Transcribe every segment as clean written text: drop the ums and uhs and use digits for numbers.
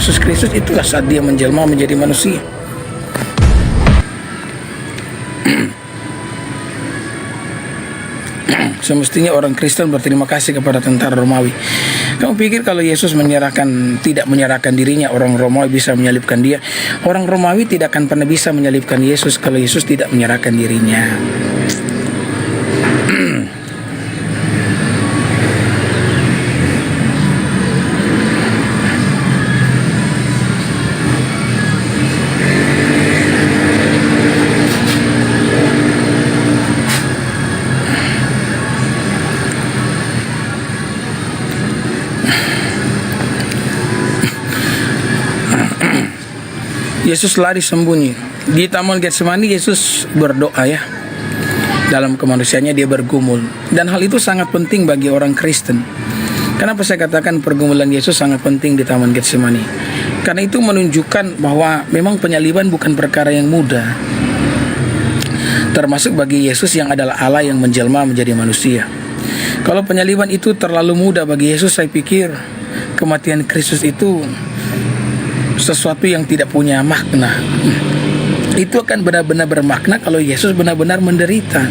Yesus Kristus, itulah saat dia menjelma menjadi manusia. Semestinya orang Kristen berterima kasih kepada tentara Romawi. Kamu pikir kalau Yesus tidak menyerahkan dirinya, orang Romawi bisa menyalibkan dia? Orang Romawi tidak akan pernah bisa menyalibkan Yesus kalau Yesus tidak menyerahkan dirinya. Yesus lari sembunyi. Di Taman Getsemani Yesus berdoa ya. Dalam kemanusiaannya dia bergumul. Dan hal itu sangat penting bagi orang Kristen. Kenapa saya katakan pergumulan Yesus sangat penting di Taman Getsemani? Karena itu menunjukkan bahwa memang penyaliban bukan perkara yang mudah. Termasuk bagi Yesus yang adalah Allah yang menjelma menjadi manusia. Kalau penyaliban itu terlalu mudah bagi Yesus, saya pikir kematian Kristus itu sesuatu yang tidak punya makna. Itu akan benar-benar bermakna kalau Yesus benar-benar menderita.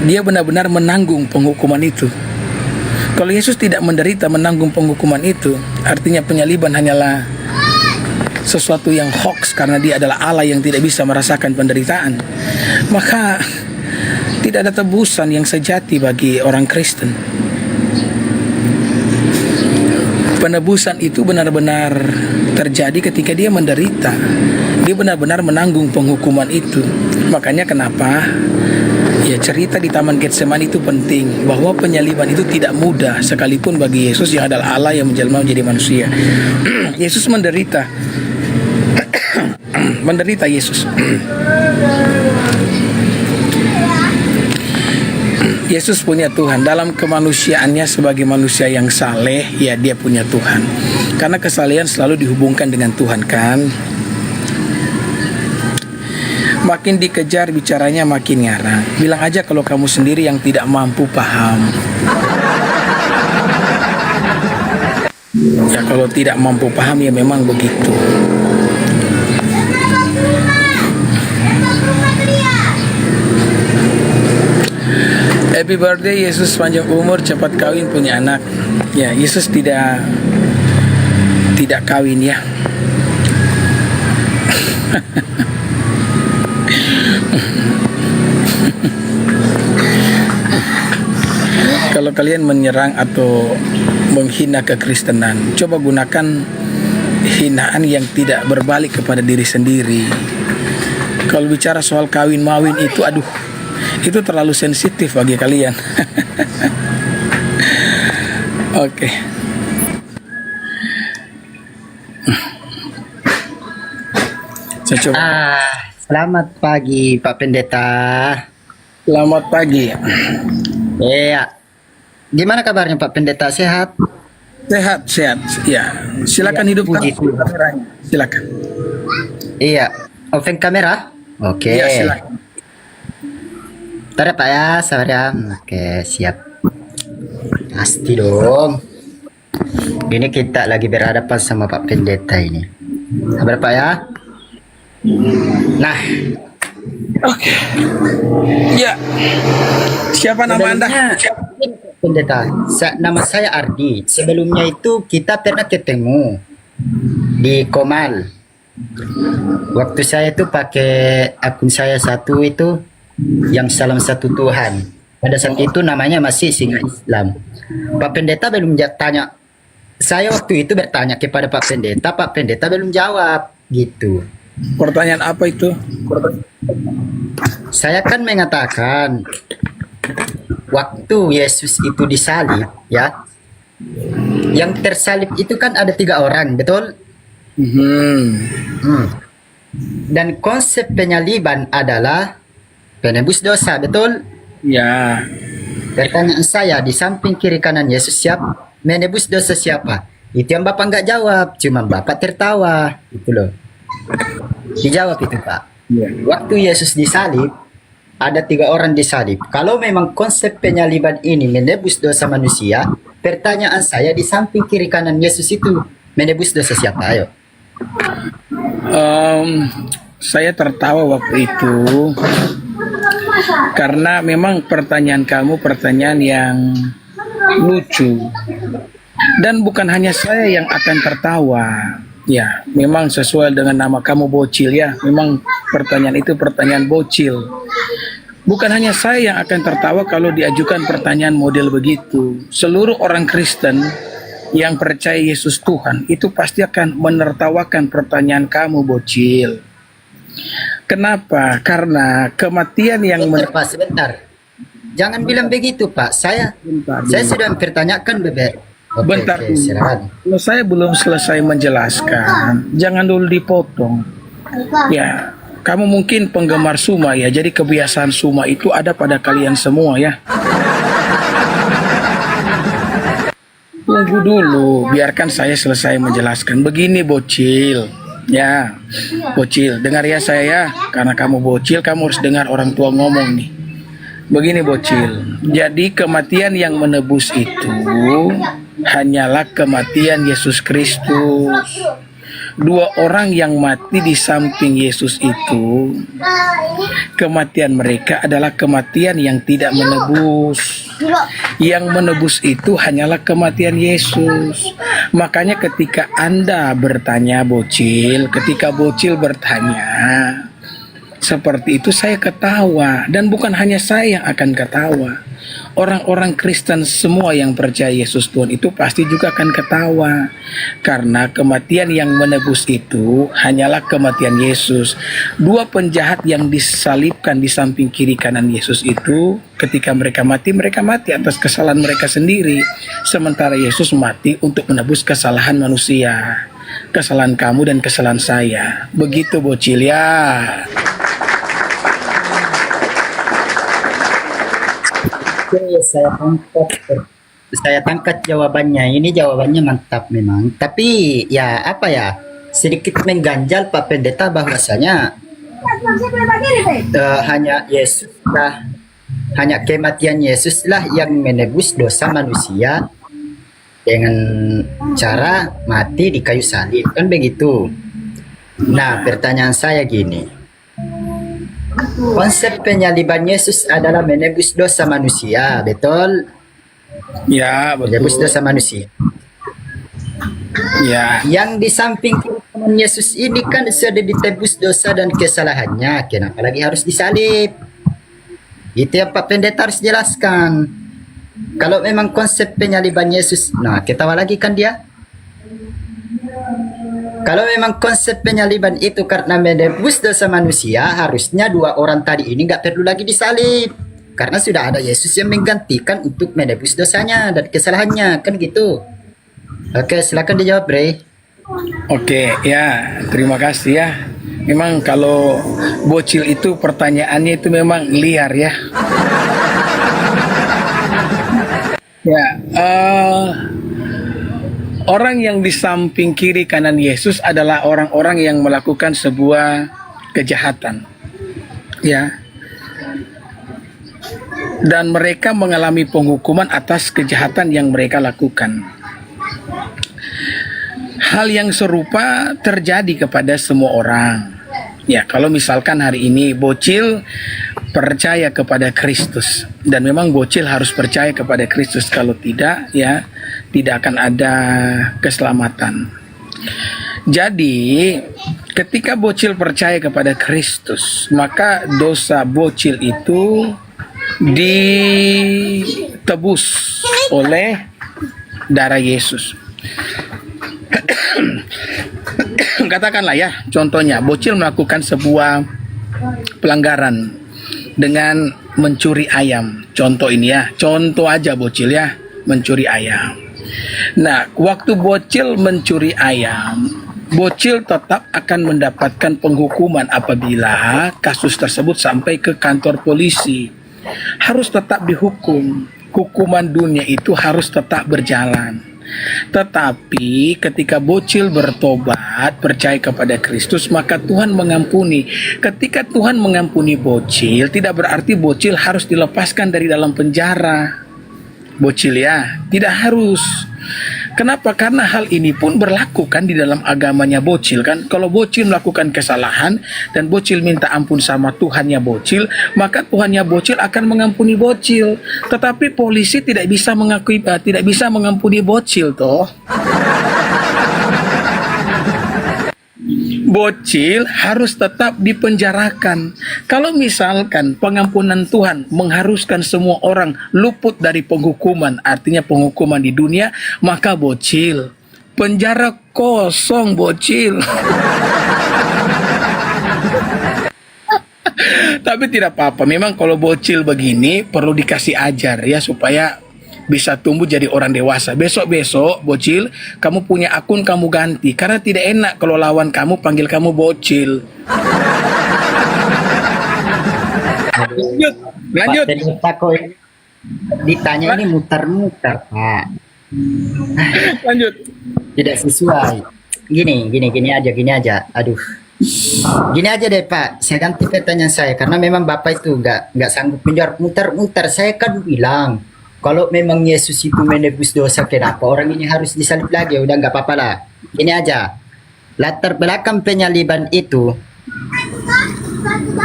Dia benar-benar menanggung penghukuman itu. Kalau Yesus tidak menderita menanggung penghukuman itu, artinya penyaliban hanyalah sesuatu yang hoax karena dia adalah Allah yang tidak bisa merasakan penderitaan. Maka tidak ada tebusan yang sejati bagi orang Kristen. Penebusan itu benar-benar terjadi ketika dia menderita. Dia benar-benar menanggung penghukuman itu. Makanya kenapa ya cerita di Taman Getsemani itu penting, bahwa penyaliban itu tidak mudah sekalipun bagi Yesus yang adalah Allah yang menjelma menjadi manusia. Yesus menderita. Menderita Yesus. Yesus punya Tuhan. Dalam kemanusiaannya sebagai manusia yang saleh, ya dia punya Tuhan. Karena kesalehan selalu dihubungkan dengan Tuhan kan. Makin dikejar bicaranya makin ngarang. Bilang aja kalau kamu sendiri yang tidak mampu paham. Ya kalau tidak mampu paham ya memang begitu. Happy birthday Yesus, panjang umur, cepat kawin, punya anak. Ya, Yesus tidak kawin ya. Kalau kalian menyerang atau menghina kekristenan, coba gunakan hinaan yang tidak berbalik kepada diri sendiri. Kalau bicara soal kawin mawin itu, aduh, itu terlalu sensitif bagi kalian. Oke. Saya coba. Selamat pagi Pak Pendeta. Selamat pagi. Iya. Gimana kabarnya Pak Pendeta, sehat? Sehat. Ya, silakan Ya, hidupkan puji Tuhan. kameranya. Silakan. Iya. Open kamera? Oke. Ya, silakan. Bentar ya Pak ya, sabar ya. Oke, siap. Pasti dong. Ini kita lagi berhadapan sama Pak Pendeta ini. Sabar Pak ya. Nah, Oke. Ya. Siapa nama Anda? Pendeta, nama saya Ardi. Sebelumnya itu kita pernah ketemu di Komal. Waktu saya itu pakai akun saya satu itu yang salam satu Tuhan. Pada saat itu namanya masih Singa Islam. Pak Pendeta belum tanya. Saya waktu itu bertanya kepada Pak Pendeta belum jawab gitu. Pertanyaan apa itu? Saya kan mengatakan waktu Yesus itu disalib, ya, yang tersalib itu kan ada 3 orang, betul? Dan konsep penyaliban adalah penebus dosa, betul? Ya. Pertanyaan saya, di samping kiri kanan Yesus siapa? Menebus dosa siapa? Itu yang Bapak nggak jawab, cuma Bapak tertawa, gitu loh. Dijawab itu Pak. Ya. Waktu Yesus disalib, ada 3 orang disalib. Kalau memang konsep penyaliban ini menebus dosa manusia, pertanyaan saya, di samping kiri kanan Yesus itu menebus dosa siapa? Ayo. Saya tertawa waktu itu karena memang pertanyaan kamu pertanyaan yang lucu dan bukan hanya saya yang akan tertawa. Ya, memang sesuai dengan nama kamu bocil ya. Memang pertanyaan itu pertanyaan bocil. Bukan hanya saya yang akan tertawa kalau diajukan pertanyaan model begitu. Seluruh orang Kristen yang percaya Yesus Tuhan itu pasti akan menertawakan pertanyaan kamu bocil. Kenapa? Karena kematian yang Pak, sebentar. Jangan bilang begitu, Pak. Saya sudah mempertanyakan, Beber. Bentar Oke, silakan. Kalau saya belum selesai menjelaskan, jangan dulu dipotong. Ya, kamu mungkin penggemar Suma ya, jadi kebiasaan Suma itu ada pada kalian semua ya. Tunggu dulu, biarkan saya selesai menjelaskan. Begini bocil, ya, bocil, dengar ya saya ya, karena kamu bocil, kamu harus dengar orang tua ngomong nih. Begini bocil, jadi kematian yang menebus itu hanyalah kematian Yesus Kristus. Dua orang yang mati di samping Yesus itu, kematian mereka adalah kematian yang tidak menebus. Yang menebus itu hanyalah kematian Yesus. Makanya ketika Anda bertanya bocil, ketika bocil bertanya seperti itu, saya ketawa. Dan bukan hanya saya yang akan ketawa, orang-orang Kristen semua yang percaya Yesus Tuhan itu pasti juga akan ketawa. Karena kematian yang menebus itu hanyalah kematian Yesus. Dua penjahat yang disalibkan di samping kiri kanan Yesus itu, ketika mereka mati atas kesalahan mereka sendiri. Sementara Yesus mati untuk menebus kesalahan manusia, kesalahan kamu dan kesalahan saya. Begitu bocil ya. Oke, saya tangkap jawabannya. Ini jawabannya mantap memang. Tapi ya apa ya, sedikit mengganjal Pak Pendeta bahwasanya hanya Yesus lah, hanya kematian Yesus lah yang menebus dosa manusia dengan cara mati di kayu salib, kan begitu. Nah, pertanyaan saya gini. Konsep penyaliban Yesus adalah menebus dosa manusia, betul? Ya, Menebus betul. dosa manusia. Ya, Yang di samping kanan Yesus ini kan sudah ditebus dosa dan kesalahannya. Kenapa lagi harus disalib? Itu yang Pak Pendeta harus jelaskan. Kalau memang konsep penyaliban Yesus, nah ketawa lagi kan dia? Kalau memang konsep penyaliban itu karena menebus dosa manusia, harusnya dua orang tadi ini nggak perlu lagi disalib. Karena sudah ada Yesus yang menggantikan untuk menebus dosanya dan kesalahannya, kan gitu. Oke, silakan dijawab, Bre. oke, ya, terima kasih ya. Memang kalau bocil itu pertanyaannya itu memang liar ya. Ya, orang yang di samping kiri kanan Yesus adalah orang-orang yang melakukan sebuah kejahatan. Ya. Dan mereka mengalami penghukuman atas kejahatan yang mereka lakukan. Hal yang serupa terjadi kepada semua orang. Ya, kalau misalkan hari ini bocil percaya kepada Kristus, dan memang bocil harus percaya kepada Kristus, kalau tidak ya tidak akan ada keselamatan. Jadi ketika bocil percaya kepada Kristus, maka dosa bocil itu ditebus oleh darah Yesus. Katakanlah ya, contohnya bocil melakukan sebuah pelanggaran dengan mencuri ayam. Contoh ini ya, contoh aja bocil ya, mencuri ayam. Nah, waktu bocil mencuri ayam, bocil tetap akan mendapatkan penghukuman apabila kasus tersebut sampai ke kantor polisi. Harus tetap dihukum. Hukuman dunia itu harus tetap berjalan. Tetapi ketika bocil bertobat, percaya kepada Kristus, maka Tuhan mengampuni. Ketika Tuhan mengampuni bocil, tidak berarti bocil harus dilepaskan dari dalam penjara. Bocil ya, tidak harus. Kenapa? Karena hal ini pun berlaku kan di dalam agamanya bocil kan. Kalau bocil melakukan kesalahan dan bocil minta ampun sama Tuhannya bocil, maka Tuhannya bocil akan mengampuni bocil. Tetapi polisi tidak bisa tidak bisa mengampuni bocil toh. Bocil harus tetap dipenjarakan. Kalau misalkan pengampunan Tuhan mengharuskan semua orang luput dari penghukuman, artinya penghukuman di dunia, maka bocil, penjara kosong bocil. Tapi tidak apa-apa, memang kalau bocil begini perlu dikasih ajar ya, supaya bisa tumbuh jadi orang dewasa. Besok-besok bocil, kamu punya akun kamu ganti, karena tidak enak kalau lawan kamu panggil kamu bocil. Lanjut, lanjut. Pak Pendeta kok ini ditanya ini muter-muter, Pak. Lanjut. Tidak sesuai. Gini aja. Aduh. Gini aja deh Pak, saya ganti pertanyaan saya karena memang Bapak itu nggak sanggup menjawab muter-muter. Saya kan bilang kalau memang Yesus itu menebus dosa, kenapa orang ini harus disalib lagi? Udah nggak apa-apa lah. Ini aja, latar belakang penyaliban itu.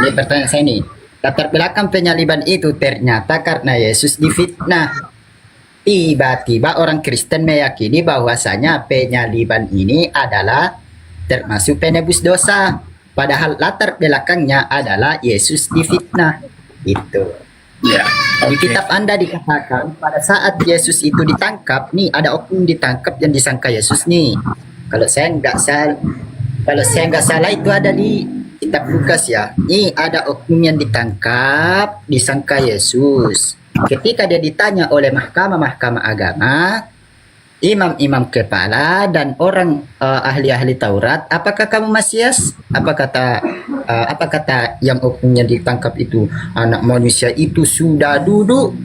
Ini pertanyaan saya nih. Latar belakang penyaliban itu ternyata karena Yesus difitnah. Tiba-tiba orang Kristen meyakini bahwasanya penyaliban ini adalah termasuk penebus dosa. Padahal latar belakangnya adalah Yesus difitnah. Itu. Ya, Di kitab Anda dikatakan pada saat Yesus itu ditangkap, nih ada oknum ditangkap yang disangka Yesus nih. Kalau saya nggak salah itu ada di kitab Lukas ya. Nih ada oknum yang ditangkap disangka Yesus. Ketika dia ditanya oleh mahkamah agama, imam-imam kepala dan orang ahli-ahli Taurat, apakah kamu Mesias? Apa kata yang oknumnya ditangkap itu? Anak manusia itu sudah duduk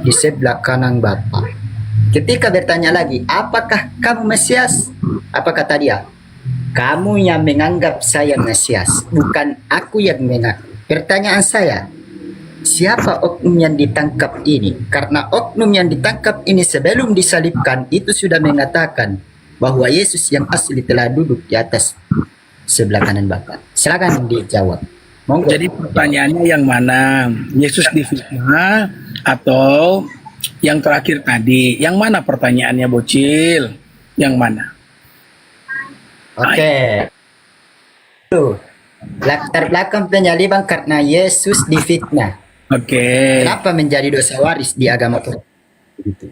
di sebelah kanan Bapa. Ketika bertanya lagi, apakah kamu Mesias? Apa kata dia? Kamu yang menganggap saya Mesias, bukan aku yang mengaku. Pertanyaan saya, siapa oknum yang ditangkap ini? Karena oknum yang ditangkap ini sebelum disalibkan itu sudah mengatakan bahwa Yesus yang asli telah duduk di atas sebelah kanan Bapa. Silakan dijawab. Monggo. Jadi pertanyaannya yang mana? Yesus difitnah atau yang terakhir tadi? Yang mana pertanyaannya bocil? Yang mana? Oke. Tuh. Latar belakang penyaliban karena Yesus difitnah. Oke. Kenapa menjadi dosa waris di agama Kristen?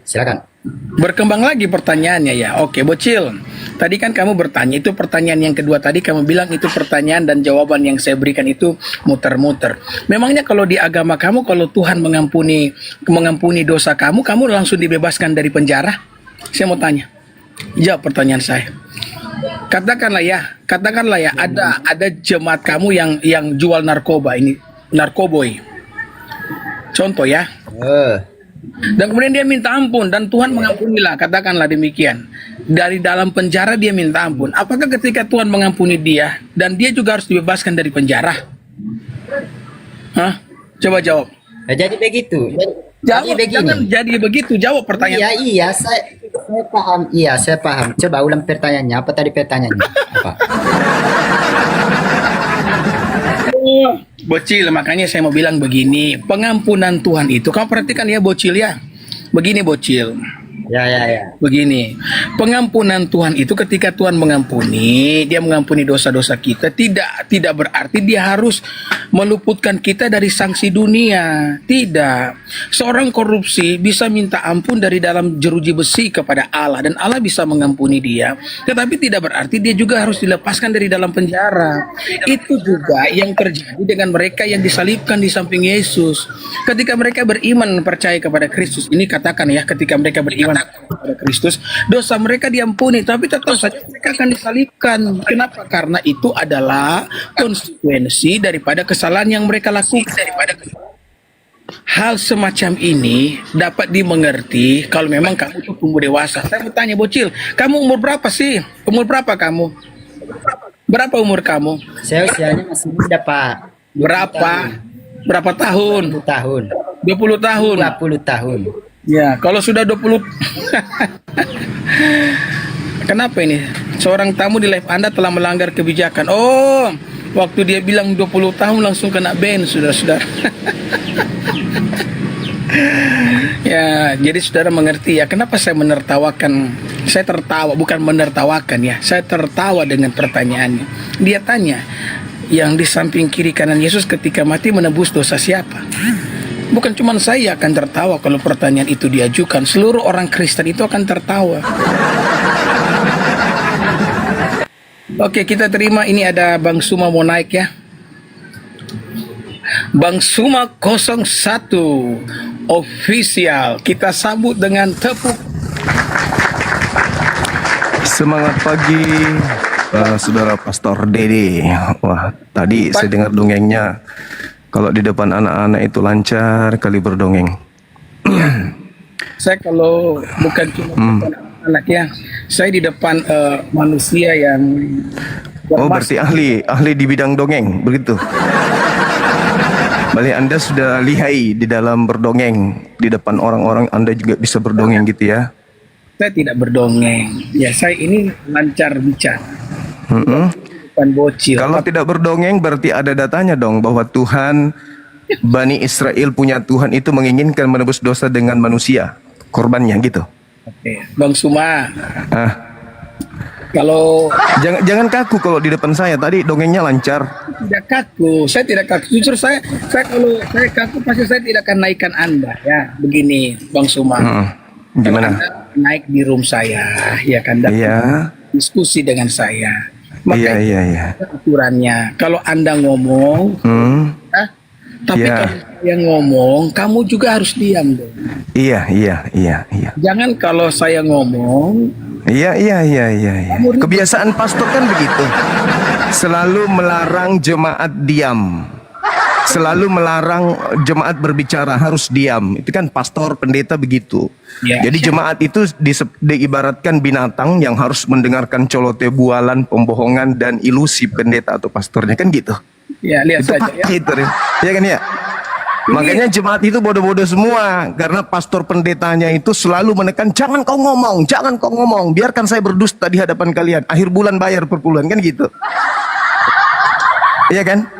Silakan. Berkembang lagi pertanyaannya ya. Oke, bocil. Tadi kan kamu bertanya, itu pertanyaan yang kedua tadi kamu bilang itu pertanyaan dan jawaban yang saya berikan itu muter-muter. Memangnya kalau di agama kamu kalau Tuhan mengampuni dosa kamu langsung dibebaskan dari penjara? Saya mau tanya. Jawab pertanyaan saya. Katakanlah ya ada jemaat kamu yang jual narkoba ini, narkoboy. Contoh ya. Dan kemudian dia minta ampun dan Tuhan mengampunilah, katakanlah demikian. Dari dalam penjara dia minta ampun. Apakah ketika Tuhan mengampuni dia dan dia juga harus dibebaskan dari penjara? Hah? Coba jawab. Jadi begitu. Jawab, jangan jadi begitu. Jawab pertanyaan. Iya, saya paham. Iya, saya paham. Coba ulang pertanyaannya. Apa tadi pertanyaannya? Apa? Bocil, makanya saya mau bilang begini, pengampunan Tuhan itu, kamu perhatikan ya bocil ya. Begini bocil. Ya. Begini, pengampunan Tuhan itu ketika Tuhan mengampuni, dia mengampuni dosa-dosa kita, tidak berarti dia harus meluputkan kita dari sanksi dunia. Tidak. Seorang korupsi bisa minta ampun dari dalam jeruji besi kepada Allah dan Allah bisa mengampuni dia. Tetapi tidak berarti dia juga harus dilepaskan dari dalam penjara. Itu juga yang terjadi dengan mereka yang disalibkan di samping Yesus. Ketika mereka beriman percaya kepada Kristus, ini katakan ya, ketika mereka beriman kepada Kristus, dosa mereka diampuni, tapi tetap saja mereka akan disalibkan. Kenapa? Karena itu adalah konsekuensi daripada kesalahan yang mereka lakukan. Hal semacam ini dapat dimengerti kalau memang kamu itu tumbuh dewasa. Saya bertanya bocil, kamu umur berapa sih? Umur berapa kamu? Berapa umur kamu? Saya usianya masih muda, Pak. Berapa tahun? 20 tahun. 20 tahun. 20 tahun. Ya, kalau sudah 20 Kenapa ini? Seorang tamu di live Anda telah melanggar kebijakan. Oh, waktu dia bilang 20 tahun langsung kena ban, saudara-saudara. Ya, jadi saudara mengerti ya kenapa saya menertawakan. Saya tertawa, bukan menertawakan ya. Saya tertawa dengan pertanyaannya. Dia tanya, yang di samping kiri kanan Yesus ketika mati menebus dosa siapa? Bukan cuma saya akan tertawa kalau pertanyaan itu diajukan. Seluruh orang Kristen itu akan tertawa. Oke, kita terima ini ada Bang Suma mau naik ya. Bang Suma 01 official. Kita sambut dengan tepuk. Semangat pagi, saudara Pastor Dede. Wah, tadi saya dengar dongengnya. Kalau di depan anak-anak itu lancar kali berdongeng. Saya kalau bukan cuma depan anak ya, saya di depan manusia yang Oh, berarti ahli di bidang dongeng, begitu. Balik Anda sudah lihai di dalam berdongeng. Di depan orang-orang Anda juga bisa berdongeng gitu ya. saya tidak berdongeng. Ya, saya ini lancar bicara. Bukan bocil. Kalau tidak berdongeng berarti ada datanya dong bahwa Tuhan Bani Israel punya Tuhan itu menginginkan menebus dosa dengan manusia, korbannya gitu. Oke, Bang Suma. Ah, Kalau jangan kaku kalau di depan saya. Tadi dongengnya lancar. tidak kaku, saya tidak kaku. Jujur saya kalau saya kaku pasti saya tidak akan naikkan Anda ya. Begini, Bang Suma. Gimana? Anda naik di room saya, ya kan? Dan Iya. diskusi dengan saya. Iya. Aturannya, kalau Anda ngomong, tapi Iya. kalau saya ngomong, kamu juga harus diam dong. Iya. Jangan kalau saya ngomong, Iya. Kebiasaan pastor kan begitu. Selalu melarang jemaat diam. Selalu melarang jemaat berbicara, harus diam. Itu kan pastor, pendeta begitu. Ya. Jadi jemaat itu diibaratkan binatang yang harus mendengarkan colote bualan, pembohongan dan ilusi pendeta atau pastornya, kan gitu. ya lihat Itu saja ya. itu ya kan ya. Makanya jemaat itu bodoh-bodoh semua karena pastor pendetanya itu selalu menekan jangan kau ngomong, biarkan saya berdusta di hadapan kalian. Akhir bulan bayar per bulan, kan gitu. Iya kan?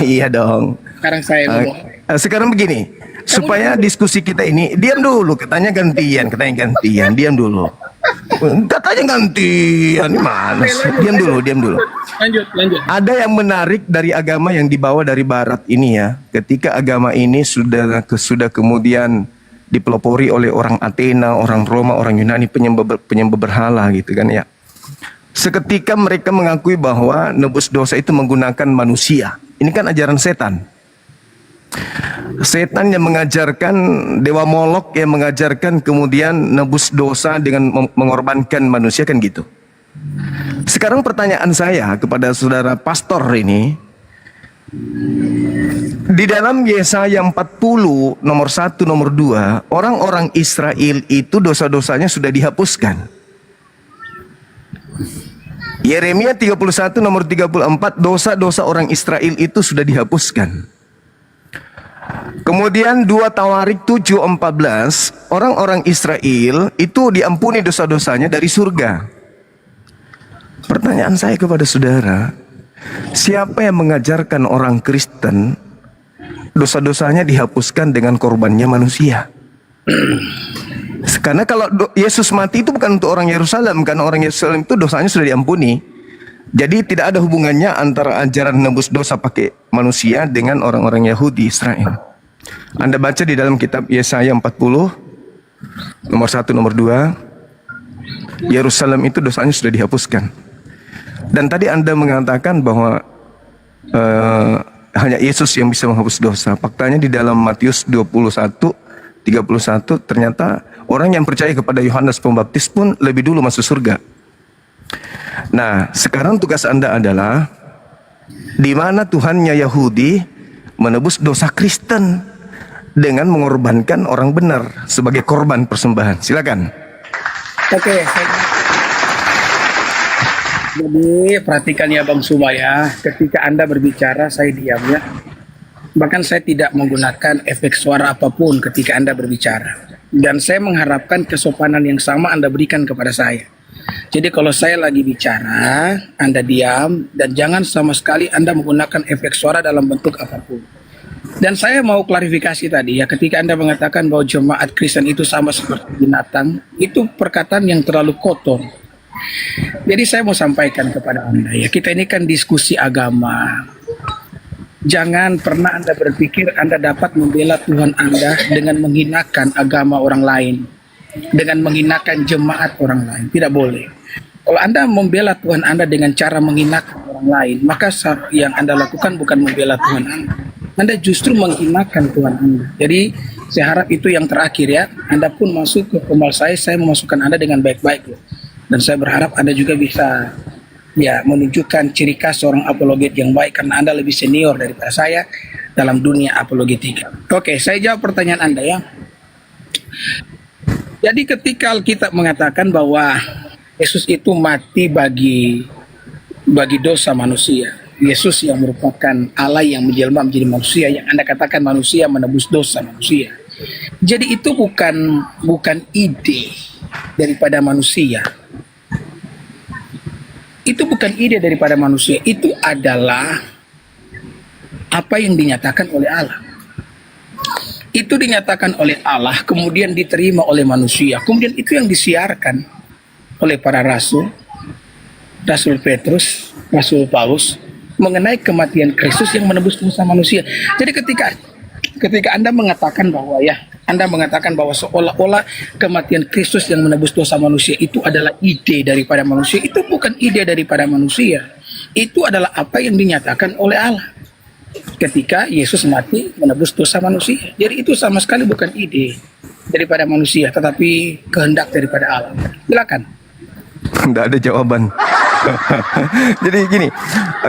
Iya dong. Sekarang saya ngomong. Sekarang begini, supaya diskusi kita ini diam dulu, katanya gantian, diam dulu. Katanya gantian, mana sih? Diam dulu. Lanjut. Ada yang menarik dari agama yang dibawa dari barat ini ya. Ketika agama ini sudah kemudian dipelopori oleh orang Athena, orang Roma, orang Yunani, penyembah berhala gitu kan ya. Seketika mereka mengakui bahwa nebus dosa itu menggunakan manusia. Ini kan ajaran setan. Setan yang mengajarkan, Dewa Molok yang mengajarkan kemudian nebus dosa dengan mengorbankan manusia, kan gitu. Sekarang pertanyaan saya kepada saudara pastor ini, di dalam Yesaya 40 nomor 1 nomor 2, orang-orang Israel itu dosa-dosanya sudah dihapuskan. Yeremia 31 nomor 34, dosa-dosa orang Israel itu sudah dihapuskan. Kemudian 2 Tawarik 7:14, orang-orang Israel itu diampuni dosa-dosanya dari surga. Pertanyaan saya kepada saudara, siapa yang mengajarkan orang Kristen dosa-dosanya dihapuskan dengan korbannya manusia? Karena kalau Yesus mati itu bukan untuk orang Yerusalem, karena orang Yerusalem itu dosanya sudah diampuni. Jadi tidak ada hubungannya antara ajaran nebus dosa pakai manusia dengan orang-orang Yahudi Israel. Anda baca di dalam kitab Yesaya 40 nomor 1 nomor 2, Yerusalem itu dosanya sudah dihapuskan. Dan tadi Anda mengatakan bahwa hanya Yesus yang bisa menghapus dosa. Faktanya di dalam Matius 21:31 ternyata orang yang percaya kepada Yohanes Pembaptis pun lebih dulu masuk surga. Nah, sekarang tugas Anda adalah di mana Tuhannya Yahudi menebus dosa Kristen dengan mengorbankan orang benar sebagai korban persembahan. Silakan. Oke. Jadi perhatikan ya Bang Suma ya, ketika Anda berbicara saya diam ya. Bahkan saya tidak menggunakan efek suara apapun ketika Anda berbicara. Dan saya mengharapkan kesopanan yang sama Anda berikan kepada saya. Jadi kalau saya lagi bicara, Anda diam, dan jangan sama sekali Anda menggunakan efek suara dalam bentuk apapun. Dan saya mau klarifikasi tadi ya, ketika Anda mengatakan bahwa jemaat Kristen itu sama seperti binatang, itu perkataan yang terlalu kotor. Jadi saya mau sampaikan kepada Anda ya, kita ini kan diskusi agama. Jangan pernah Anda berpikir Anda dapat membela Tuhan Anda dengan menghinakan agama orang lain, dengan menghinakan jemaat orang lain. Tidak boleh. Kalau Anda membela Tuhan Anda dengan cara menghinakan orang lain, maka yang Anda lakukan bukan membela Tuhan Anda. Anda justru menghinakan Tuhan Anda. Jadi saya harap itu yang terakhir ya. Anda pun masuk ke komal saya memasukkan Anda dengan baik-baik. Dan saya berharap Anda juga bisa ya menunjukkan ciri khas seorang apologet yang baik karena Anda lebih senior daripada saya dalam dunia apologetika. Oke, saya jawab pertanyaan Anda ya. Jadi ketika kita mengatakan bahwa Yesus itu mati bagi dosa manusia, Yesus yang merupakan Allah yang menjelma menjadi manusia, yang Anda katakan manusia menebus dosa manusia. Jadi itu bukan ide daripada manusia. Itu bukan ide daripada manusia, itu adalah apa yang dinyatakan oleh Allah. Itu dinyatakan oleh Allah, kemudian diterima oleh manusia. Kemudian itu yang disiarkan oleh para rasul, Rasul Petrus, Rasul Paulus, mengenai kematian Kristus yang menebus dosa manusia. Jadi ketika Anda mengatakan bahwa seolah-olah kematian Kristus yang menebus dosa manusia itu adalah ide daripada manusia, itu bukan ide daripada manusia. Itu adalah apa yang dinyatakan oleh Allah ketika Yesus mati menebus dosa manusia. Jadi itu sama sekali bukan ide daripada manusia, tetapi kehendak daripada Allah. Silakan. Tidak ada jawaban. Jadi gini,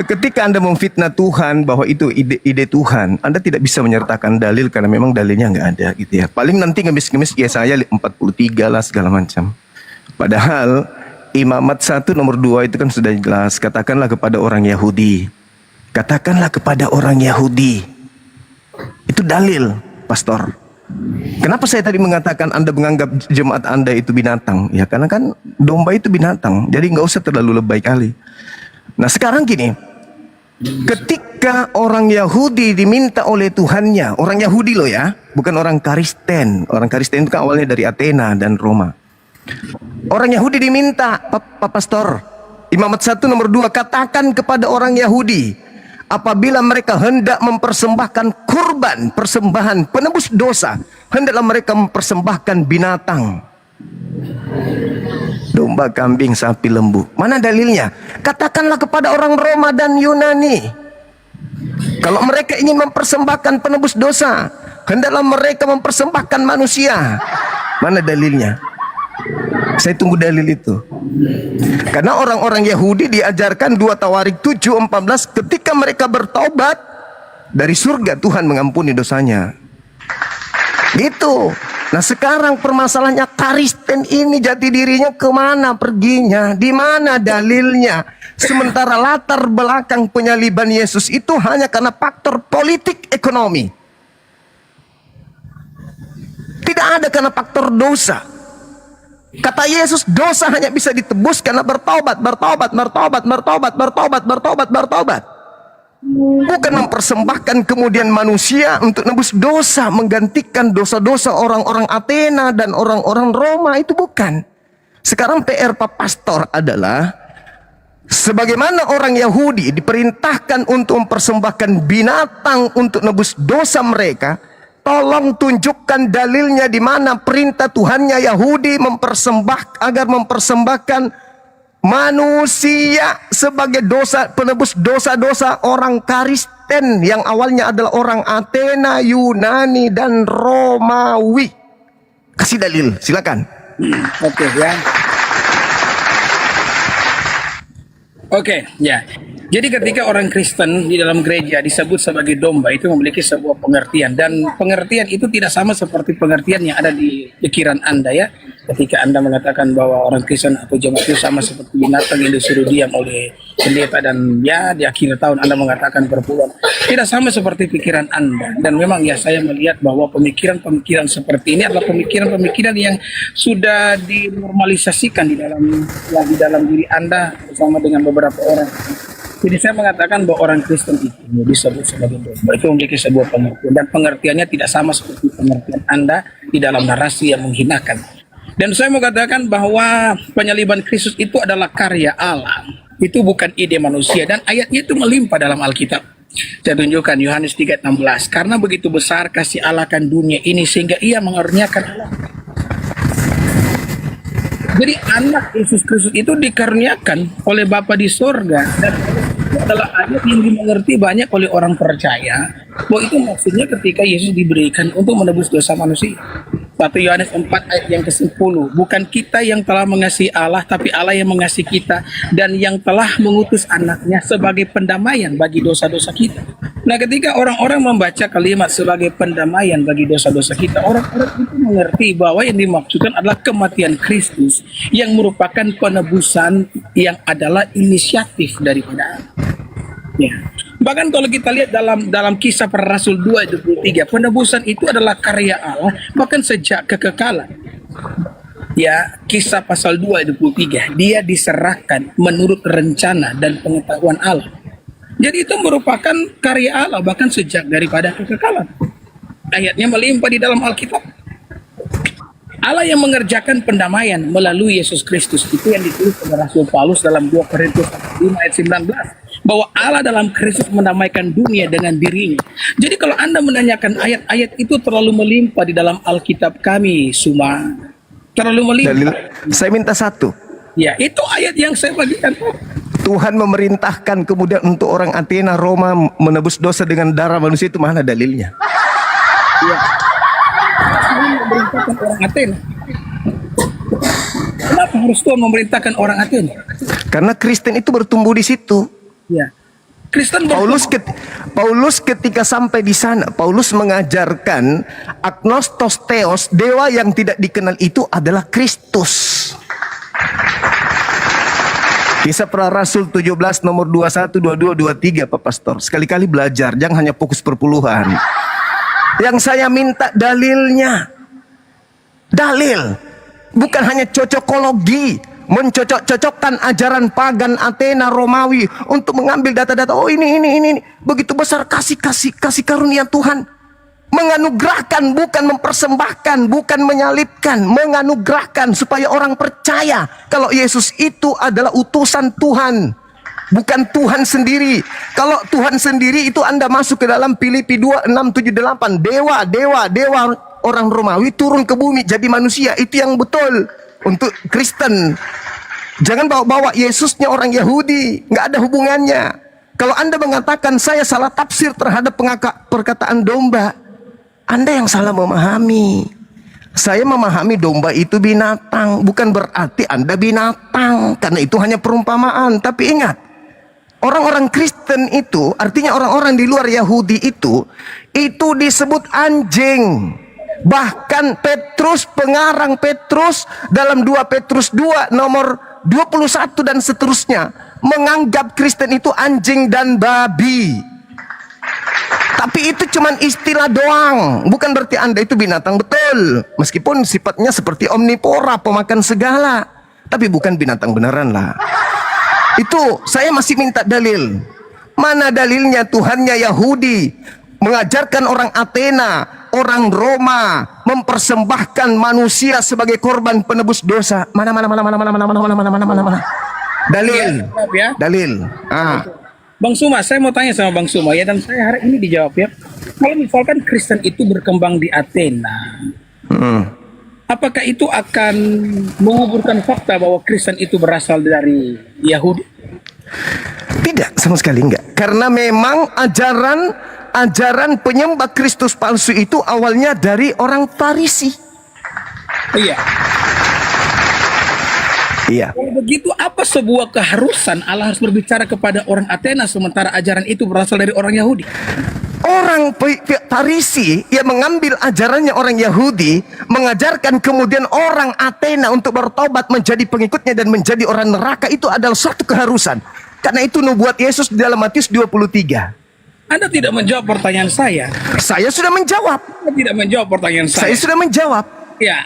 ketika Anda memfitnah Tuhan bahwa itu ide Tuhan, Anda tidak bisa menyertakan dalil karena memang dalilnya nggak ada gitu ya. Paling nanti ngemis-ngemis Yesaya 43 lah segala macam. Padahal Imamat 1 nomor 2 itu kan sudah jelas. Katakanlah kepada orang Yahudi. Katakanlah kepada orang Yahudi. Itu dalil, pastor. Kenapa saya tadi mengatakan Anda menganggap jemaat Anda itu binatang? Ya karena kan domba itu binatang. Jadi nggak usah terlalu lebay kali. Nah sekarang gini. Ketika orang Yahudi diminta oleh Tuhannya. Orang Yahudi loh ya. Bukan orang Kristen. Orang Kristen itu kan awalnya dari Athena dan Roma. Orang Yahudi diminta, Pak Pastor. Imamat 1 nomor 2. Katakan kepada orang Yahudi. Apabila mereka hendak mempersembahkan kurban, persembahan penebus dosa, hendaklah mereka mempersembahkan binatang. Domba, kambing, sapi, lembu. Mana dalilnya? Katakanlah kepada orang Roma dan Yunani. Kalau mereka ingin mempersembahkan penebus dosa, hendaklah mereka mempersembahkan manusia. Mana dalilnya? Saya tunggu dalil itu. Karena orang-orang Yahudi diajarkan 2 Tawarik 7:14, ketika mereka bertaubat dari surga Tuhan mengampuni dosanya. Gitu. Nah sekarang permasalahannya Kristen ini jati dirinya kemana perginya? Di mana dalilnya? Sementara latar belakang penyaliban Yesus itu hanya karena faktor politik ekonomi. Tidak ada karena faktor dosa. Kata Yesus, dosa hanya bisa ditebus karena bertobat. Bukan mempersembahkan kemudian manusia untuk nebus dosa, menggantikan dosa-dosa orang-orang Athena dan orang-orang Roma, itu bukan. Sekarang PR Pak Pastor adalah, sebagaimana orang Yahudi diperintahkan untuk mempersembahkan binatang untuk nebus dosa mereka, tolong tunjukkan dalilnya di mana perintah Tuhannya Yahudi agar mempersembahkan manusia sebagai penebus dosa-dosa orang Kristen yang awalnya adalah orang Athena, Yunani dan Romawi. Kasih dalil, silakan. Oke ya. Oke ya. Jadi ketika orang Kristen di dalam gereja disebut sebagai domba, itu memiliki sebuah pengertian, dan pengertian itu tidak sama seperti pengertian yang ada di pikiran Anda ya. Ketika Anda mengatakan bahwa orang Kristen atau jemaat itu sama seperti binatang yang disuruh diam oleh pendeta, dan ya di akhir tahun Anda mengatakan perpuluhan. Tidak sama seperti pikiran Anda. Dan memang ya saya melihat bahwa pemikiran-pemikiran seperti ini adalah pemikiran-pemikiran yang sudah dinormalisasikan di dalam diri Anda bersama dengan beberapa orang. Jadi saya mengatakan bahwa orang Kristen itu disebut sebagai domba itu memiliki sebuah pengertian, dan pengertiannya tidak sama seperti pengertian Anda di dalam narasi yang menghinakan. Dan saya mengatakan bahwa penyaliban Kristus itu adalah karya Allah. Itu bukan ide manusia, dan ayatnya itu melimpah dalam Alkitab. Saya tunjukkan Yohanes 3:16. Karena begitu besar kasih Allah akan dunia ini sehingga ia mengaruniakan Allah. Jadi anak Yesus Kristus itu dikaruniakan oleh Bapa di sorga, dan itu adalah ayat yang dimengerti banyak oleh orang percaya bahwa itu maksudnya ketika Yesus diberikan untuk menebus dosa manusia. 1 Yohanes 4 ayat yang ke-10. Bukan kita yang telah mengasihi Allah, tapi Allah yang mengasihi kita dan yang telah mengutus anaknya sebagai pendamaian bagi dosa-dosa kita. Nah, ketika orang-orang membaca kalimat sebagai pendamaian bagi dosa-dosa kita, orang-orang itu mengerti bahwa yang dimaksudkan adalah kematian Kristus yang merupakan penebusan yang adalah inisiatif daripada Allah. Ya. Bahkan kalau kita lihat dalam kisah para Rasul 2:23, penebusan itu adalah karya Allah bahkan sejak kekekalan. Ya, kisah pasal 2:23, dia diserahkan menurut rencana dan pengetahuan Allah. Jadi itu merupakan karya Allah bahkan sejak daripada kekekalan. Ayatnya melimpah di dalam Alkitab. Allah yang mengerjakan pendamaian melalui Yesus Kristus, itu yang ditulis oleh Rasul Paulus dalam 2 Korintus 5 ayat 19. Bahwa Allah dalam Kristus mendamaikan dunia dengan dirinya. Jadi kalau Anda menanyakan ayat-ayat itu terlalu melimpah di dalam Alkitab kami, Suma. Terlalu melimpah. Dalil, saya minta satu. Ya, itu ayat yang saya bagikan. Tuhan memerintahkan kemudian untuk orang Athena, Roma menebus dosa dengan darah manusia, itu mana dalilnya? Ya. Tuhan memerintahkan orang Athena. Kenapa harus Tuhan memerintahkan orang Athena? Karena Kristen itu bertumbuh di situ. Ya. Kristen Paulus ketika sampai di sana, Paulus mengajarkan agnostos theos, dewa yang tidak dikenal itu adalah Kristus. Kisah para Rasul 17 nomor 21, 22, 23 Pak Pastor. Sekali-kali belajar, jangan hanya fokus perpuluhan. Yang saya minta dalilnya. Dalil. Bukan hanya cocokologi. Mencocok-cocokkan ajaran pagan Athena Romawi untuk mengambil data-data. Oh ini. Begitu besar kasih karunia Tuhan. Menganugerahkan, bukan mempersembahkan, bukan menyalibkan. Menganugerahkan supaya orang percaya kalau Yesus itu adalah utusan Tuhan. Bukan Tuhan sendiri. Kalau Tuhan sendiri itu Anda masuk ke dalam Filipi 2, 6, 7, 8. Dewa orang Romawi turun ke bumi jadi manusia. Itu yang betul untuk Kristen. Jangan bawa-bawa Yesusnya orang Yahudi, nggak ada hubungannya. Kalau Anda mengatakan saya salah tafsir terhadap perkataan domba, Anda yang salah memahami. Saya memahami domba itu binatang, bukan berarti Anda binatang, karena itu hanya perumpamaan. Tapi ingat, orang-orang Kristen itu, artinya orang-orang di luar Yahudi itu disebut anjing. Bahkan Petrus, pengarang Petrus dalam 2 Petrus 2 nomor 21 dan seterusnya menganggap Kristen itu anjing dan babi. Tapi itu cuman istilah doang, bukan berarti Anda itu binatang betul. Meskipun sifatnya seperti omnivora, pemakan segala, tapi bukan binatang beneran lah. Itu saya masih minta dalil. Mana dalilnya Tuhannya Yahudi mengajarkan orang Athena, orang Roma mempersembahkan manusia sebagai korban penebus dosa? Mana? Dalil. Dalil. Bang Suma, saya mau tanya sama Bang Suma ya, dan saya harap ini dijawab ya. Kalau misalkan Kristen itu berkembang di Athena, apakah itu akan menguburkan fakta bahwa Kristen itu berasal dari Yahudi? Tidak, sama sekali enggak. Karena memang ajaran penyembah Kristus palsu itu awalnya dari orang Farisi. Iya. Iya. Kalau begitu, apa sebuah keharusan Allah harus berbicara kepada orang Athena sementara ajaran itu berasal dari orang Yahudi? Orang Farisi yang mengambil ajarannya orang Yahudi, mengajarkan kemudian orang Athena untuk bertobat menjadi pengikutnya dan menjadi orang neraka, itu adalah suatu keharusan. Karena itu nubuat Yesus di dalam Matius 23. Anda tidak menjawab pertanyaan saya. Saya sudah menjawab. Anda tidak menjawab pertanyaan Saya saya. sudah menjawab. Ya,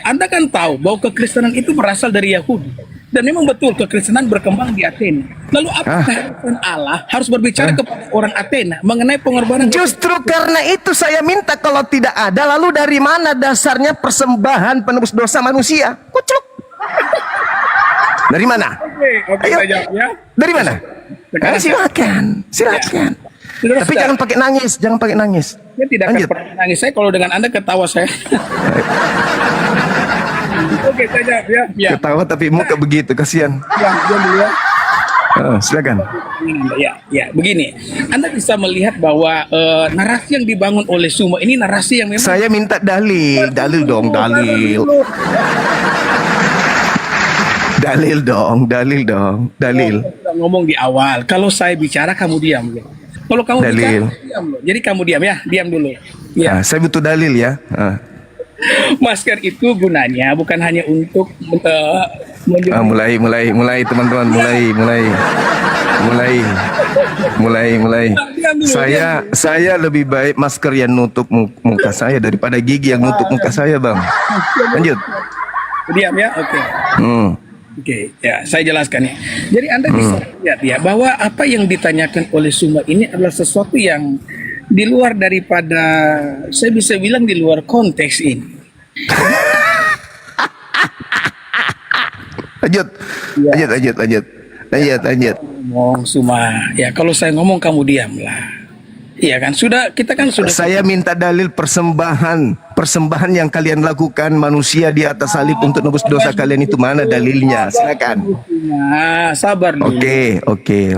Anda kan tahu bahwa kekristenan itu berasal dari Yahudi. Dan memang betul kekristenan berkembang di Athena. Lalu apakah Tuhan Allah harus berbicara kepada orang Athena mengenai pengorbanan? Justru karena itu saya minta kalau tidak ada, lalu dari mana dasarnya persembahan penebus dosa manusia? Kucuk. Dari mana? Oke, Ayo. saya jawab ya. Dari mana? Sekarang Silakan, silakan. Sudah, Tapi sudah. jangan pakai nangis, jangan pakai nangis. Saya tidak akan Lanjut. pernah nangis. Saya kalau dengan Anda ketawa saya. Oke, saya jawab ya. Ya, Ketawa tapi muka begitu, kasihan. diam dulu ya. Silakan. Ya, begini. Anda bisa melihat bahwa narasi yang dibangun oleh Suma ini narasi yang memang Saya minta dalil dong, dalil. Dalil dong, dalil. Kita ngomong di awal. Kalau saya bicara kamu diam. Ya. Kalau kamu Dalil. bicara diam loh. Jadi kamu diam ya, diam dulu. Ya, Nah, saya butuh dalil ya. masker itu gunanya bukan hanya untuk menunjukkan Mulai teman-teman, mulai. Diam dulu, Saya lebih baik masker yang nutup muka saya daripada gigi yang nutup muka saya, Bang. Lanjut. diam ya. Oke. Hmm. Oke, ya saya jelaskan ya. Jadi Anda bisa lihat ya bahwa apa yang ditanyakan oleh Suma ini adalah sesuatu yang di luar daripada, saya bisa bilang di luar konteks ini. Lanjut. Ngomong Suma, ya kalau saya ngomong kamu diamlah. Iya kan, kita kan sudah. Saya minta dalil persembahan yang kalian lakukan manusia di atas salib untuk nebus dosa kalian itu, mana dalilnya? Silakan. Nah, sabar dulu. Oke.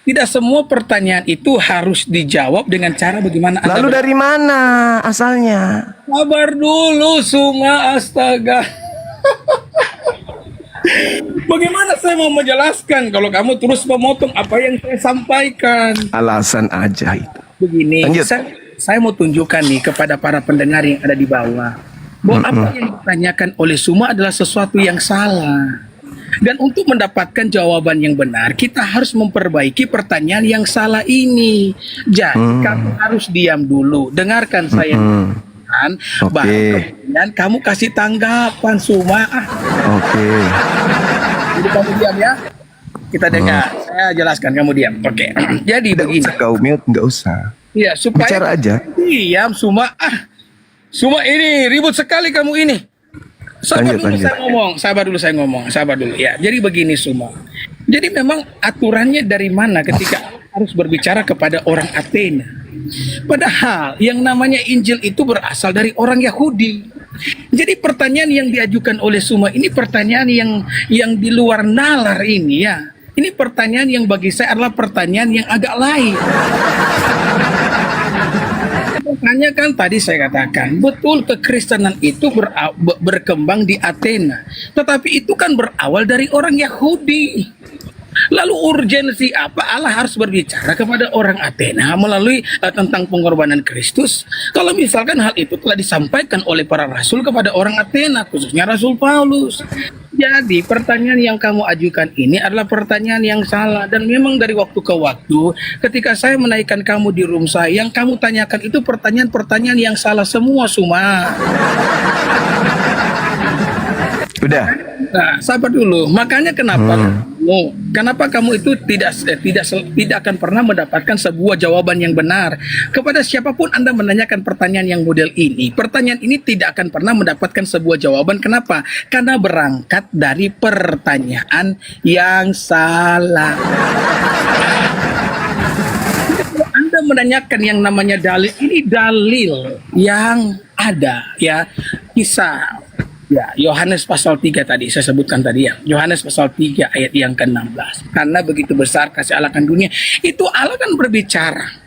Tidak semua pertanyaan itu harus dijawab dengan cara bagaimana Anda Lalu dari mana asalnya? sabar dulu, Suma, astaga. Bagaimana saya mau menjelaskan kalau kamu terus memotong apa yang saya sampaikan? Alasan aja itu. Begini, Lanjut. saya mau tunjukkan nih kepada para pendengar yang ada di bawah bahwa apa yang ditanyakan oleh Suma adalah sesuatu yang salah. Dan untuk mendapatkan jawaban yang benar, kita harus memperbaiki pertanyaan yang salah ini. Jadi kamu harus diam dulu, dengarkan saya. Oke. Baru kemudian kamu kasih tanggapan, Suma. Oke. Jadi kamu diam ya. Kita dengar. Saya jelaskan, kamu diam. Oke. Jadi Tidak begini. usah kau mute, nggak usah. Ya, supaya Bicara aja. diam, Suma. Suma ini ribut sekali kamu ini. Sabar Lanjut. dulu saya ngomong. Sabar dulu ya. Jadi begini, Suma. Jadi memang aturannya dari mana ketika harus berbicara kepada orang Athena? Padahal yang namanya Injil itu berasal dari orang Yahudi. Jadi pertanyaan yang diajukan oleh Suma ini pertanyaan yang di luar nalar ini ya. Ini pertanyaan yang bagi saya adalah pertanyaan yang agak lain. Makanya kan tadi saya katakan, betul kekristenan itu berkembang di Athena. Tetapi itu kan berawal dari orang Yahudi. Lalu urgensi apa Allah harus berbicara kepada orang Athena melalui tentang pengorbanan Kristus? Kalau misalkan hal itu telah disampaikan oleh para rasul kepada orang Athena, khususnya Rasul Paulus. Jadi pertanyaan yang kamu ajukan ini adalah pertanyaan yang salah. Dan memang dari waktu ke waktu ketika saya menaikkan kamu di room saya, yang kamu tanyakan itu pertanyaan-pertanyaan yang salah semua, Suma. Udah. Nah, sabar dulu. Makanya kenapa kamu itu tidak akan pernah mendapatkan sebuah jawaban yang benar. Kepada siapapun Anda menanyakan pertanyaan yang model ini, pertanyaan ini tidak akan pernah mendapatkan sebuah jawaban. Kenapa? Karena berangkat dari pertanyaan yang salah. Kalau Anda menanyakan yang namanya dalil, ini dalil yang ada ya. Kisah ya, Yohanes pasal 3 tadi saya sebutkan tadi ya. Yohanes pasal 3 ayat yang ke-16. Karena begitu besar kasih Allah akan dunia, itu Allah kan berbicara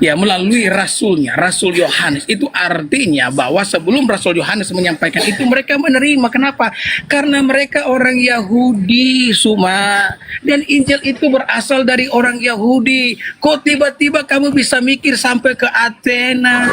ya melalui rasulnya, Rasul Yohanes. Itu artinya bahwa sebelum Rasul Yohanes menyampaikan itu mereka menerima. Kenapa? Karena mereka orang Yahudi, Suma. Dan Injil itu berasal dari orang Yahudi. Kok tiba-tiba kamu bisa mikir sampai ke Athena?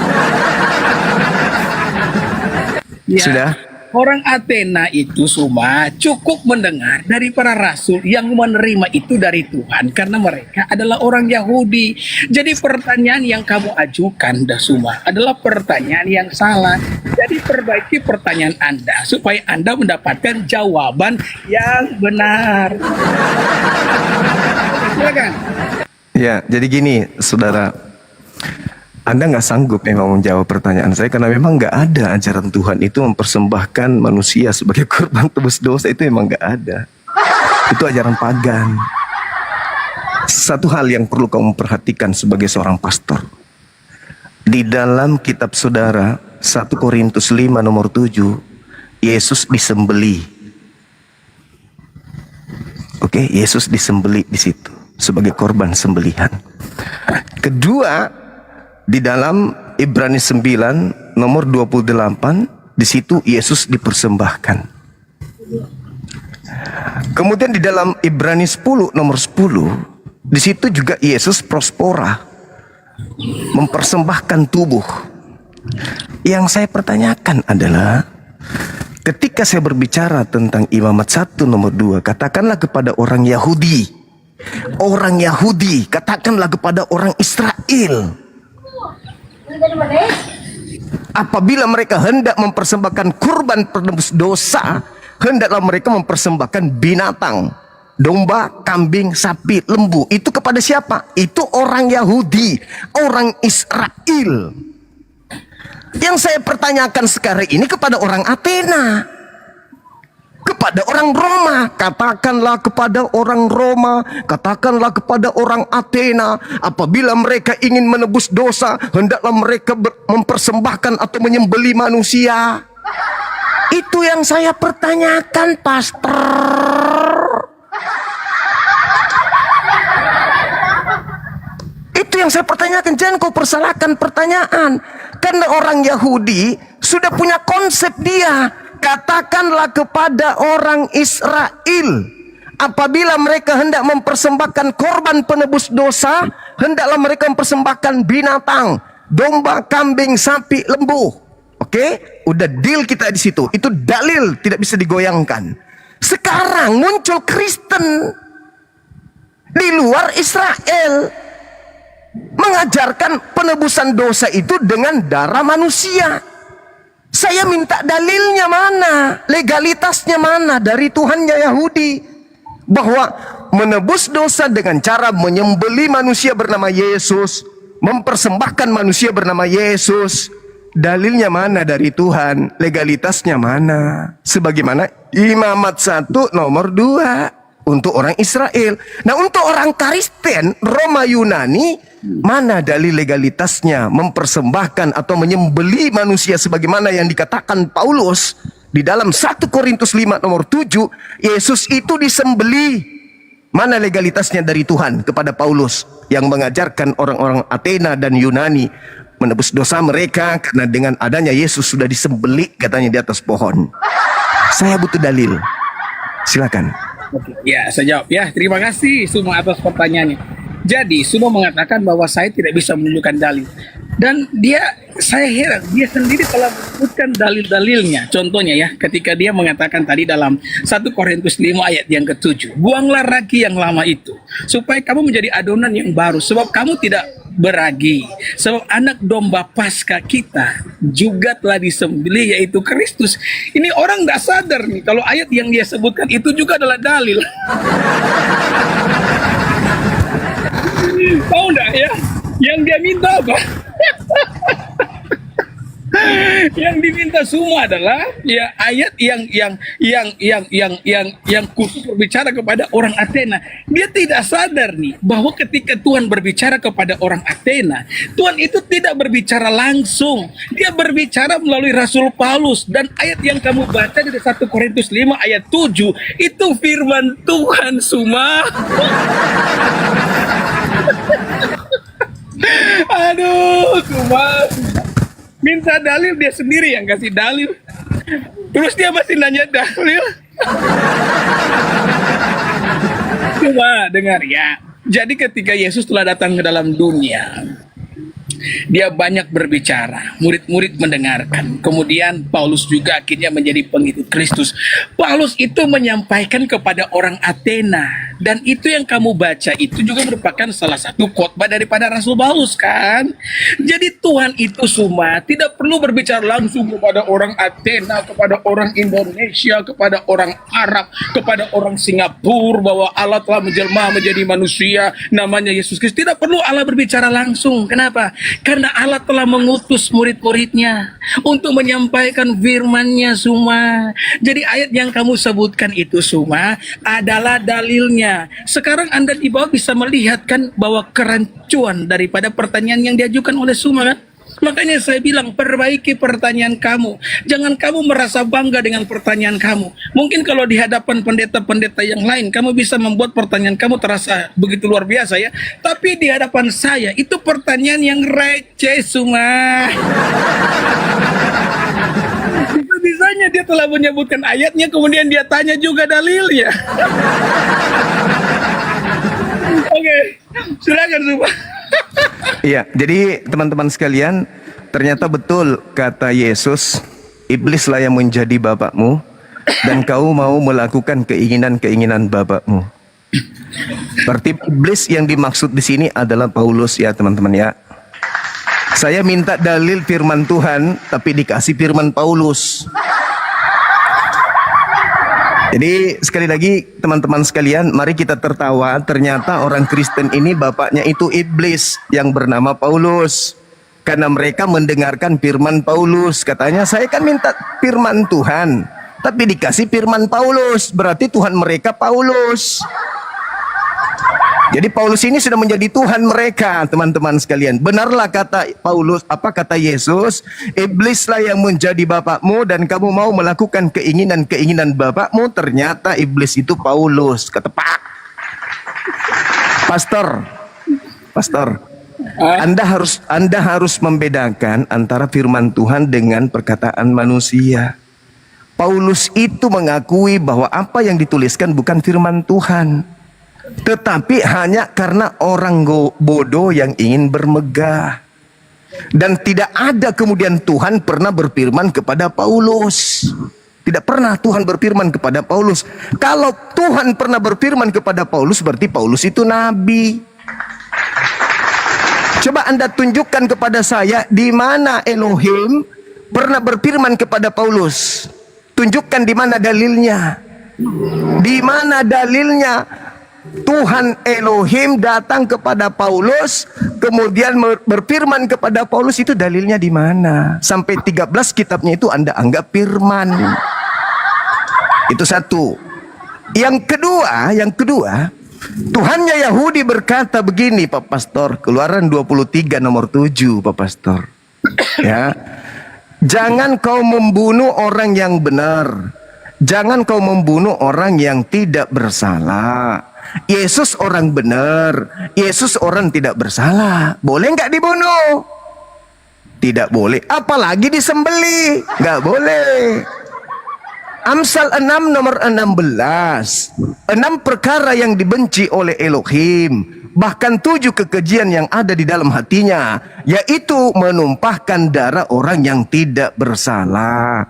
Ya. Sudah? Orang Athena itu semua cukup mendengar dari para rasul yang menerima itu dari Tuhan karena mereka adalah orang Yahudi. Jadi pertanyaan yang kamu ajukan Dasuma adalah pertanyaan yang salah. Jadi perbaiki pertanyaan Anda supaya Anda mendapatkan jawaban yang benar. Silakan. Ya, jadi gini, saudara. Anda nggak sanggup memang menjawab pertanyaan saya karena memang nggak ada ajaran Tuhan itu mempersembahkan manusia sebagai korban tebus dosa, itu memang nggak ada. Itu ajaran pagan. Satu hal yang perlu kamu perhatikan sebagai seorang pastor. Di dalam kitab saudara 1 Korintus 5 nomor 7, Yesus disembeli. Oke, Yesus disembeli di situ sebagai korban sembelihan. Kedua, di dalam Ibrani 9 nomor 28, di situ Yesus dipersembahkan. Kemudian di dalam Ibrani 10 nomor 10, di situ juga Yesus prospora, mempersembahkan tubuh. Yang saya pertanyakan adalah, ketika saya berbicara tentang imamat 1 nomor 2, katakanlah kepada orang Yahudi, katakanlah kepada orang Israel, apabila mereka hendak mempersembahkan kurban penebus dosa, hendaklah mereka mempersembahkan binatang, domba, kambing, sapi, lembu. Itu kepada siapa? Itu orang Yahudi, orang Israel. Yang saya pertanyakan sekarang ini kepada orang Athena, kepada orang Roma. Katakanlah kepada orang Roma, katakanlah kepada orang Athena, apabila mereka ingin menebus dosa, hendaklah mereka mempersembahkan atau menyembelih manusia. Itu yang saya pertanyakan, pastor. Itu yang saya pertanyakan. Jangan kau persalahkan pertanyaan, karena orang Yahudi sudah punya konsep dia. Katakanlah kepada orang Israel, apabila mereka hendak mempersembahkan korban penebus dosa, hendaklah mereka mempersembahkan binatang, domba, kambing, sapi, lembu. Oke, udah deal kita di situ. Itu dalil, tidak bisa digoyangkan. Sekarang muncul Kristen di luar Israel mengajarkan penebusan dosa itu dengan darah manusia. Saya minta dalilnya mana, legalitasnya mana dari Tuhannya Yahudi, bahwa menebus dosa dengan cara menyembelih manusia bernama Yesus, mempersembahkan manusia bernama Yesus. Dalilnya mana dari Tuhan, legalitasnya mana? Sebagaimana Imamat 1 nomor 2 untuk orang Israel. Nah, untuk orang Kristen Roma Yunani, mana dalil legalitasnya mempersembahkan atau menyembelih manusia sebagaimana yang dikatakan Paulus di dalam 1 Korintus 5 nomor 7, Yesus itu disembelih. Mana legalitasnya dari Tuhan kepada Paulus yang mengajarkan orang-orang Athena dan Yunani menebus dosa mereka karena dengan adanya Yesus sudah disembelih katanya di atas pohon. Saya butuh dalil. Silakan. Oke, ya, saya jawab ya. Terima kasih semua atas pertanyaannya. Jadi, semua mengatakan bahwa saya tidak bisa menunjukkan dalil. Dan saya heran, dia sendiri telah menyebutkan dalil-dalilnya. Contohnya ya, ketika dia mengatakan tadi dalam 1 Korintus 5 ayat yang ke-7, buanglah ragi yang lama itu, supaya kamu menjadi adonan yang baru, sebab kamu tidak beragi. Sebab anak domba Paskah kita juga telah disembelih, yaitu Kristus. Ini orang nggak sadar nih, kalau ayat yang dia sebutkan itu juga adalah dalil. Tahu nggak ya? Yang dia minta apa? Yang diminta semua adalah ya ayat yang khusus berbicara kepada orang Athena. Dia tidak sadar nih bahwa ketika Tuhan berbicara kepada orang Athena, Tuhan itu tidak berbicara langsung. Dia berbicara melalui Rasul Paulus, dan ayat yang kamu baca dari 1 Korintus 5 ayat 7 itu firman Tuhan semua. Aduh, cuma minta dalil, dia sendiri yang kasih dalil. Terus dia masih nanya dalil. Coba dengar ya. Jadi ketika Yesus telah datang ke dalam dunia, Dia banyak berbicara, murid-murid mendengarkan. Kemudian Paulus juga akhirnya menjadi pengikut Kristus. Paulus itu menyampaikan kepada orang Athena, dan itu yang kamu baca itu juga merupakan salah satu khotbah daripada Rasul Paulus kan. Jadi Tuhan itu semua tidak perlu berbicara langsung kepada orang Athena, kepada orang Indonesia, kepada orang Arab, kepada orang Singapura bahwa Allah telah menjelma menjadi manusia namanya Yesus Kristus. Tidak perlu Allah berbicara langsung. Kenapa? Karena Allah telah mengutus murid-muridnya untuk menyampaikan firman-Nya semua. Jadi ayat yang kamu sebutkan itu semua adalah dalilnya. Sekarang Anda di bawah bisa melihat kan bahwa kerancuan daripada pertanyaan yang diajukan oleh semua kan? Makanya saya bilang perbaiki pertanyaan kamu. Jangan kamu merasa bangga dengan pertanyaan kamu. Mungkin kalau di hadapan pendeta-pendeta yang lain kamu bisa membuat pertanyaan kamu terasa begitu luar biasa ya. Tapi di hadapan saya itu pertanyaan yang receh semua. Bisa-bisanya dia telah menyebutkan ayatnya kemudian dia tanya juga dalilnya. Oke, silakan semua. Iya, jadi teman-teman sekalian, ternyata betul kata Yesus, iblislah yang menjadi bapakmu dan kau mau melakukan keinginan-keinginan bapakmu. Berarti iblis yang dimaksud di sini adalah Paulus ya teman-teman ya. Saya minta dalil firman Tuhan, tapi dikasih firman Paulus. Jadi sekali lagi teman-teman sekalian, mari kita tertawa. Ternyata orang Kristen ini bapaknya itu iblis yang bernama Paulus. Karena mereka mendengarkan firman Paulus. Katanya saya kan minta firman Tuhan, tapi dikasih firman Paulus. Berarti Tuhan mereka Paulus. Jadi Paulus ini sudah menjadi Tuhan mereka, teman-teman sekalian. Benarlah kata Paulus, apa kata Yesus? Iblislah yang menjadi bapakmu dan kamu mau melakukan keinginan-keinginan bapakmu. Ternyata iblis itu Paulus. Kata Pak. Pastor, Anda harus membedakan antara firman Tuhan dengan perkataan manusia. Paulus itu mengakui bahwa apa yang dituliskan bukan firman Tuhan, tetapi hanya karena orang bodoh yang ingin bermegah. Dan tidak ada kemudian Tuhan pernah berfirman kepada Paulus. Tidak pernah Tuhan berfirman kepada Paulus. Kalau Tuhan pernah berfirman kepada Paulus, berarti Paulus itu nabi. Coba Anda tunjukkan kepada saya di mana Elohim pernah berfirman kepada Paulus. Tunjukkan di mana dalilnya. Di mana dalilnya Tuhan Elohim datang kepada Paulus, kemudian berfirman kepada Paulus, itu dalilnya di mana? Sampai 13 kitabnya itu Anda anggap firman. Itu satu. Yang kedua, Tuhannya Yahudi berkata begini, Pak Pastor, Keluaran 23 nomor 7, Pak Pastor. Ya. Jangan kau membunuh orang yang benar. Jangan kau membunuh orang yang tidak bersalah. Yesus orang benar, Yesus orang tidak bersalah. Boleh nggak dibunuh? Tidak boleh. Apalagi disembelih, nggak boleh. Amsal 6 nomor 16. 6 perkara yang dibenci oleh Elohim, bahkan 7 kekejian yang ada di dalam hatinya, yaitu menumpahkan darah orang yang tidak bersalah.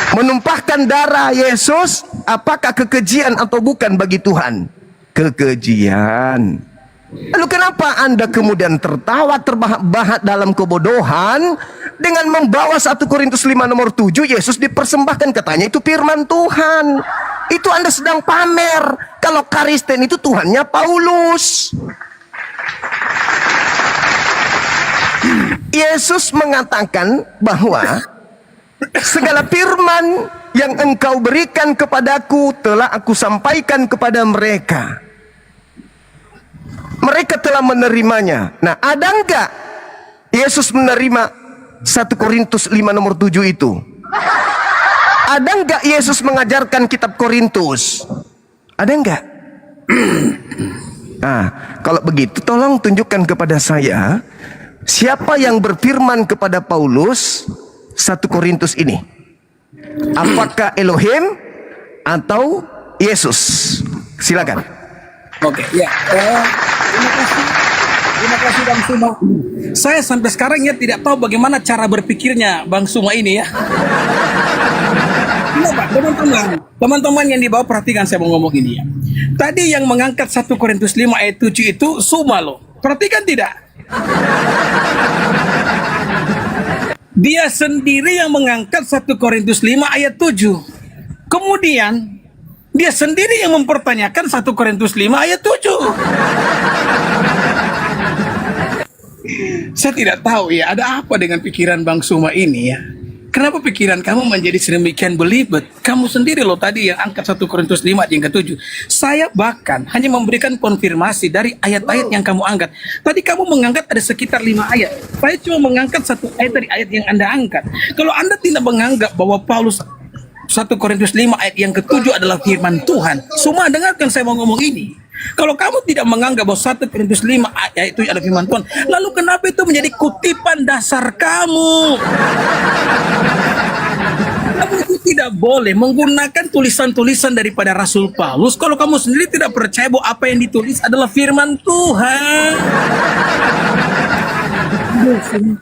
Menumpahkan darah Yesus, apakah kekejian atau bukan bagi Tuhan? Kekejian. Lalu kenapa Anda kemudian tertawa terbahak-bahak dalam kebodohan dengan membawa 1 Korintus 5 nomor 7, Yesus dipersembahkan, katanya itu firman Tuhan. Itu Anda sedang pamer kalau Kristen itu Tuhannya Paulus. Yesus mengatakan bahwa segala firman yang engkau berikan kepadaku telah aku sampaikan kepada mereka. Mereka telah menerimanya. Nah, ada enggak Yesus menerima 1 Korintus 5 nomor 7 itu? Ada enggak Yesus mengajarkan kitab Korintus? Ada enggak? Nah, kalau begitu tolong tunjukkan kepada saya siapa yang berfirman kepada Paulus 1 Korintus ini. Apakah Elohim atau Yesus? Silakan. Oke, ya. Terima kasih. Terima kasih Bang Suma. Saya sampai sekarang ya tidak tahu bagaimana cara berpikirnya Bang Suma ini ya. Nah, Pak, teman-teman yang di bawah perhatikan saya mau ngomong ini ya. Tadi yang mengangkat 1 Korintus 5 ayat 7 itu Suma loh. Perhatikan tidak? Dia sendiri yang mengangkat 1 Korintus 5 ayat 7. Kemudian dia sendiri yang mempertanyakan 1 Korintus 5 ayat 7. Saya tidak tahu ya, ada apa dengan pikiran Bang Suma ini ya. Kenapa pikiran kamu menjadi sedemikian belibet? Kamu sendiri loh tadi yang angkat 1 Korintus 5 ayat yang ke-7. Saya bahkan hanya memberikan konfirmasi dari ayat-ayat yang kamu angkat. Tadi kamu mengangkat ada sekitar 5 ayat. Saya cuma mengangkat 1 ayat dari ayat yang Anda angkat. Kalau Anda tidak menganggap bahwa Paulus 1 Korintus 5 ayat yang ke-7 adalah firman Tuhan, semua dengarkan saya mau ngomong ini. Kalau kamu tidak menganggap bahwa 1 Korintus 5 ayat itu adalah firman Tuhan, lalu kenapa itu menjadi kutipan dasar kamu? Kamu itu tidak boleh menggunakan tulisan-tulisan daripada Rasul Paulus kalau kamu sendiri tidak percaya bahwa apa yang ditulis adalah firman Tuhan.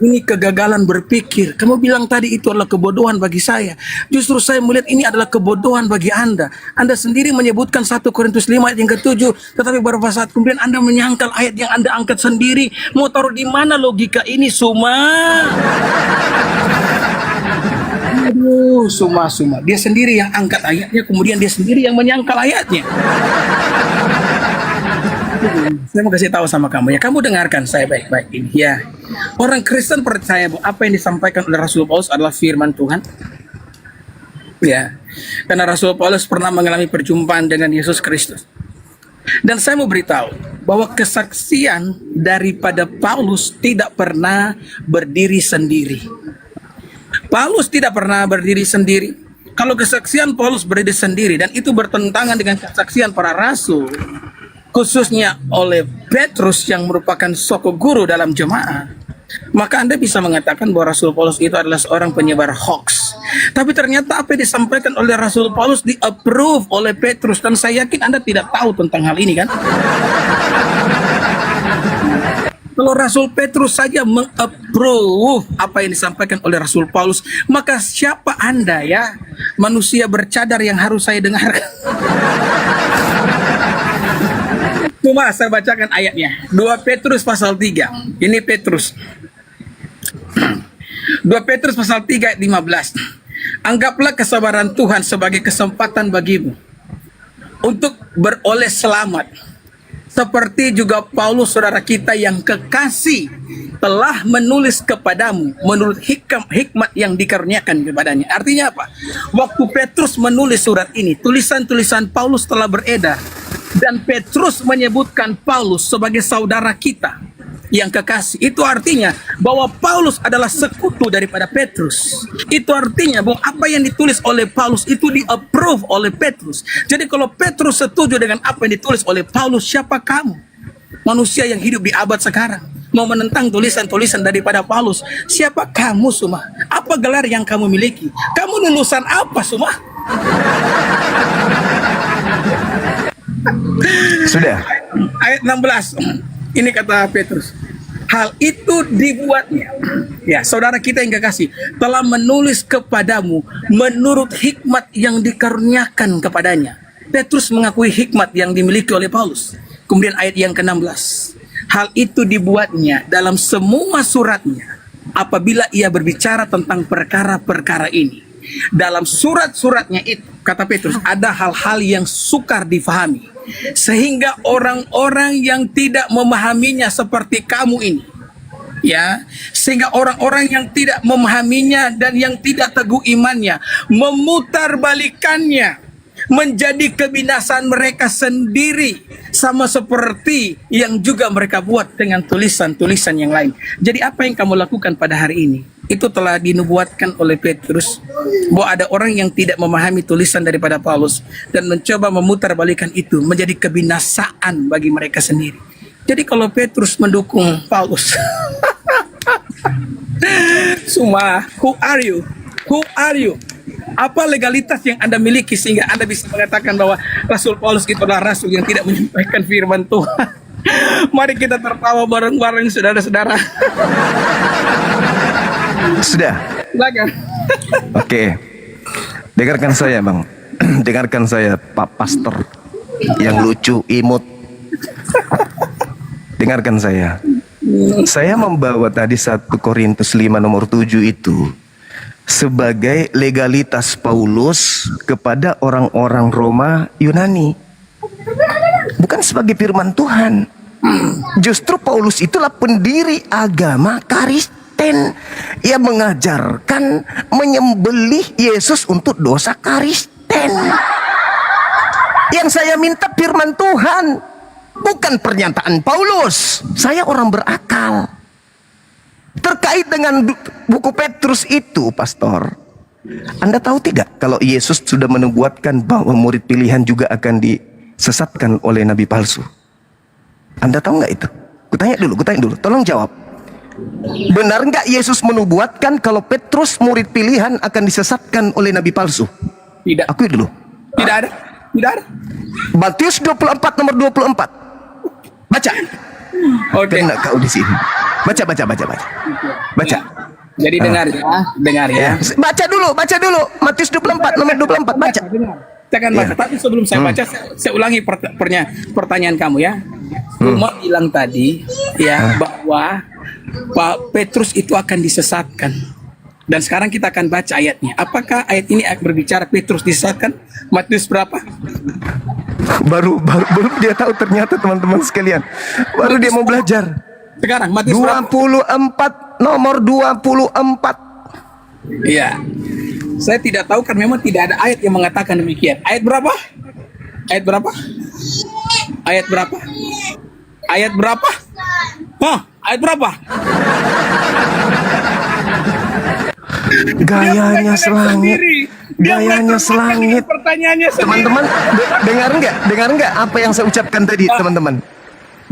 Ini kegagalan berpikir. Kamu bilang tadi itu adalah kebodohan bagi saya. Justru saya melihat ini adalah kebodohan bagi Anda. Anda sendiri menyebutkan 1 Korintus 5 ayat yang ke-7, tetapi beberapa saat kemudian Anda menyangkal ayat yang Anda angkat sendiri. Mau taruh di mana logika ini, Suma? Aduh, Suma. Dia sendiri yang angkat ayatnya, kemudian dia sendiri yang menyangkal ayatnya. Saya mau kasih tahu sama kamu ya, kamu dengarkan saya baik-baik ini ya. Orang Kristen percaya bahwa apa yang disampaikan oleh Rasul Paulus adalah firman Tuhan. Ya. Karena Rasul Paulus pernah mengalami perjumpaan dengan Yesus Kristus. Dan saya mau beritahu bahwa kesaksian daripada Paulus tidak pernah berdiri sendiri. Paulus tidak pernah berdiri sendiri. Kalau kesaksian Paulus berdiri sendiri dan itu bertentangan dengan kesaksian para rasul, khususnya oleh Petrus yang merupakan soko guru dalam jemaat, maka Anda bisa mengatakan bahwa Rasul Paulus itu adalah seorang penyebar hoax. Tapi ternyata apa yang disampaikan oleh Rasul Paulus di-approve oleh Petrus, dan saya yakin Anda tidak tahu tentang hal ini kan? Kalau Rasul Petrus saja meng-approve apa yang disampaikan oleh Rasul Paulus, maka siapa Anda ya, manusia bercadar yang harus saya dengarkan? Cuma saya bacakan ayatnya. 2 Petrus pasal 3. Ini Petrus. 2 Petrus pasal 3 ayat 15. Anggaplah kesabaran Tuhan sebagai kesempatan bagimu untuk beroleh selamat. Seperti juga Paulus saudara kita yang kekasih telah menulis kepadamu menurut hikmat yang dikaruniakan kepadanya. Artinya apa? Waktu Petrus menulis surat ini, tulisan-tulisan Paulus telah beredar. Dan Petrus menyebutkan Paulus sebagai saudara kita yang kekasih. Itu artinya bahwa Paulus adalah sekutu daripada Petrus. Itu artinya bahwa apa yang ditulis oleh Paulus itu di-approve oleh Petrus. Jadi kalau Petrus setuju dengan apa yang ditulis oleh Paulus, siapa kamu? Manusia yang hidup di abad sekarang mau menentang tulisan-tulisan daripada Paulus. Siapa kamu, Suma? Apa gelar yang kamu miliki? Kamu lulusan apa, Suma? Sudah. Ayat 16. Ini kata Petrus. Hal itu dibuatnya. Ya, saudara kita yang kekasih telah menulis kepadamu menurut hikmat yang dikaruniakan kepadanya. Petrus mengakui hikmat yang dimiliki oleh Paulus. Kemudian ayat yang ke-16. Hal itu dibuatnya dalam semua suratnya apabila ia berbicara tentang perkara-perkara ini. Dalam surat-suratnya itu, kata Petrus, ada hal-hal yang sukar difahami, sehingga orang-orang yang tidak memahaminya seperti kamu ini, ya, sehingga orang-orang yang tidak memahaminya dan yang tidak teguh imannya memutarbalikannya menjadi kebinasaan mereka sendiri, sama seperti yang juga mereka buat dengan tulisan-tulisan yang lain. Jadi apa yang kamu lakukan pada hari ini itu telah dinubuatkan oleh Petrus, bahwa ada orang yang tidak memahami tulisan daripada Paulus dan mencoba memutarbalikan itu menjadi kebinasaan bagi mereka sendiri. Jadi kalau Petrus mendukung Paulus, Suma, who are you? Who are you? Apa legalitas yang Anda miliki sehingga Anda bisa mengatakan bahwa Rasul Paulus itu adalah rasul yang tidak menyampaikan firman Tuhan? Mari kita tertawa bareng-bareng saudara-saudara. Sudah. Silakan. Oke. Dengarkan saya, Bang. Dengarkan saya, Pak Pastor yang lucu, imut. Dengarkan saya. Saya membawa tadi 1 Korintus 5 nomor 7 itu sebagai legalitas Paulus kepada orang-orang Roma Yunani. Bukan sebagai firman Tuhan. Justru Paulus itulah pendiri agama Kristen. Ia mengajarkan menyembelih Yesus untuk dosa Kristen. Yang saya minta firman Tuhan, bukan pernyataan Paulus. Saya orang berakal. Terkait dengan buku Petrus itu, Pastor, Anda tahu tidak kalau Yesus sudah menubuatkan bahwa murid pilihan juga akan disesatkan oleh nabi palsu? Anda tahu nggak itu? Kutanya dulu, tolong jawab. Benar nggak Yesus menubuatkan kalau Petrus murid pilihan akan disesatkan oleh nabi palsu? Tidak. Akui dulu. Tidak ada. Tidak ada. Matius 24 nomor 24. Baca. Oke. Kena kau di sini. Baca. Baca. Jadi dengar ya. Baca dulu. Matius 24 nomor 24. Baca. Saya akan baca. Ya. Tapi sebelum saya baca, saya ulangi pertanyaan kamu ya. Cuma bilang tadi ya bahwa Pak Petrus itu akan disesatkan. Dan sekarang kita akan baca ayatnya. Apakah ayat ini berbicara Petrus disesatkan? Matius berapa? Baru dia tahu ternyata, teman-teman sekalian. Baru dia mau belajar. Sekarang Matius berapa? 24 nomor 24. Iya. Saya tidak tahu kan, memang tidak ada ayat yang mengatakan demikian. Ayat berapa? Ayat berapa? Ayat berapa? Ayat berapa? Hah? Ayat berapa? Gayanya selangit. Gayanya selangit. Pertanyaannya sendiri. Teman-teman, dengar nggak apa yang saya ucapkan tadi, teman-teman?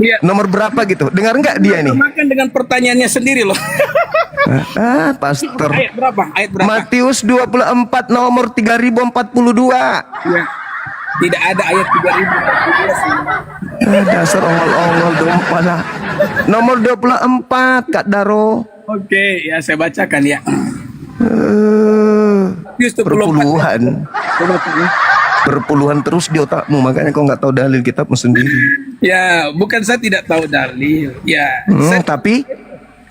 Iya. Nomor berapa gitu? Dengar nggak dia nih? Makan dengan pertanyaannya sendiri loh. Pastor. Ayat berapa? Ayat berapa? Matius 24 nomor 3042. Ya. Tidak ada ayat 3000. Dasar ongol-ongol dompala. Nomor 24 Kak Daro. Oke, ya saya bacakan ya. Matius 24. Perpuluhan. Perpuluhan terus di otakmu, makanya kau nggak tahu dalil kitabmu sendiri. Ya, bukan saya tidak tahu dalil. Ya,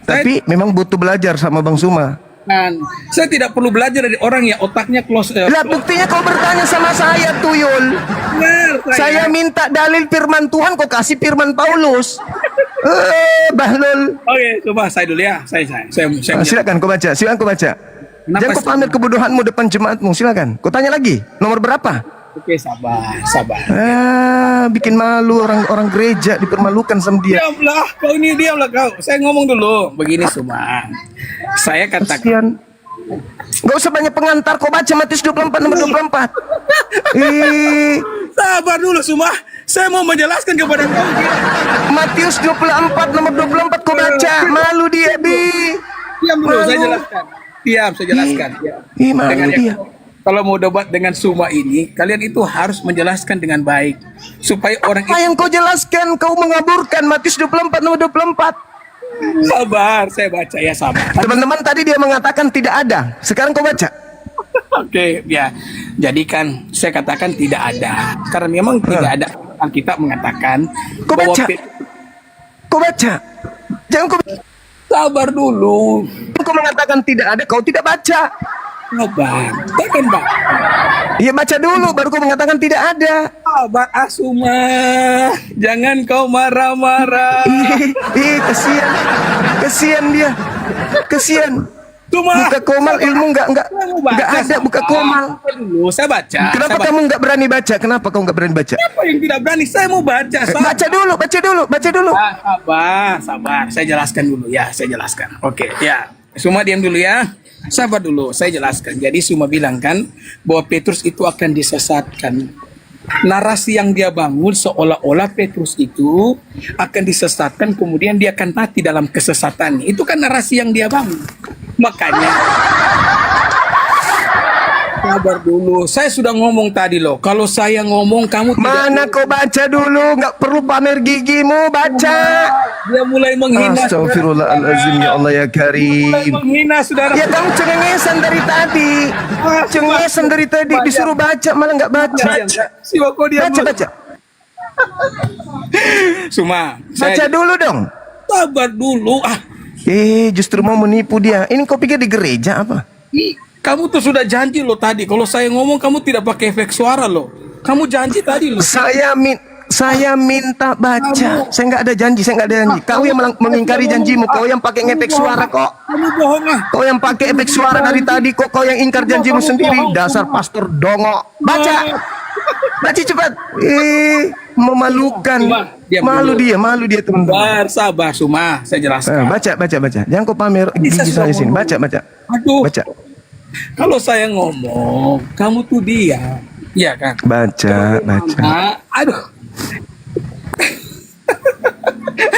tapi memang butuh belajar sama Bang Suma. saya tidak perlu belajar dari orang yang otaknya close. Lah buktinya kau bertanya sama saya, Tuyul. Benar, Saya minta dalil firman Tuhan, kau kasih firman Paulus. Bahlul. Oke, coba saya dulu ya. Saya. Silakan kau baca. Kenapa Jangan kau pamer kebodohanmu depan jemaatmu. Silakan. Kau tanya lagi. Nomor berapa? Oke, sabar. Bikin malu orang gereja, dipermalukan sama dia. Diamlah, kau ini diamlah kau. Saya ngomong dulu. Begini Suma. Saya katakan. Kasihan. Gak usah banyak pengantar, kau baca Matius 24 nomor 24. Sabar dulu Suma. Saya mau menjelaskan kepada kau. Matius 24 nomor 24 kau baca. Malu dia, Bi. Diam dulu, Malu. saya jelaskan. Diam, saya jelaskan. Malu Dengan dia. Kalau mau debat dengan Suma ini, kalian itu harus menjelaskan dengan baik supaya orang Apa yang kau jelaskan? Kau mengaburkan Matius 24 nomor 24. sabar. Saya baca ya, sabar. Teman-teman tadi dia mengatakan tidak ada. Sekarang kau baca. Oke, ya. Jadi kan saya katakan tidak ada. Karena memang tidak ada. Alkitab mengatakan Kau bahwa baca. Kau baca. Jangan kau sabar dulu. Kau mengatakan tidak ada, kau tidak baca. Sabar. Tekan, Bang. Iya baca dulu, baru kau mengatakan tidak ada. Sabar, Asuma. Jangan kau marah-marah. Kesian dia. Kesian. Cuma Buka komal ilmu nggak ada buka komal. Dulu saya baca. Kenapa kamu nggak berani baca? Kenapa kau nggak berani baca? Apa yang tidak berani? Saya mau baca. Baca dulu. Sabar. Saya jelaskan dulu ya. Saya jelaskan. Oke, ya. Semua diam dulu ya. Sabar dulu. Saya jelaskan. Jadi semua bilang kan bahwa Petrus itu akan disesatkan. Narasi yang dia bangun seolah-olah Petrus itu akan disesatkan, kemudian dia akan mati dalam kesesatan. Itu kan narasi yang dia bangun. Makanya Sabar dulu. Saya sudah ngomong tadi loh. Kalau saya ngomong kamu tidak. Mana kau baca dulu, nggak perlu pamer gigimu, baca. Dia mulai menghina. Astagfirullahalazim, ya Allah ya Mulai Karim. menghina saudara. Ya kamu cengengesan dari tadi. Cengengesan dari tadi, disuruh baca malah nggak baca. Siwa kau dia Baca, baca. Suma, Baca saya dulu dong. sabar dulu. Justru mau menipu dia. Ini kau pikir di gereja apa? Kamu tuh sudah janji loh tadi. Kalau saya ngomong kamu tidak pakai efek suara loh. Kamu janji tadi loh. Saya minta baca. Saya nggak ada janji, saya nggak ada janji. Kau yang mengingkari janjimu, kau yang pakai ngefek suara kok. Kamu bohong ah. Kau yang pakai efek suara dari tadi kok, kau yang ingkar janjimu sendiri. Dasar pastor dongo. Baca. Baca cepat. Memalukan. Malu dia teman-teman. Sabar Suma, saya jelaskan. Baca. Jangan kau pamer gigi saya sini. Baca. Aduh. Baca. Kalau saya ngomong, kamu tuh diam. Iya kan? Baca. Aduh.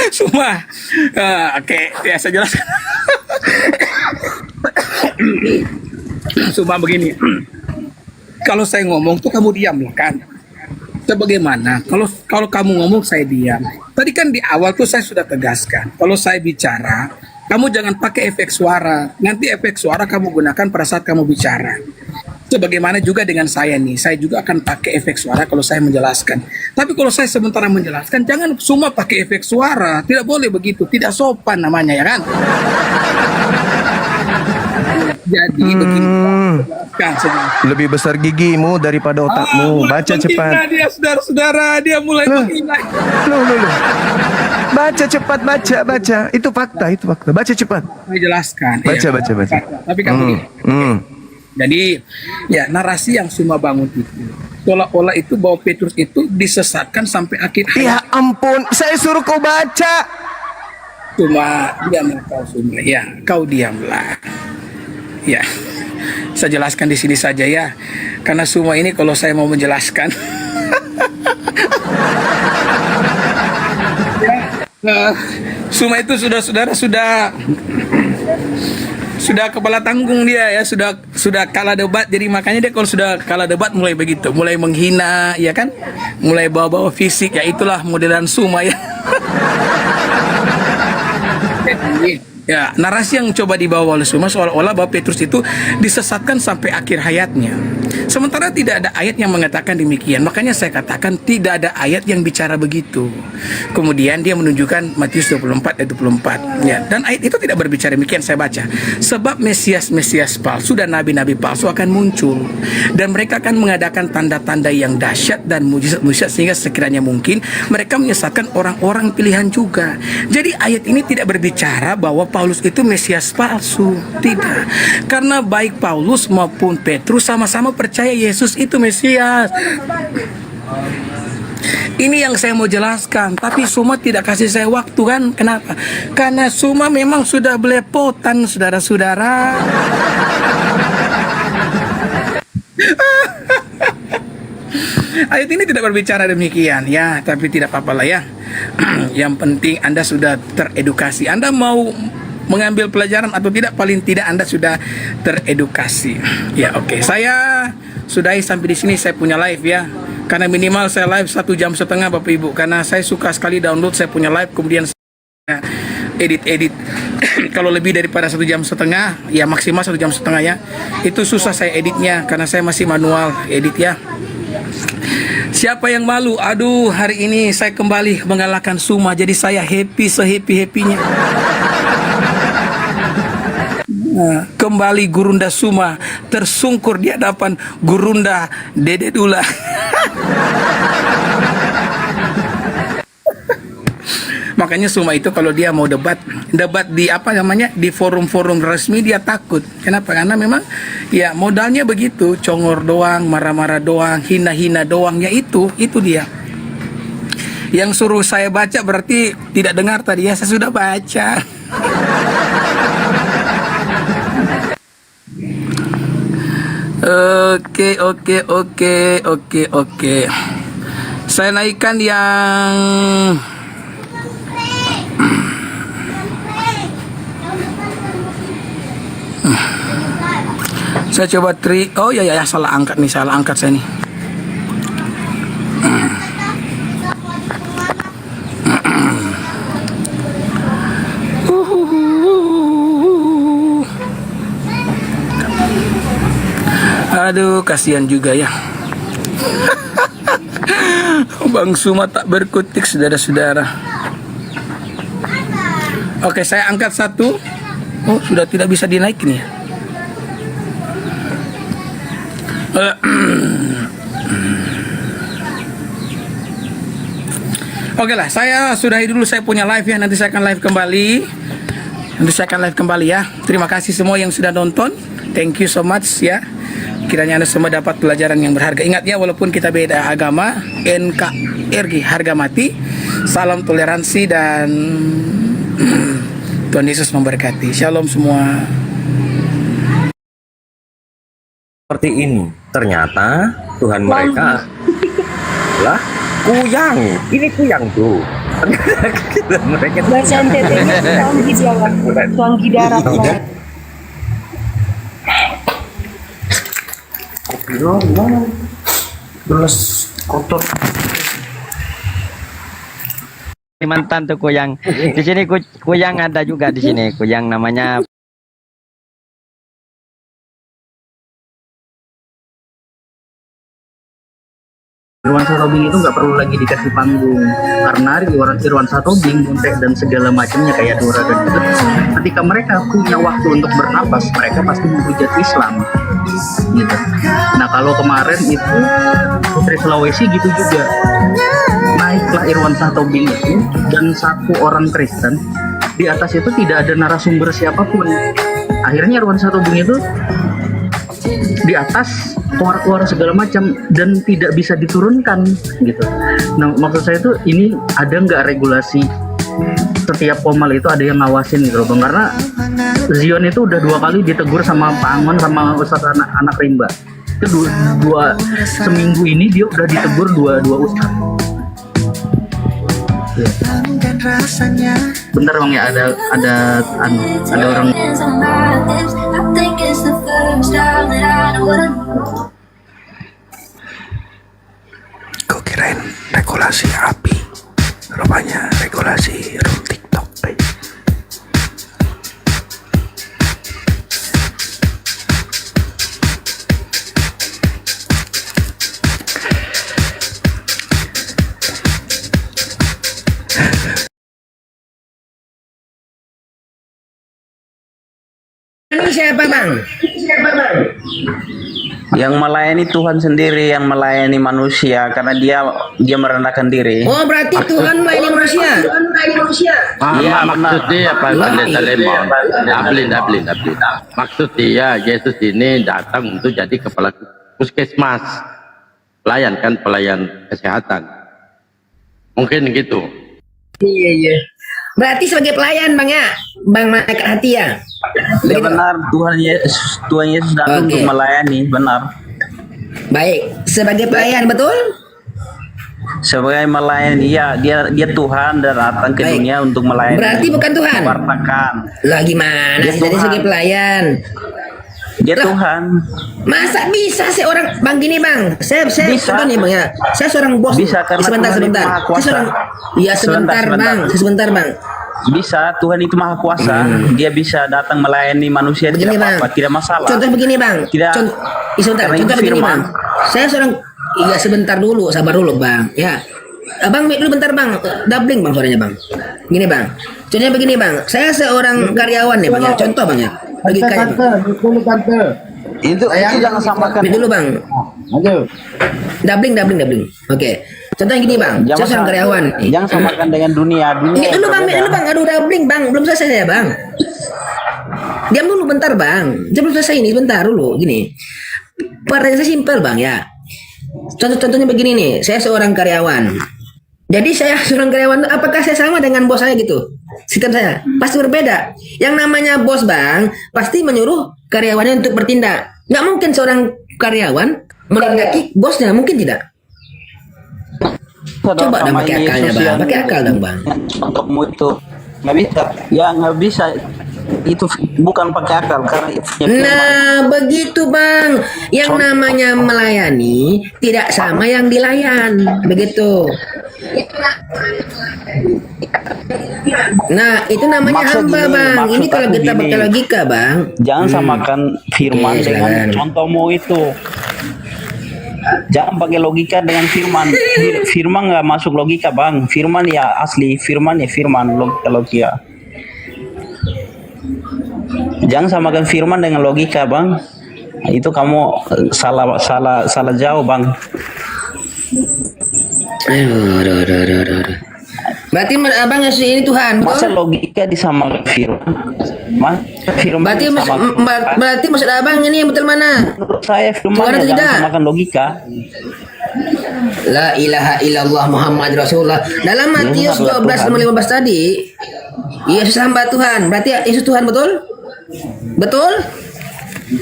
Suma. Oke, ya saya jelaskan. Suma begini. Kalau saya ngomong tuh kamu diam lah kan? Sebagaimana kalau kamu ngomong saya diam. Tadi kan di awal tuh saya sudah tegaskan. Kalau saya bicara, kamu jangan pakai efek suara. Nanti efek suara kamu gunakan pada saat kamu bicara. Sebagaimana juga dengan saya nih, saya juga akan pakai efek suara kalau saya menjelaskan. Tapi kalau saya sementara menjelaskan, jangan semua pakai efek suara. Tidak boleh begitu, tidak sopan namanya ya kan? Jadi begini. Lebih besar gigimu daripada otakmu. Baca cepat. Dia saudara-saudara, dia mulai menghina. Loh. Baca cepat, baca. Itu fakta. Baca cepat. Saya jelaskan. Baca. Tapi kamu begini. Jadi ya narasi yang Suma bangun itu seolah-olah itu bahwa Petrus itu disesatkan sampai akhir Ya hayat. ampun, saya suruh kau baca. Suma, diamlah kau Suma. Ya, kau diamlah. Ya, saya jelaskan di sini saja ya. Karena Suma ini kalau saya mau menjelaskan Suma itu sudah kepala tanggung dia ya, sudah kalah debat, jadi makanya dia kalau sudah kalah debat mulai begitu, mulai menghina ya kan, mulai bawa-bawa fisik, ya itulah modelan Suma ya. Ya, narasi yang coba dibawa oleh Suma seolah-olah bahwa Petrus itu disesatkan sampai akhir hayatnya. Sementara tidak ada ayat yang mengatakan demikian. Makanya saya katakan tidak ada ayat yang bicara begitu. Kemudian dia menunjukkan Matius 24 ayat 24. Ya, dan ayat itu tidak berbicara demikian, saya baca. Sebab Mesias palsu dan nabi-nabi palsu akan muncul. Dan mereka akan mengadakan tanda-tanda yang dahsyat dan mujizat-mujizat sehingga sekiranya mungkin mereka menyesatkan orang-orang pilihan juga. Jadi ayat ini tidak berbicara bahwa Paulus itu Mesias palsu. Tidak. Karena baik Paulus maupun Petrus sama-sama percaya Yesus itu Mesias. Ini yang saya mau jelaskan. Tapi Suma tidak kasih saya waktu kan. Kenapa? Karena Suma memang sudah belepotan, saudara-saudara. Ayat ini tidak berbicara demikian ya, tapi tidak apa-apa lah ya. Yang penting Anda sudah teredukasi. Anda mau mengambil pelajaran atau tidak, paling tidak Anda sudah teredukasi. Ya oke. Saya sudahi sampai di sini, saya punya live ya. Karena minimal saya live 1,5 jam Bapak Ibu. Karena saya suka sekali download, saya punya live kemudian saya edit. Kalau lebih daripada 1,5 jam, ya maksimal 1,5 jam ya. Itu susah saya editnya karena saya masih manual edit ya. Siapa yang malu? Aduh, hari ini saya kembali mengalahkan Suma, jadi saya happy sehappy-happynya. Kembali Gurunda Suma tersungkur di hadapan Gurunda Dede Dula. Makanya Suma itu kalau dia mau debat di apa namanya, di forum-forum resmi dia takut. Kenapa? Karena memang ya modalnya begitu, congor doang, marah-marah doang, hina-hina doang, ya itu dia. Yang suruh saya baca berarti tidak dengar tadi ya, saya sudah baca. Oke. Saya naikkan yang Saya coba oh ya salah angkat nih, salah angkat saya nih. Aduh, kasihan juga ya. Bang Suma tak berkutik, saudara-saudara. Oke, saya angkat satu. Oh, sudah tidak bisa dinaikin ya. Oke lah, saya sudahi dulu, saya punya live ya. Nanti saya akan live kembali ya. Terima kasih semua yang sudah nonton. Thank you so much ya. Kiranya Anda semua dapat pelajaran yang berharga. Ingat ya, walaupun kita beda agama, NKRI harga mati. Salam toleransi dan Tuhan Yesus memberkati. Shalom semua. Seperti ini. Ternyata Tuhan mereka lah kuyang. Ini kuyang tuh. Mereka Bahasa NTT-nya Tuanggi Jawa, Tuanggi darat banget. kopi doang gimana? Gelas kotor. Kalimantan tuh kuyang. Di sini kuyang ada juga di sini. Kuyang namanya Irwan Satobing itu nggak perlu lagi dikasih panggung karena Irwan Satobing, Buntek dan segala macamnya kayak Dora dan itu ketika mereka punya waktu untuk bernapas mereka pasti menghujat Islam gitu. Nah kalau kemarin itu Putri Sulawesi gitu juga naiklah Irwan Satobing itu dan satu orang Kristen di atas itu tidak ada narasumber siapapun. Akhirnya Irwan Satobing itu di atas keluar segala macam dan tidak bisa diturunkan gitu. Nah maksud saya tuh ini ada nggak regulasi setiap komal itu ada yang ngawasin gitu loh Bang, karena Zion itu udah 2 kali ditegur sama Pak Angon sama Ustadz anak Rimba itu dua seminggu ini dia udah ditegur dua ustadz. Ya. Bentar Bang ya ada orang. Kau kirain regulasi api, rupanya regulasi room TikTok. Ini siapa bang? Yang melayani Tuhan sendiri, yang melayani manusia karena dia merendahkan diri. Oh berarti Tuhan melayani manusia. Iya maksud dia apa? Ablin. Maksud dia Yesus ini datang untuk jadi kepala puskesmas, pelayan kesehatan. Mungkin gitu. Iya. Berarti sebagai pelayan bang ya, Bang Malaikat Hati ya. Ya benar, Tuhan Yesus datang untuk melayani, benar. Baik, sebagai pelayan betul? Sebagai melayani, ya dia Tuhan dan datang ke dunia untuk melayani. Berarti bukan Tuhan. Mewartakan. Lah gimana sih tadi sebagai pelayan? Dia Tuhan. Masa bisa seorang bang gini bang? Saya contoh nih bang ya. Saya seorang bos. Bisa karena sebentar. Tuhan itu Maha Kuasa. Sebentar bang. Bisa, Tuhan itu Maha Kuasa. Dia bisa datang melayani manusia begini, tidak apa-apa, tidak masalah. Contoh begini bang. Sebentar. Contoh begini bang. Saya seorang sebentar dulu, sabar dulu bang. Ya. Abang dulu bentar bang, doubling bang suaranya bang. Gini bang. Contohnya begini bang. Saya seorang karyawan nih bang ya. Contoh bang ya. Bagi kayak itu jangan samakan dulu bang. Doubling. Oke. Contohnya gini bang. Saya seorang karyawan. Jangan samakan dengan dunia. Ini dulu bang. Aduh doubling bang. Belum selesai saya bang. Diam dulu bentar bang. Belum selesai ini bentar dulu. Gini. Pertanyaan saya simpel bang ya. Contohnya begini nih. Saya seorang karyawan. Jadi saya seorang karyawan, apakah saya sama dengan bos saya gitu? Sistem saya pasti berbeda. Yang namanya bos bang, pasti menyuruh karyawannya untuk bertindak. Nggak mungkin seorang karyawan menindaki bosnya, mungkin tidak. Coba dong pakai akalnya bang, pakai akal dong bang. Untukmu itu nggak bisa, ya nggak bisa. itu bukan pakai akal karena itu punya firman. Nah, begitu Bang. Yang namanya melayani tidak sama yang dilayan. Begitu. Nah, itu namanya Maksud hamba gini, Bang. maksud Ini kalau aku kita gini. pakai logika Bang. Jangan samakan firman Iya, dengan silakan. contohmu itu. Jangan pakai logika dengan firman. Firman nggak masuk logika bang. Firman ya asli, firman ya firman, logika. Jangan samakan firman dengan logika bang. Itu kamu salah jauh bang. Aduh. Berarti abang Yesus ini Tuhan, Masa betul? logika disamakan firman? Firman Berarti disamakan- berarti maksud abang ini yang betul mana? menurut saya firman Tuhan ya atau jangan tidak? samakan logika. La ilaha illallah Muhammad Rasulullah. Dalam Matius 12:15 tadi, Yesus hamba Tuhan. Berarti Yesus Tuhan betul? Betul?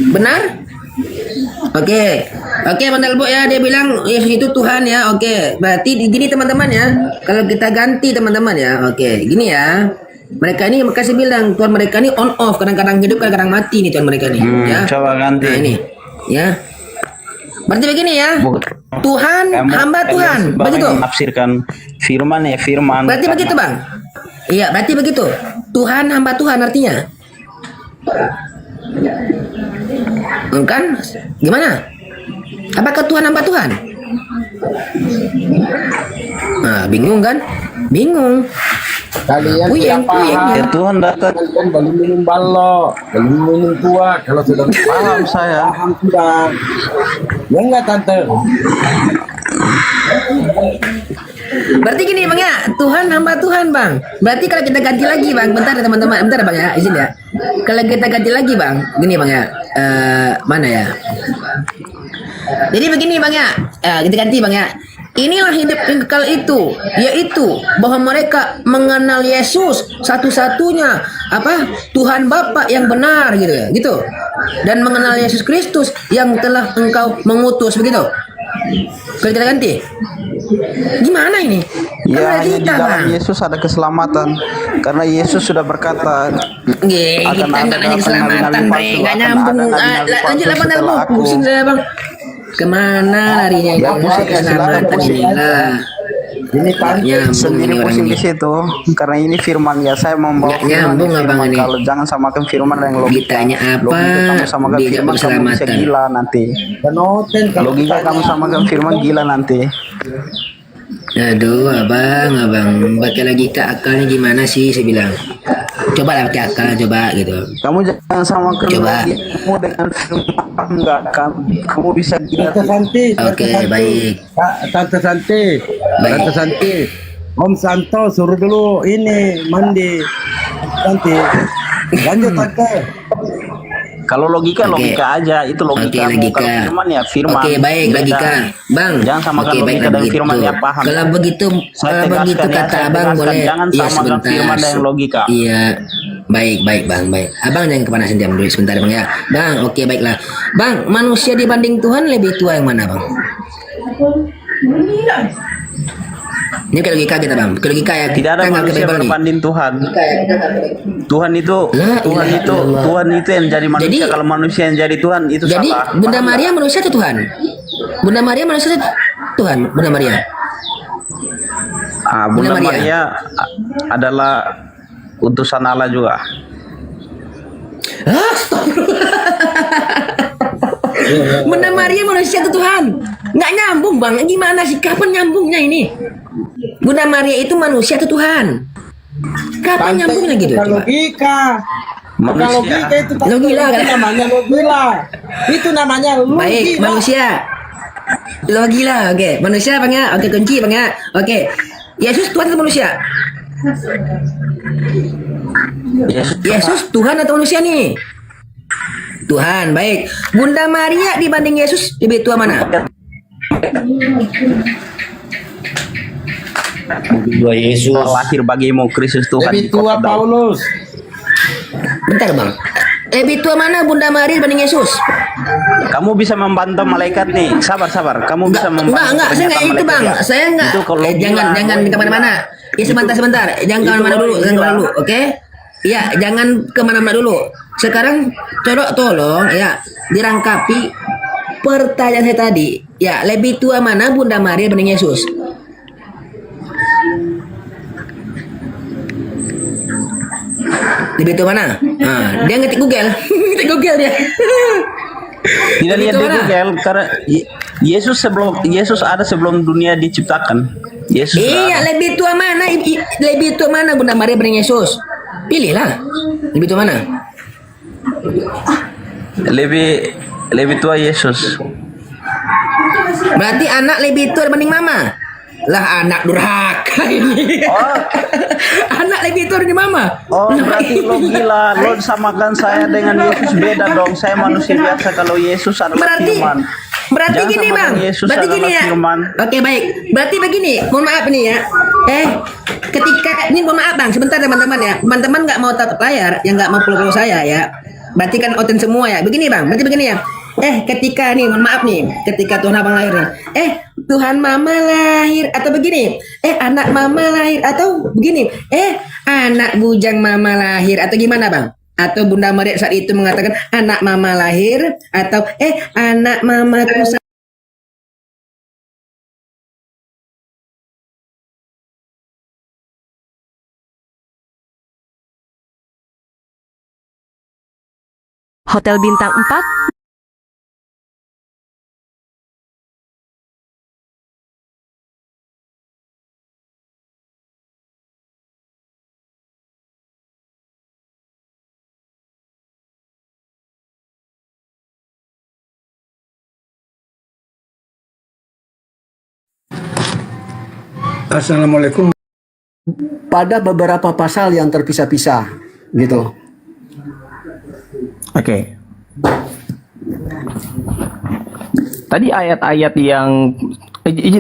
Benar? Oke, Bang Bu ya, dia bilang Yesus itu Tuhan ya. Oke, berarti gini teman-teman ya. Kalau kita ganti teman-teman ya. Oke, gini ya. Mereka ini makasih bilang Tuhan mereka ini on off, kadang-kadang hidup, kadang-kadang mati nih Tuhan mereka nih. Ya. Coba ganti. Nah ini, ya. Berarti begini ya. Tuhan, hamba Tuhan, begitu. Menafsirkan firman ya firman. Berarti begitu Bang. Iya, berarti begitu. Tuhan, hamba Tuhan artinya. Kan? Gimana? Apakah Tuhan hamba Tuhan? Nah, bingung kan? Bingung. Kalian Puyeng, tidak puyeng paham. ya. Ya Tuhan datang. Kalian belum minum balok, belum minum tua. Kalau sudah Paham saya. paham sudah. Ya enggak tante? Berarti gini Bang ya, Tuhan hamba Tuhan Bang. Berarti kalau kita ganti lagi Bang, bentar ya teman-teman, bentar ya Bang ya, izin ya. Kalau kita ganti lagi Bang, gini Bang ya, mana ya? Jadi begini Bang ya, kita ganti Bang ya. Inilah hidup yang kekal itu, yaitu bahwa mereka mengenal Yesus satu-satunya apa Tuhan Bapa yang benar gitu ya, gitu. Dan mengenal Yesus Kristus yang telah engkau mengutus begitu. Kalau kita ganti, gimana ini? Ya, Kan di kita dalam Bang. Yesus ada keselamatan karena Yesus sudah berkata Kita akan nggak ada nanya keselamatan, nabi-nabi Bre. palsu, Nggak akan nyambung. ada nabi-nabi Lanjut palsu apa Bang? setelah aku. Pusing saya Bang. Kemana larinya ini? Ya, Pusing ya, keselamatan silakan, ini. Lah. Ini Nggak tante nyambung sendiri ini orang pusing ini. di situ karena ini firman ya saya membawa Nggak nyambung firman, abang ini. kalau jangan samakan firman dengan logika. Ditanya apa, Logika kamu samakan dia firman kamu bisa keselamatan. gila nanti. penoten kalau Logika kamu samakan firman gila nanti. Aduh, abang, pakai lagi ke akalnya gimana sih? Saya bilang, coba lah pakai akal, coba gitu. Kamu jangan samakan Coba. logikamu dengan firman enggak kamu bisa gila. Tante Santi. Oke, baik. Tante Santi. Baik. Tante Santi. Om Santo suruh dulu ini mandi. Santi. Lanjut tante. Kalau logika Oke. logika aja itu logika. Oke, logika. Kalau firman ya firman. Oke, baik, Beda. logika. Bang, Jangan samakan oke, logika baiklah dan begitu. firman ya paham. Kalau begitu, Saya tegaskan ya, kata saya abang tegaskan. boleh. Jangan Iya, samakan sebentar. firman dengan logika. Iya, baik Bang, baik. Abang jangan kepanasan jam dulu sebentar Bang ya. Bang, oke baiklah. Bang, manusia dibanding Tuhan lebih tua yang mana Bang? Ini ke logika kita Bang, ke logika ya. Tidak ada Kita nggak ke manusia Bible nih. berbanding Tuhan. Tuhan itu La ilaha illallah. Tuhan itu yang jadi manusia. Jadi- Kalau manusia yang jadi Tuhan itu Jadi salah. Bunda Paham Maria manusia atau Tuhan? Bunda Maria manusia atau Tuhan? Bunda Maria. Bunda Bunda Maria. Maria adalah utusan Allah juga. Bunda Maria manusia atau Tuhan? Nggak nyambung Bang. Gimana sih? Kapan nyambungnya ini? Bunda Maria itu manusia atau Tuhan? Kapan nyambungnya gitu? Bukan Coba. logika. Bukan Manusia. logika itu tante. Logila, Itu kan? namanya logila. Itu namanya logila. Baik, manusia. Lo gila, oke. Manusia Bang ya? Oke, kunci Bang ya? Oke. Yesus Tuhan atau manusia? Yesus Tuhan atau manusia nih? Tuhan, baik. Bunda Maria dibanding Yesus lebih tua mana? Dua Yesus. Lahir bagimu Kristus Tuhan. Lebih tua Paulus. Bentar Bang. Lebih tua mana Bunda Maria dibanding Yesus? Kamu bisa membantah malaikat nih. Sabar. Kamu bisa membantah. Enggak, saya enggak itu Bang. Saya enggak. Itu kalau Jangan minta mana-mana. Ya sebentar. Jangan ke mana-mana dulu, oke? Ya, jangan kemana-mana dulu. Sekarang tolong ya dirangkapi pertanyaan saya tadi. Ya, lebih tua mana Bunda Maria dibanding Yesus? Lebih tua mana? Nah, dia ngetik Google. Ngetik Google dia. Tidak lihat di Itu mana? Google karena Yesus ada sebelum dunia diciptakan. Yesus sudah Iya, ada. lebih tua mana Bunda Maria dibanding Yesus? Pilihlah. Lebih tua mana? lebih tua Yesus. Berarti anak lebih tua dibanding mama. Lah anak durhaka ini. Anak lebih tua dari mama. Oh, berarti lo gila, lo samakan saya dengan Yesus, beda dong. Saya manusia biasa, kalau Yesus adalah firman. Berarti Jangan gini samakan bang. Yesus Berarti adalah gini ya. firman. Oke baik. Berarti begini. Mohon maaf nih ya. Ketika ini mohon maaf bang. Sebentar teman-teman ya. Teman-teman nggak mau tatap layar, yang nggak mau follow saya ya. Berarti kan oten semua ya. Begini bang. Berarti begini ya. Ketika nih, mohon maaf nih. Ketika Tuhan abang lahir nih. Tuhan mama lahir atau begini. Anak mama lahir atau begini. Anak bujang mama lahir atau gimana bang? Atau Bunda Maria saat itu mengatakan anak mama lahir atau anak mamaku. Hotel bintang 4. Assalamualaikum. Pada beberapa pasal yang terpisah-pisah, gitu. Oke. Tadi ayat-ayat yang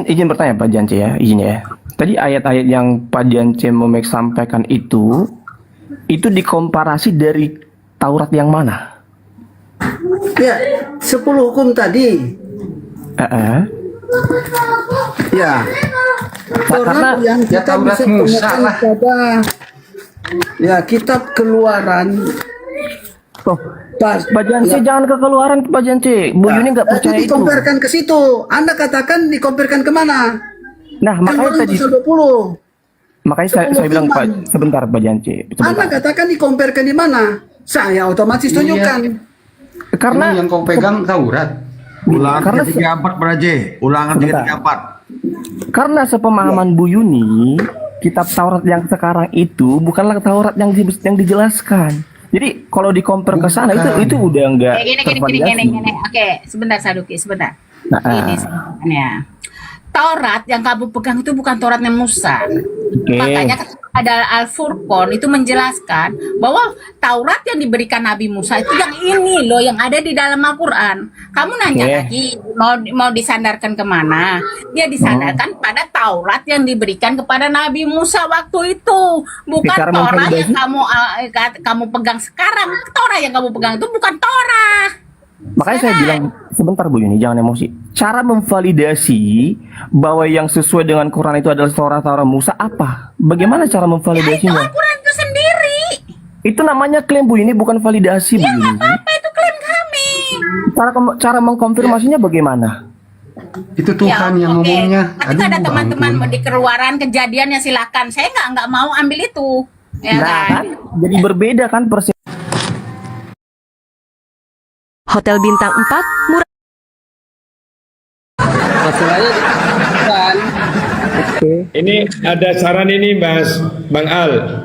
izin bertanya Pak Jance ya, izin ya. Tadi ayat-ayat yang Pak Jance Momek sampaikan itu dikomparasi dari Taurat yang mana? Ya, 10 hukum tadi. Ya. Karena yang kita Taurat bisa Musa temukan lah. pada kitab Keluaran. Pak Jance jangan ke Keluaran Pak Jance. Bu Yuni nggak percaya itu. Dikomparkan ke situ. Anda katakan dikomparkan kemana? Nah, makanya tadi 20. makanya saya bilang Pak, sebentar Pak Jance. Anda katakan dikomparkan di mana? Saya otomatis tunjukkan. Karena yang kau pegang Taurat. Ulangan 334 Braje. Ulangan 334. Karena sepemahaman Bu Yuni, kitab Taurat yang sekarang itu bukanlah Taurat yang dijelaskan. Jadi kalau dikompar ke sana itu udah enggak Gini. Oke, sebentar Saduki, sebentar. Ini sebenarnya. Taurat yang kamu pegang itu bukan Tauratnya Musa. Makanya ada Al-Furqan itu menjelaskan bahwa Taurat yang diberikan Nabi Musa itu yang ini loh, yang ada di dalam Al-Quran. Kamu nanya lagi mau disandarkan kemana? Dia disandarkan pada Taurat yang diberikan kepada Nabi Musa waktu itu, bukan Taurat yang kamu pegang sekarang. Taurat yang kamu pegang itu bukan Taurat. Makanya saya bilang sebentar Bu Yuni, jangan emosi. Cara memvalidasi bahwa yang sesuai dengan Quran itu adalah Taurat Musa apa? Bagaimana cara memvalidasinya? Ya, itu Al-Quran itu sendiri. Itu namanya klaim Bu Yuni, bukan validasi Bu Yuni. Apa itu klaim kami? Cara mengkonfirmasinya bagaimana? Itu Tuhan yang ngomongnya. Tapi ada teman-teman di Keluaran kejadiannya, silakan. Saya nggak mau ambil itu. Ya kan? Jadi berbeda kan persis. Hotel bintang 4 murah. Masalahnya kan. Ini ada saran ini Bang Al.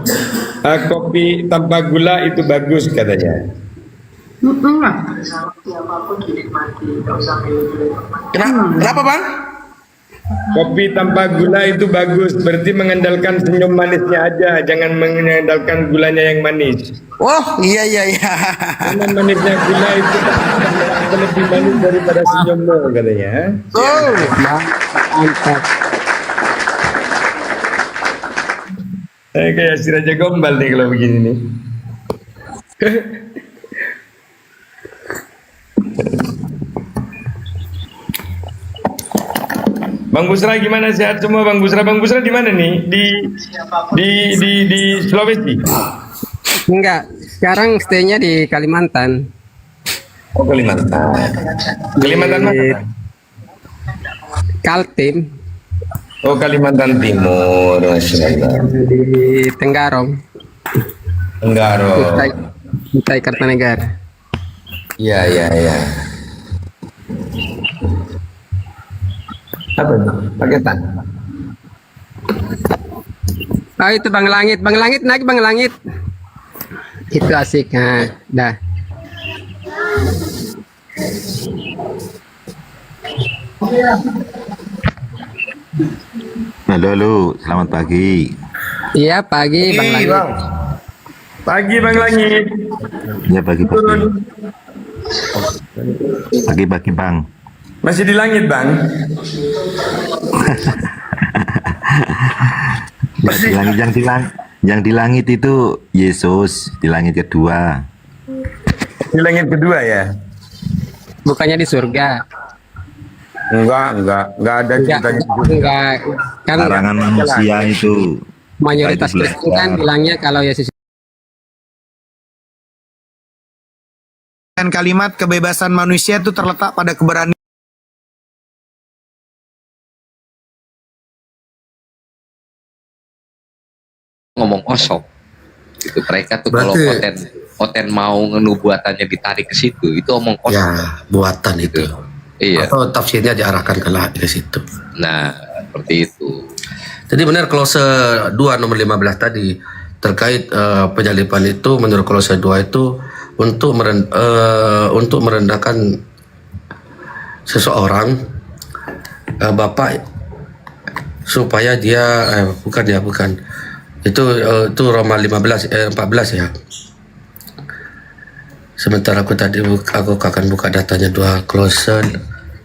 Kopi tanpa gula itu bagus katanya. Kenapa Bang? Kopi tanpa gula itu bagus, berarti mengandalkan senyum manisnya aja, jangan mengandalkan gulanya yang manis. Oh iya. Karena manisnya gula itu lebih manis daripada senyummu katanya. Oh, mantap. Saya kayak si Raja Gombal nih kalau begini nih. Bang Busra gimana, sehat semua Bang Busra? Bang Busra di mana nih? Di Sulawesi. Enggak, sekarang stay-nya di Kalimantan. Oh, Kalimantan. Kalimantan mana? Bang? Kaltim. Oh, Kalimantan Timur, Masya Allah. Di Tenggarong. Tenggarong. Kutai Kartanegara. Iya, iya, iya. Apa itu? Paketan. Oh itu Bang Langit, naik Bang Langit. Itu asik, nah, dah. Halo, selamat pagi. Iya pagi Bang Langit. Bang. Pagi Bang Langit. Ya pagi-pagi. Pagi-pagi Bang. Masih di langit Bang. Di langit yang di langit itu Yesus, di langit kedua. Di langit kedua ya? Bukannya di surga. Enggak ada ceritanya. Enggak. Kan Karangan manusia itu. mayoritas Kristen kan bilangnya kalau Yesus. Dan kalimat kebebasan manusia itu terletak pada keberanian. Ngomong kosong itu mereka tuh kalau oten mau nubuatannya ditarik ke situ itu omong kosong ya buatan itu iya atau tafsirnya diarahkan ke situ. Nah seperti itu. Jadi benar Kolose 2 nomor 15 tadi terkait penyaliban itu menurut Kolose 2 itu untuk merendahkan seseorang Bapak supaya dia bukan itu Roma 14 ya. Sebentar aku akan buka datanya 2 Kolose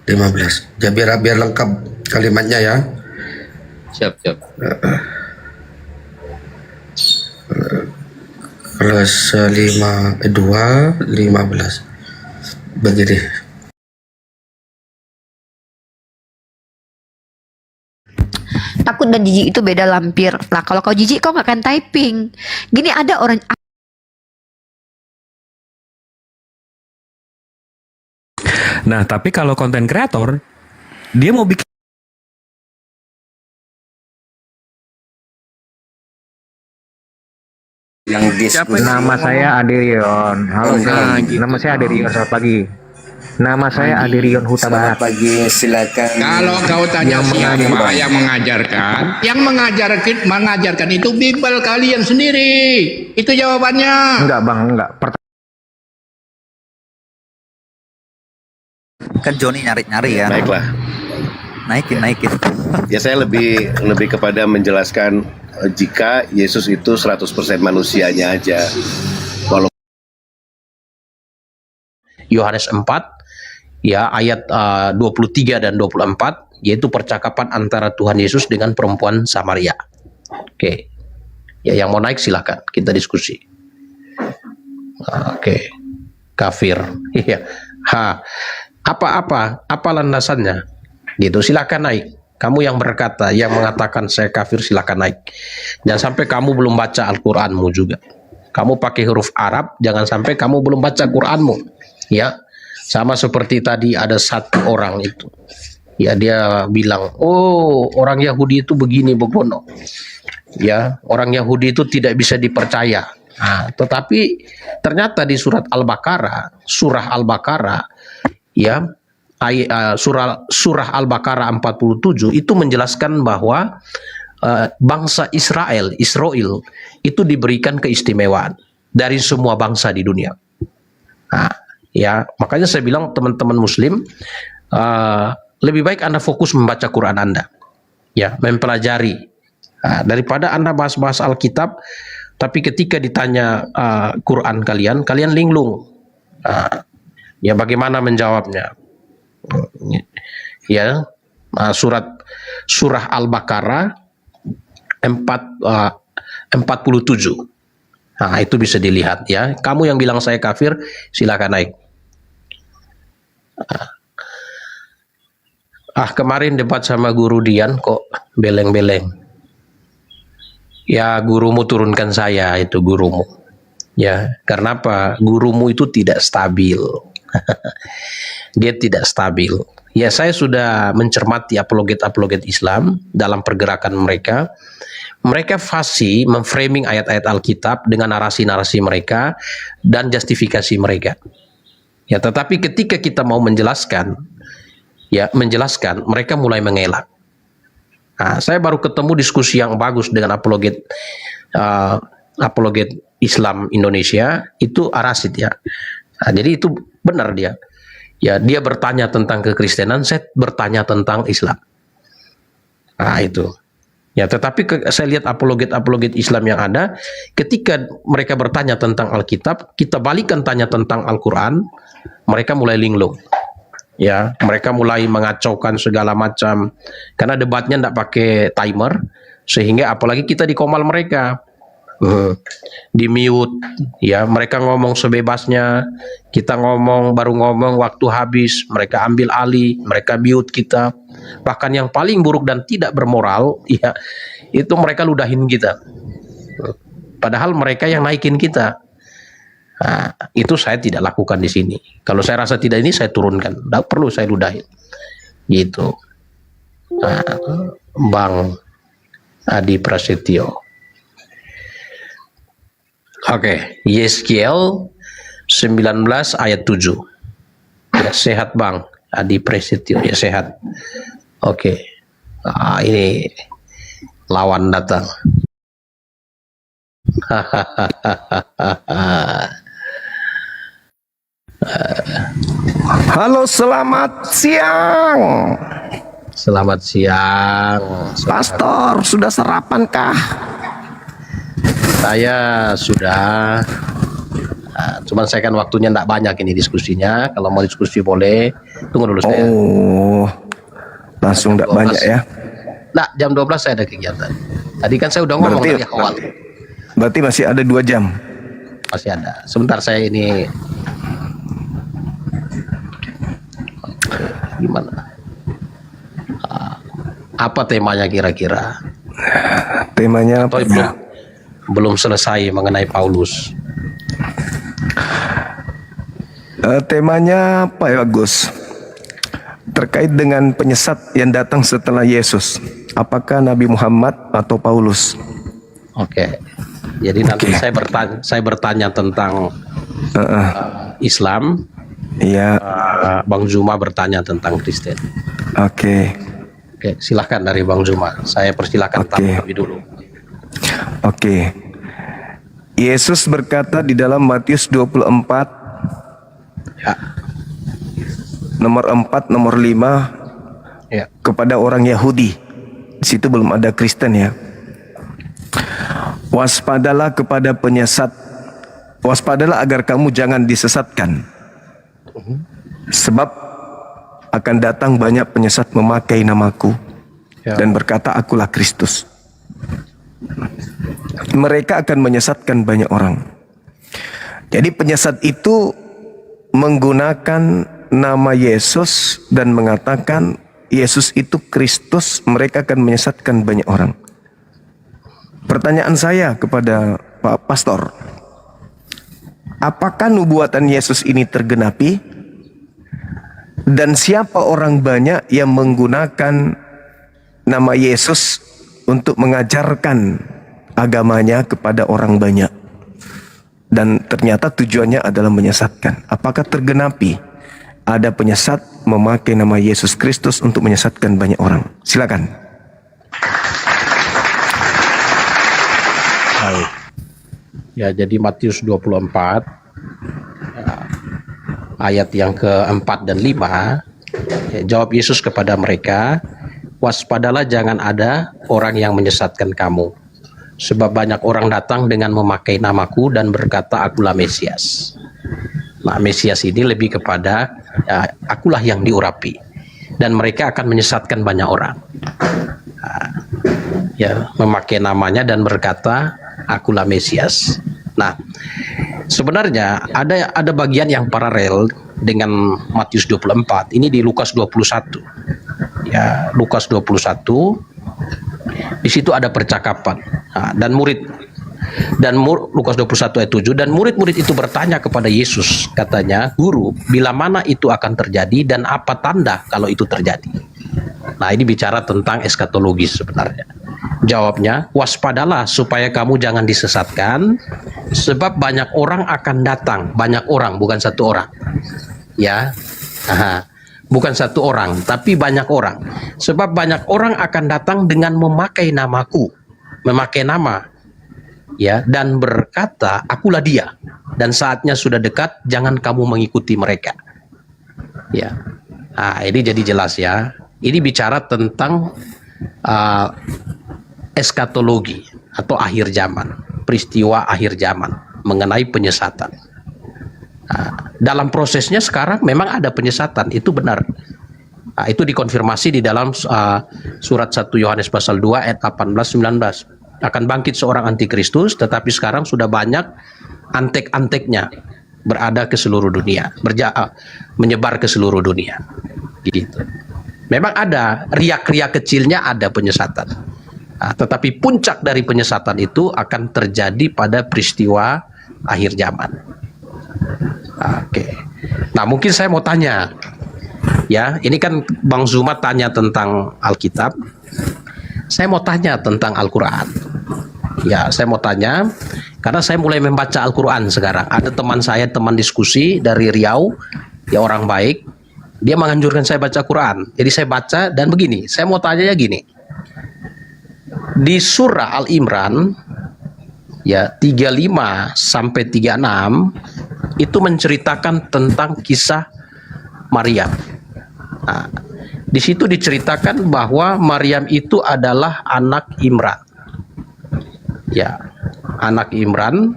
15. Ya biar lengkap kalimatnya ya. Siap. Kolose 2:15 begini. Takut dan jijik itu beda lampir. Lah kalau kau jijik kau nggak akan typing. Gini ada orang. Nah tapi kalau konten kreator dia mau bikin Nama saya Aderion. Halo, nama saya Aderion. Selamat pagi. Nama saya Aderion Huta Barat. Selamat pagi, silakan. Kalau kau tanya siapa yang mengajarkan, mengajarkan itu Bible kalian sendiri. Itu jawabannya. Enggak bang, enggak. Kan Joni nyari-nyari ya. Baiklah. Naikin. Ya saya lebih kepada menjelaskan jika Yesus itu 100% manusianya aja. Yohanes 4 ya ayat 23 dan 24 yaitu percakapan antara Tuhan Yesus dengan perempuan Samaria. Oke. Ya yang mau naik silakan kita diskusi. Oke. Kafir. Iya. Apa landasannya? Gitu silakan naik. Kamu yang berkata, yang mengatakan saya kafir silakan naik. Jangan sampai kamu belum baca Al-Qur'anmu juga. Kamu pakai huruf Arab, jangan sampai kamu belum baca Qur'anmu. Ya, sama seperti tadi ada satu orang itu. Ya dia bilang, oh orang Yahudi itu begini begono. Ya, orang Yahudi itu tidak bisa dipercaya. Nah, tetapi ternyata di surah Al-Baqarah, ya surah Al-Baqarah 47 itu menjelaskan bahwa bangsa Israel itu diberikan keistimewaan dari semua bangsa di dunia. Nah, ya makanya saya bilang teman-teman Muslim lebih baik Anda fokus membaca Quran Anda, ya mempelajari daripada Anda bahas-bahas Alkitab, tapi ketika ditanya Quran kalian linglung. Ya bagaimana menjawabnya? Ya surah Al-Baqarah 47. Nah itu bisa dilihat ya. Kamu yang bilang saya kafir silakan naik. Kemarin debat sama guru Dian kok beleng-beleng. Ya gurumu turunkan saya, itu gurumu. Ya, karena apa? Gurumu itu tidak stabil. Dia tidak stabil. Ya, saya sudah mencermati apologet-apologet Islam dalam pergerakan mereka. Mereka fasih memframing ayat-ayat Alkitab dengan narasi-narasi mereka dan justifikasi mereka. Ya, tetapi ketika kita mau menjelaskan, mereka mulai mengelak. Nah, saya baru ketemu diskusi yang bagus dengan apologet Islam Indonesia, itu Arasid ya. Nah, jadi itu benar dia. Ya, dia bertanya tentang kekristenan, saya bertanya tentang Islam. Nah, itu. Ya, tetapi saya lihat apologet Islam yang ada, ketika mereka bertanya tentang Alkitab, kita balikan tanya tentang Al-Quran, mereka mulai linglung. Ya, mereka mulai mengacaukan segala macam, karena debatnya tidak pakai timer, sehingga apalagi kita di komal mereka. Di mute, ya, mereka ngomong sebebasnya, kita baru ngomong waktu habis, mereka ambil alih, mereka mute kita. Bahkan yang paling buruk dan tidak bermoral, ya, itu mereka ludahin kita. Padahal mereka yang naikin kita. Nah, itu saya tidak lakukan di sini. Kalau saya rasa tidak, ini saya turunkan, tidak perlu saya ludahin. Gitu. Nah, Bang Adi Prasetyo. Oke, Yeskiel 19 ayat 7. Ya, sehat Bang Adi Prasetyo, ya sehat. Oke. Nah, ini lawan datang. Halo, selamat siang. Selamat siang. Pastor, sudah sarapan kah? Saya sudah, cuman saya kan waktunya tidak banyak ini diskusinya. Kalau mau diskusi boleh, tunggu dulu saya. Oh, langsung tidak banyak ya? Nah, jam 12 saya ada kegiatan. Tadi kan saya udah ngomong dari awal. Berarti masih ada 2 jam? Masih ada. Sebentar saya ini. Gimana? Apa temanya kira-kira? Temanya apa? Belum selesai mengenai Paulus. Temanya apa ya, Gus? Terkait dengan penyesat yang datang setelah Yesus. Apakah Nabi Muhammad atau Paulus? Oke. Jadi nanti saya bertanya tentang Islam. Iya. Bang Zuma bertanya tentang Kristen. Oke. Oke, silahkan dari Bang Zuma. Saya persilahkan terlebih dulu. Oke. Yesus berkata di dalam Matius 24 ya. Nomor 4, nomor 5 ya. Kepada orang Yahudi. Di situ belum ada Kristen ya. Waspadalah kepada penyesat. Waspadalah agar kamu jangan disesatkan. Sebab akan datang banyak penyesat memakai namaku dan berkata akulah Kristus. Mereka akan menyesatkan banyak orang. Jadi penyesat itu menggunakan nama Yesus dan mengatakan Yesus itu Kristus. Mereka akan menyesatkan banyak orang. Pertanyaan saya kepada Pak Pastor, apakah nubuatan Yesus ini tergenapi? Dan siapa orang banyak yang menggunakan nama Yesus untuk mengajarkan agamanya kepada orang banyak? Dan ternyata tujuannya adalah menyesatkan. Apakah tergenapi? Ada penyesat memakai nama Yesus Kristus untuk menyesatkan banyak orang. Silakan. Ya, jadi Matius 24 ayat yang ke-4 dan 5, ya, jawab Yesus kepada mereka, waspadalah jangan ada orang yang menyesatkan kamu, sebab banyak orang datang dengan memakai namaku dan berkata akulah Mesias. Nah, Mesias ini lebih kepada ya, akulah yang diurapi, dan mereka akan menyesatkan banyak orang. Nah, ya, memakai namanya dan berkata akulah Mesias. Nah, sebenarnya ada bagian yang paralel dengan Matius 24. Ini di Lukas 21. Ya, Lukas 21. Di situ ada percakapan. Nah, dan murid Dan Lukas 21 ayat 7, dan murid-murid itu bertanya kepada Yesus, katanya, "Guru, bila mana itu akan terjadi dan apa tanda kalau itu terjadi?" Nah, ini bicara tentang eskatologis sebenarnya. Jawabnya, "Waspadalah supaya kamu jangan disesatkan, sebab banyak orang akan datang." Banyak orang, bukan satu orang. Ya. Bukan satu orang, tapi banyak orang. Sebab banyak orang akan datang dengan memakai namaku, memakai nama, ya, dan berkata, "Akulah dia." Dan saatnya sudah dekat, jangan kamu mengikuti mereka. Ya. Nah, ini jadi jelas ya. Ini bicara tentang eskatologi atau akhir zaman, peristiwa akhir zaman mengenai penyesatan. Nah, dalam prosesnya sekarang memang ada penyesatan, itu benar. Nah, itu dikonfirmasi di dalam surat 1 Yohanes pasal 2 ayat 18-19. Akan bangkit seorang antikristus, tetapi sekarang sudah banyak antek-anteknya berada ke seluruh dunia, menyebar ke seluruh dunia. Gitu. Memang ada riak-riak kecilnya, ada penyesatan. Nah, tetapi puncak dari penyesatan itu akan terjadi pada peristiwa akhir zaman. Oke. Nah, mungkin saya mau tanya, ya, ini kan Bang Zuma tanya tentang Alkitab, saya mau tanya tentang Al-Quran. Ya, saya mau tanya, karena saya mulai membaca Al-Quran sekarang. Ada teman saya, teman diskusi dari Riau, ya orang baik, dia menganjurkan saya baca Quran. Jadi saya baca dan begini, saya mau tanya ya gini. Di surah Al-Imran, ya 35 sampai 36 itu menceritakan tentang kisah Maryam. Nah, di situ diceritakan bahwa Maryam itu adalah anak Imran. Ya, anak Imran.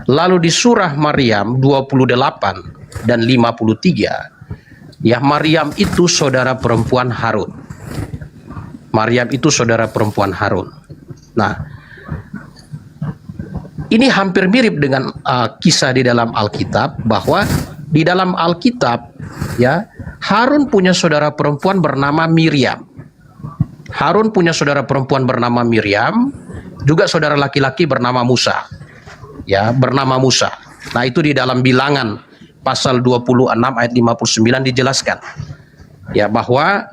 Lalu di surah Maryam 28 dan 53, ya, Maryam itu saudara perempuan Harun. Maryam itu saudara perempuan Harun. Nah, ini hampir mirip dengan kisah di dalam Alkitab, bahwa di dalam Alkitab, ya, Harun punya saudara perempuan bernama Miriam. Harun punya saudara perempuan bernama Miriam, juga saudara laki-laki bernama Musa. Ya, bernama Musa. Nah, itu di dalam Bilangan pasal 26 ayat 59 dijelaskan. Ya, bahwa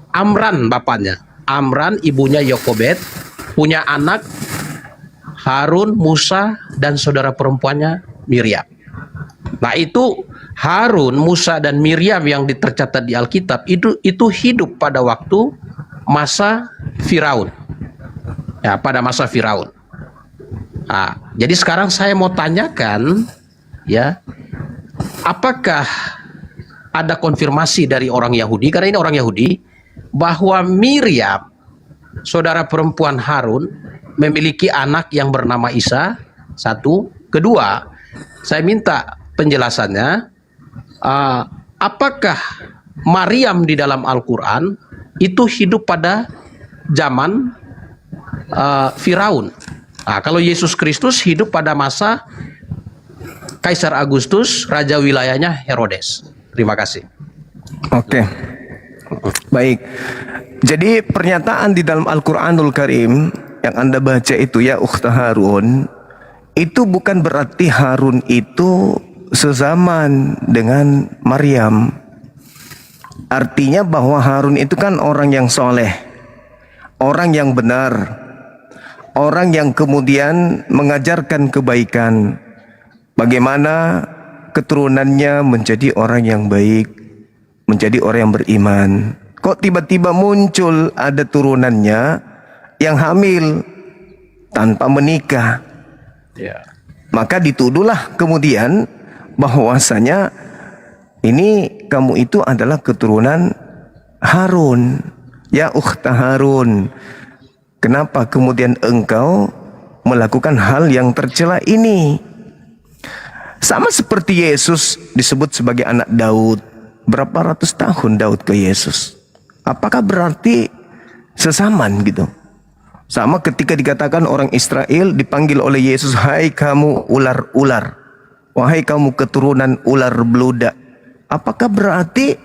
Amran bapaknya, Amran ibunya Yokobed, punya anak Harun, Musa, dan saudara perempuannya Miriam. Nah, itu Harun, Musa, dan Miriam yang tercatat di Alkitab itu hidup pada waktu masa Firaun. Ya, pada masa Firaun. Nah, jadi sekarang saya mau tanyakan, ya, apakah ada konfirmasi dari orang Yahudi, karena ini orang Yahudi, bahwa Miriam, saudara perempuan Harun, memiliki anak yang bernama Isa? Satu. Kedua, saya minta penjelasannya, apakah Maryam di dalam Al-Quran itu hidup pada zaman Firaun? Nah, kalau Yesus Kristus hidup pada masa Kaisar Agustus, raja wilayahnya Herodes. Terima kasih. Oke. Baik. Jadi pernyataan di dalam Al-Quranul Karim yang Anda baca itu, ya Ukhta Harun, itu bukan berarti Harun itu sezaman dengan Maryam. Artinya bahwa Harun itu kan orang yang soleh, orang yang benar, orang yang kemudian mengajarkan kebaikan, bagaimana keturunannya menjadi orang yang baik, menjadi orang yang beriman. Kok tiba-tiba muncul ada turunannya yang hamil tanpa menikah? Ya. Maka dituduhlah kemudian bahwasanya ini kamu itu adalah keturunan Harun. Ya Ukhta Harun, kenapa kemudian engkau melakukan hal yang tercela ini? Sama seperti Yesus disebut sebagai anak Daud. Berapa ratus tahun Daud ke Yesus? Apakah berarti sesaman gitu? Sama ketika dikatakan orang Israel dipanggil oleh Yesus, "Hai kamu ular-ular, wahai kamu keturunan ular beludak." Apakah berarti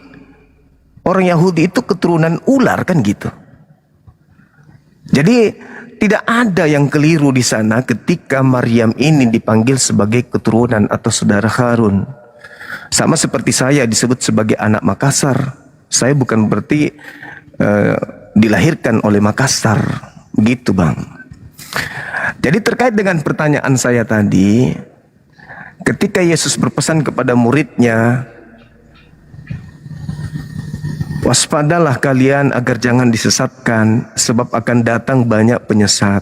orang Yahudi itu keturunan ular, kan gitu? Jadi Tidak ada yang keliru di sana ketika Maryam ini dipanggil sebagai keturunan atau saudara Harun. Sama seperti saya disebut sebagai anak Makassar. Saya bukan berarti dilahirkan oleh Makassar. Begitu Bang. Jadi terkait dengan pertanyaan saya tadi, ketika Yesus berpesan kepada muridnya, waspadalah kalian agar jangan disesatkan, sebab akan datang banyak penyesat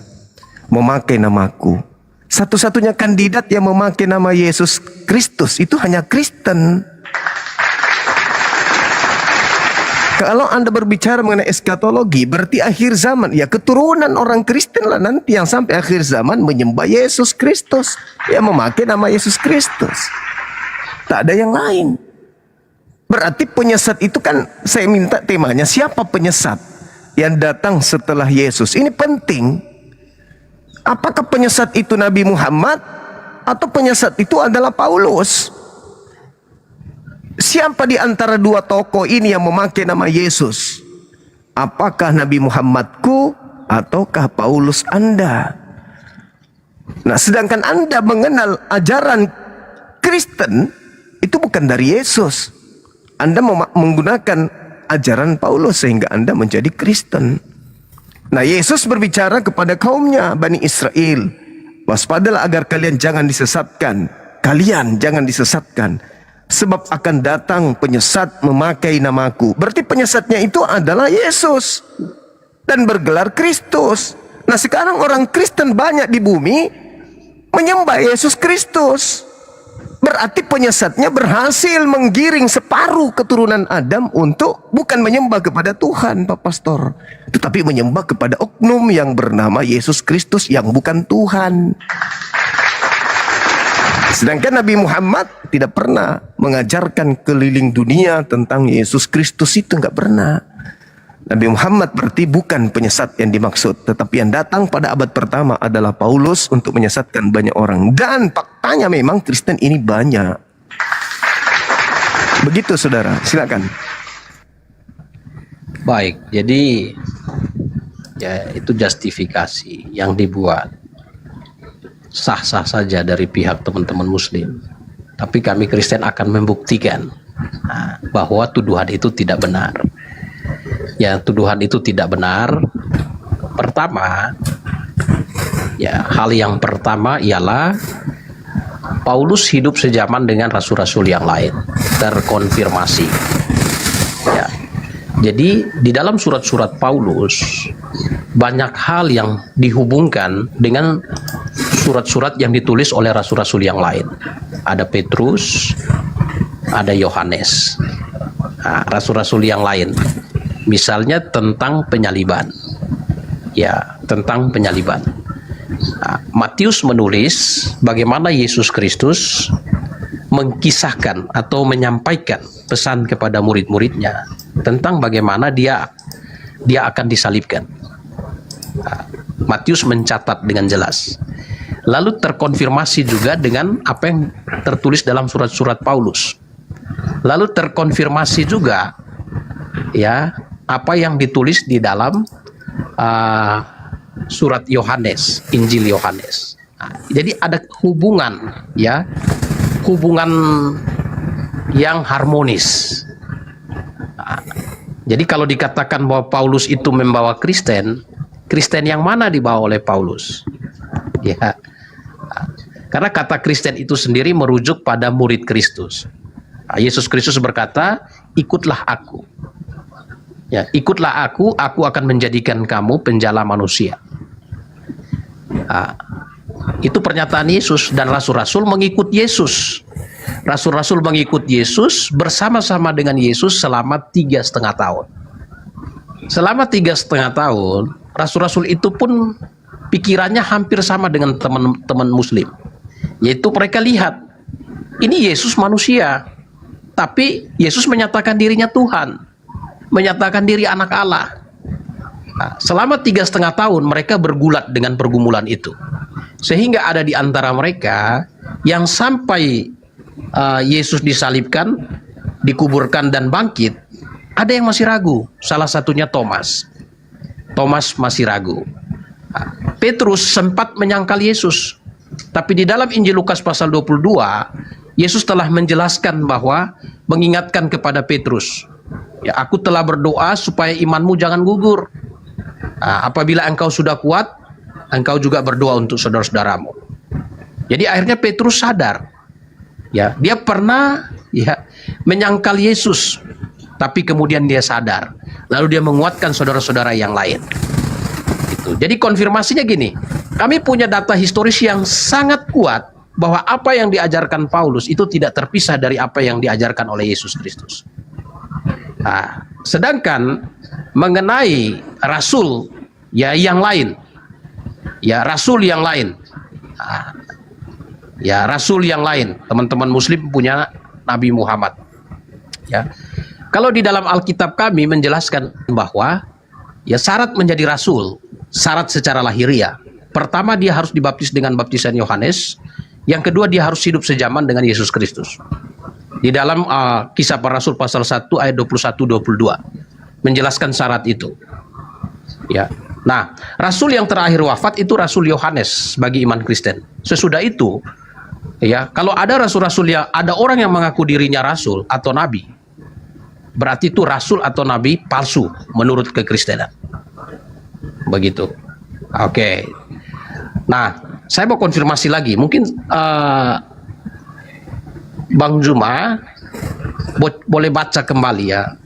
memakai namaku. Satu-satunya kandidat yang memakai nama Yesus Kristus itu hanya Kristen. Kalau Anda berbicara mengenai eskatologi, berarti akhir zaman, ya keturunan orang Kristen lah nanti yang sampai akhir zaman menyembah Yesus Kristus, yang memakai nama Yesus Kristus. Tak ada yang lain. Berarti penyesat itu kan, saya minta temanya, siapa penyesat yang datang setelah Yesus? Ini penting. Apakah penyesat itu Nabi Muhammad atau penyesat itu adalah Paulus? Siapa di antara dua tokoh ini yang memakai nama Yesus? Apakah Nabi Muhammadku ataukah Paulus Anda? Nah, sedangkan Anda mengenal ajaran Kristen itu bukan dari Yesus. Anda menggunakan ajaran Paulus sehingga Anda menjadi Kristen. Nah, Yesus berbicara kepada kaumnya, Bani Israel, waspadalah agar kalian jangan disesatkan. Kalian jangan disesatkan, sebab akan datang penyesat memakai namaku. Berarti penyesatnya itu adalah Yesus dan bergelar Kristus. Nah, sekarang orang Kristen banyak di bumi menyembah Yesus Kristus. Berarti penyesatnya berhasil menggiring separuh keturunan Adam untuk bukan menyembah kepada Tuhan, Pak Pastor, tetapi menyembah kepada oknum yang bernama Yesus Kristus yang bukan Tuhan. Sedangkan Nabi Muhammad tidak pernah mengajarkan keliling dunia tentang Yesus Kristus, itu nggak pernah. Nabi Muhammad berarti bukan penyesat yang dimaksud, tetapi yang datang pada abad pertama adalah Paulus untuk menyesatkan banyak orang. Dan faktanya memang Kristen ini banyak. Begitu saudara, silakan. Baik, jadi ya itu justifikasi yang dibuat sah-sah saja dari pihak teman-teman Muslim. Tapi kami Kristen akan membuktikan bahwa tuduhan itu tidak benar. Ya, tuduhan itu tidak benar. Pertama, ya hal yang pertama ialah Paulus hidup sejaman dengan rasul-rasul yang lain, terkonfirmasi. Ya. Jadi di dalam surat-surat Paulus banyak hal yang dihubungkan dengan surat-surat yang ditulis oleh rasul-rasul yang lain. Ada Petrus, ada Yohanes, rasul-rasul yang lain. Misalnya tentang penyaliban, ya tentang penyaliban. Matius menulis bagaimana Yesus Kristus mengkisahkan atau menyampaikan pesan kepada murid-muridnya tentang bagaimana dia akan disalibkan. Matius mencatat dengan jelas. Lalu terkonfirmasi juga dengan apa yang tertulis dalam surat-surat Paulus. Lalu terkonfirmasi juga ya apa yang ditulis di dalam surat Yohanes, Injil Yohanes. Jadi ada hubungan, ya, hubungan yang harmonis. Jadi kalau dikatakan bahwa Paulus itu membawa Kristen, Kristen yang mana dibawa oleh Paulus? Ya, karena kata Kristen itu sendiri merujuk pada murid Kristus. Yesus Kristus berkata, ikutlah aku. Ya, ikutlah aku akan menjadikan kamu penjala manusia. Itu pernyataan Yesus, dan rasul-rasul mengikut Yesus. Rasul-rasul mengikut Yesus bersama-sama dengan Yesus selama 3,5 tahun. Selama 3,5 tahun, rasul-rasul itu pun pikirannya hampir sama dengan teman-teman Muslim. Yaitu mereka lihat, ini Yesus manusia, tapi Yesus menyatakan dirinya Tuhan, menyatakan diri anak Allah. Selama 3,5 tahun mereka bergulat dengan pergumulan itu, sehingga ada di antara mereka yang sampai Yesus disalibkan, dikuburkan dan bangkit, ada yang masih ragu. Salah satunya Thomas. Thomas masih ragu. Petrus sempat menyangkal Yesus. Tapi di dalam Injil Lukas pasal 22, Yesus telah menjelaskan bahwa mengingatkan kepada Petrus, ya, aku telah berdoa supaya imanmu jangan gugur. Nah, apabila engkau sudah kuat, engkau juga berdoa untuk saudara-saudaramu. Jadi akhirnya Petrus sadar, ya, dia pernah ya menyangkal Yesus, tapi kemudian dia sadar, lalu dia menguatkan saudara-saudara yang lain. Itu. Jadi konfirmasinya gini, kami punya data historis yang sangat kuat bahwa apa yang diajarkan Paulus itu tidak terpisah dari apa yang diajarkan oleh Yesus Kristus. Nah, sedangkan mengenai rasul ya yang lain, ya rasul yang lain, nah, ya rasul yang lain, teman-teman Muslim punya Nabi Muhammad. Ya, kalau di dalam Alkitab kami menjelaskan bahwa ya syarat menjadi rasul, syarat secara lahiriah. Pertama, dia harus dibaptis dengan baptisan Yohanes. Yang kedua, dia harus hidup sejaman dengan Yesus Kristus. Di dalam Kisah Para Rasul pasal 1 ayat 21-22 menjelaskan syarat itu. Ya. Nah, rasul yang terakhir wafat itu Rasul Yohanes bagi iman Kristen. Sesudah itu, ya, kalau ada rasul-rasul yang ada orang yang mengaku dirinya rasul atau nabi, berarti itu rasul atau nabi palsu menurut kekristenan. Begitu. Oke. Nah, saya mau konfirmasi lagi. Mungkin Bang Juma boleh baca kembali ya.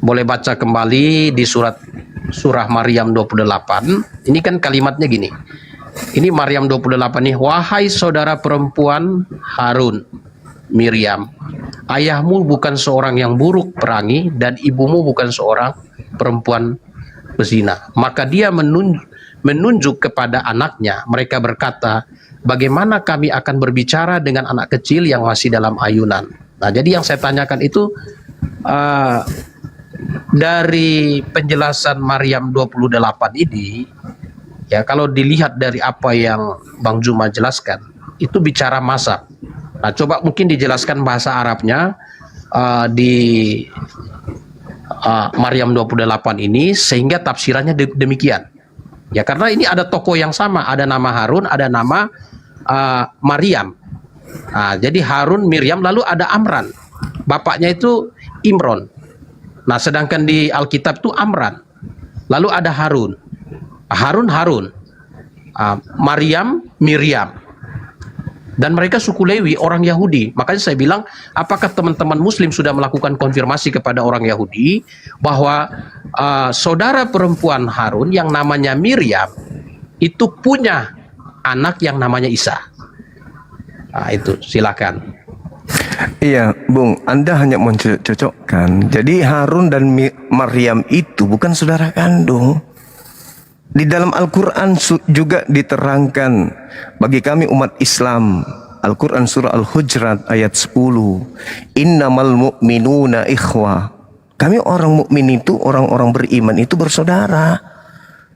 Boleh baca kembali di surah Maryam 28. Ini kan kalimatnya gini. Ini Maryam 28 nih. Wahai saudara perempuan Harun, Miriam, ayahmu bukan seorang yang buruk perangi dan ibumu bukan seorang perempuan pezina. Maka dia menunjuk kepada anaknya. Mereka berkata, bagaimana kami akan berbicara dengan anak kecil yang masih dalam ayunan? Nah, jadi yang saya tanyakan itu dari penjelasan Maryam 28 ini, ya kalau dilihat dari apa yang Bang Juma jelaskan, itu bicara masa. Nah, coba mungkin dijelaskan bahasa Arabnya di Maryam 28 ini sehingga tafsirannya demikian. Ya, karena ini ada tokoh yang sama, ada nama Harun, ada nama Maryam. Nah, jadi Harun, Miriam, lalu ada Amran. Bapaknya itu Imron. Nah, sedangkan di Alkitab itu Amran. Lalu ada Harun. Harun. Maryam, Miriam. Dan mereka suku Lewi, orang Yahudi. Makanya saya bilang, apakah teman-teman Muslim sudah melakukan konfirmasi kepada orang Yahudi bahwa saudara perempuan Harun yang namanya Miriam itu punya anak yang namanya Isa? Nah, itu silakan. Iya, Bung, Anda hanya mencocokkan. Jadi Harun dan Maryam itu bukan saudara kandung. Di dalam Al-Quran juga diterangkan bagi kami umat Islam. Al-Quran surah Al-Hujurat ayat 10. Innamal mu'minuna ikhwah. Kami orang mukmin itu, orang-orang beriman itu bersaudara.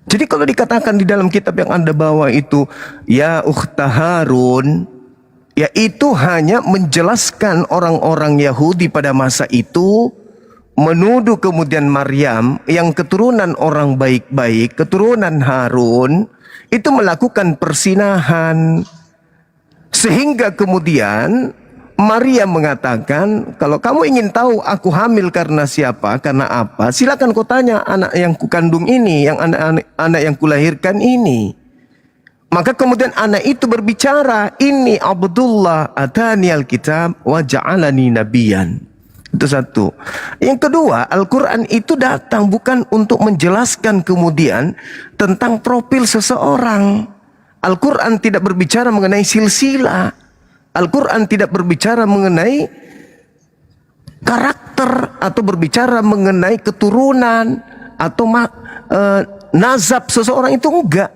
Jadi kalau dikatakan di dalam kitab yang Anda bawa itu, ya ukhta Harun, ya itu hanya menjelaskan orang-orang Yahudi pada masa itu menuduh kemudian Maryam yang keturunan orang baik-baik, keturunan Harun, itu melakukan persinahan. Sehingga kemudian Maryam mengatakan, kalau kamu ingin tahu aku hamil karena siapa, karena apa, silakan kau tanya anak yang kukandung ini, yang anak yang kulahirkan ini. Maka kemudian anak itu berbicara, ini Abdullah atani alkitab wa ja'alani nabiyan. Itu satu. Yang kedua, Al-Quran itu datang bukan untuk menjelaskan kemudian tentang profil seseorang. Al-Quran tidak berbicara mengenai silsilah. Al-Quran tidak berbicara mengenai karakter atau berbicara mengenai keturunan atau nazab seseorang, itu enggak.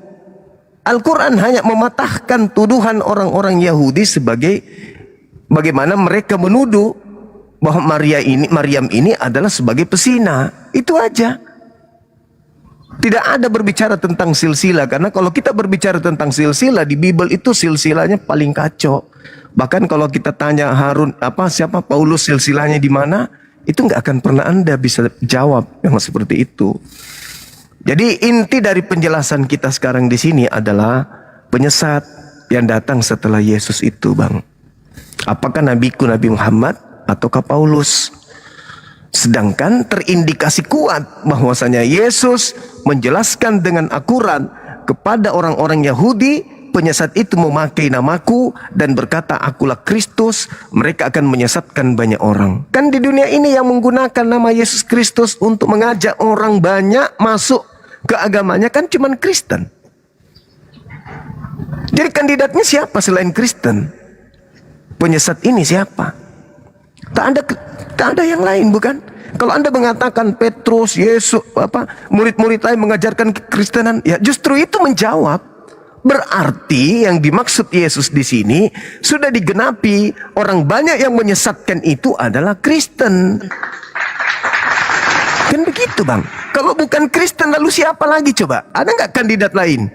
Al-Quran hanya mematahkan tuduhan orang-orang Yahudi sebagai bagaimana mereka menuduh bahwa Maryam ini adalah sebagai pesina. Itu aja. Tidak ada berbicara tentang silsilah, karena kalau kita berbicara tentang silsilah di Bible itu silsilahnya paling kacau. Bahkan kalau kita tanya Harun siapa Paulus silsilahnya di mana, itu nggak akan pernah Anda bisa jawab yang seperti itu. Jadi inti dari penjelasan kita sekarang di sini adalah penyesat yang datang setelah Yesus itu, Bang. Apakah nabiku Nabi Muhammad ataukah Paulus? Sedangkan terindikasi kuat bahwasanya Yesus menjelaskan dengan akurat kepada orang-orang Yahudi, penyesat itu memakai namaku dan berkata akulah Kristus, mereka akan menyesatkan banyak orang. Kan di dunia ini yang menggunakan nama Yesus Kristus untuk mengajak orang banyak masuk ke agamanya kan cuman Kristen. Jadi kandidatnya siapa selain Kristen? Penyesat ini siapa? Tak ada yang lain, bukan? Kalau Anda mengatakan Petrus, Yesus, murid-murid lain mengajarkan kekristenan, ya justru itu menjawab. Berarti yang dimaksud Yesus di sini sudah digenapi. Orang banyak yang menyesatkan itu adalah Kristen. Kan begitu, Bang. Kalau bukan Kristen lalu siapa lagi coba? Ada nggak kandidat lain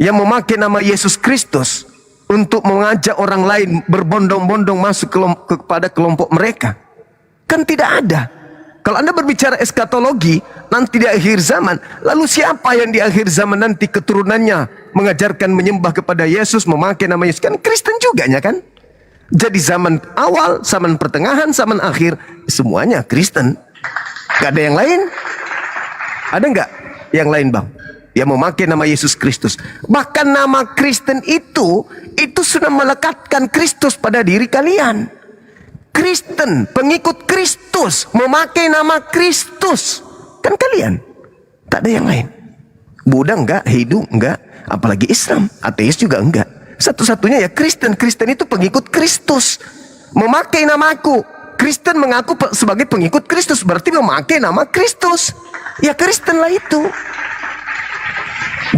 yang memakai nama Yesus Kristus untuk mengajak orang lain berbondong-bondong masuk kepada kelompok mereka? Kan tidak ada. Kalau Anda berbicara eskatologi, nanti di akhir zaman, lalu siapa yang di akhir zaman nanti keturunannya mengajarkan menyembah kepada Yesus, memakai nama Yesus? Kan Kristen juga ya kan? Jadi zaman awal, zaman pertengahan, zaman akhir, semuanya Kristen. Gak ada yang lain? Ada nggak yang lain, Bang? Yang memakai nama Yesus Kristus. Bahkan nama Kristen itu sudah melekatkan Kristus pada diri kalian. Kristen, pengikut Kristus, memakai nama Kristus. Kan kalian. Tak ada yang lain. Buddha enggak, Hindu enggak, apalagi Islam, ateis juga enggak. Satu-satunya ya Kristen. Kristen itu pengikut Kristus. Memakai namaku. Kristen mengaku sebagai pengikut Kristus, berarti memakai nama Kristus. Ya Kristen lah itu.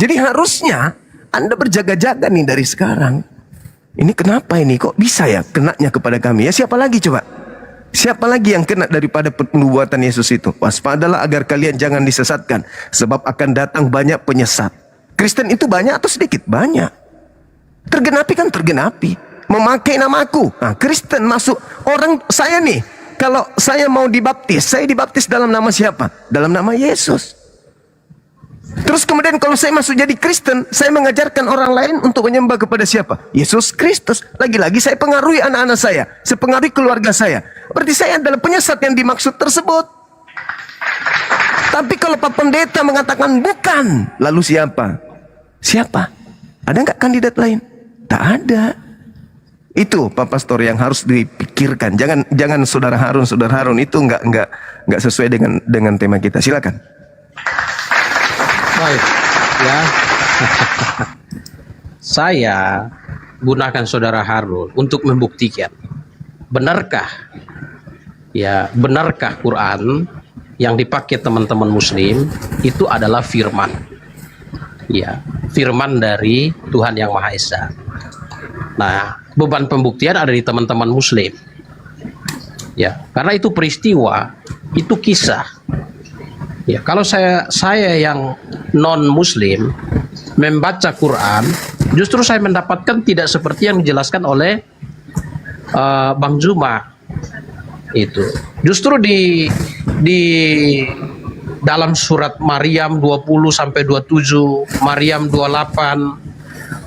Jadi harusnya Anda berjaga-jaga nih dari sekarang. Ini kenapa ini? Kok bisa ya kenanya kepada kami? Ya siapa lagi coba? Siapa lagi yang kena daripada penubuatan Yesus itu? Waspadalah agar kalian jangan disesatkan, sebab akan datang banyak penyesat. Kristen itu banyak atau sedikit? Banyak. Tergenapi kan tergenapi. Memakai namaku. Nah, Kristen masuk. Orang saya nih, kalau saya mau dibaptis, saya dibaptis dalam nama siapa? Dalam nama Yesus. Terus kemudian kalau saya masuk jadi Kristen, saya mengajarkan orang lain untuk menyembah kepada siapa? Yesus Kristus. Lagi-lagi saya pengaruhi anak-anak saya pengaruhi keluarga saya. Berarti saya adalah penyesat yang dimaksud tersebut. Tapi kalau Pak Pendeta mengatakan bukan, lalu siapa? Siapa? Ada nggak kandidat lain? Tak ada. Itu Pak Pastor yang harus dipikirkan. Jangan Saudara Harun itu nggak sesuai dengan tema kita. Silakan. Baik, ya. Saya gunakan Saudara Harun untuk membuktikan benarkah Quran yang dipakai teman-teman Muslim itu adalah firman, ya, firman dari Tuhan Yang Maha Esa. Nah, beban pembuktian ada di teman-teman Muslim, ya, karena itu peristiwa, itu kisah. Ya, kalau saya yang non Muslim membaca Quran, justru saya mendapatkan tidak seperti yang dijelaskan oleh Bang Zuma. Itu justru di dalam surat Maryam 20 sampai 27, Maryam 28,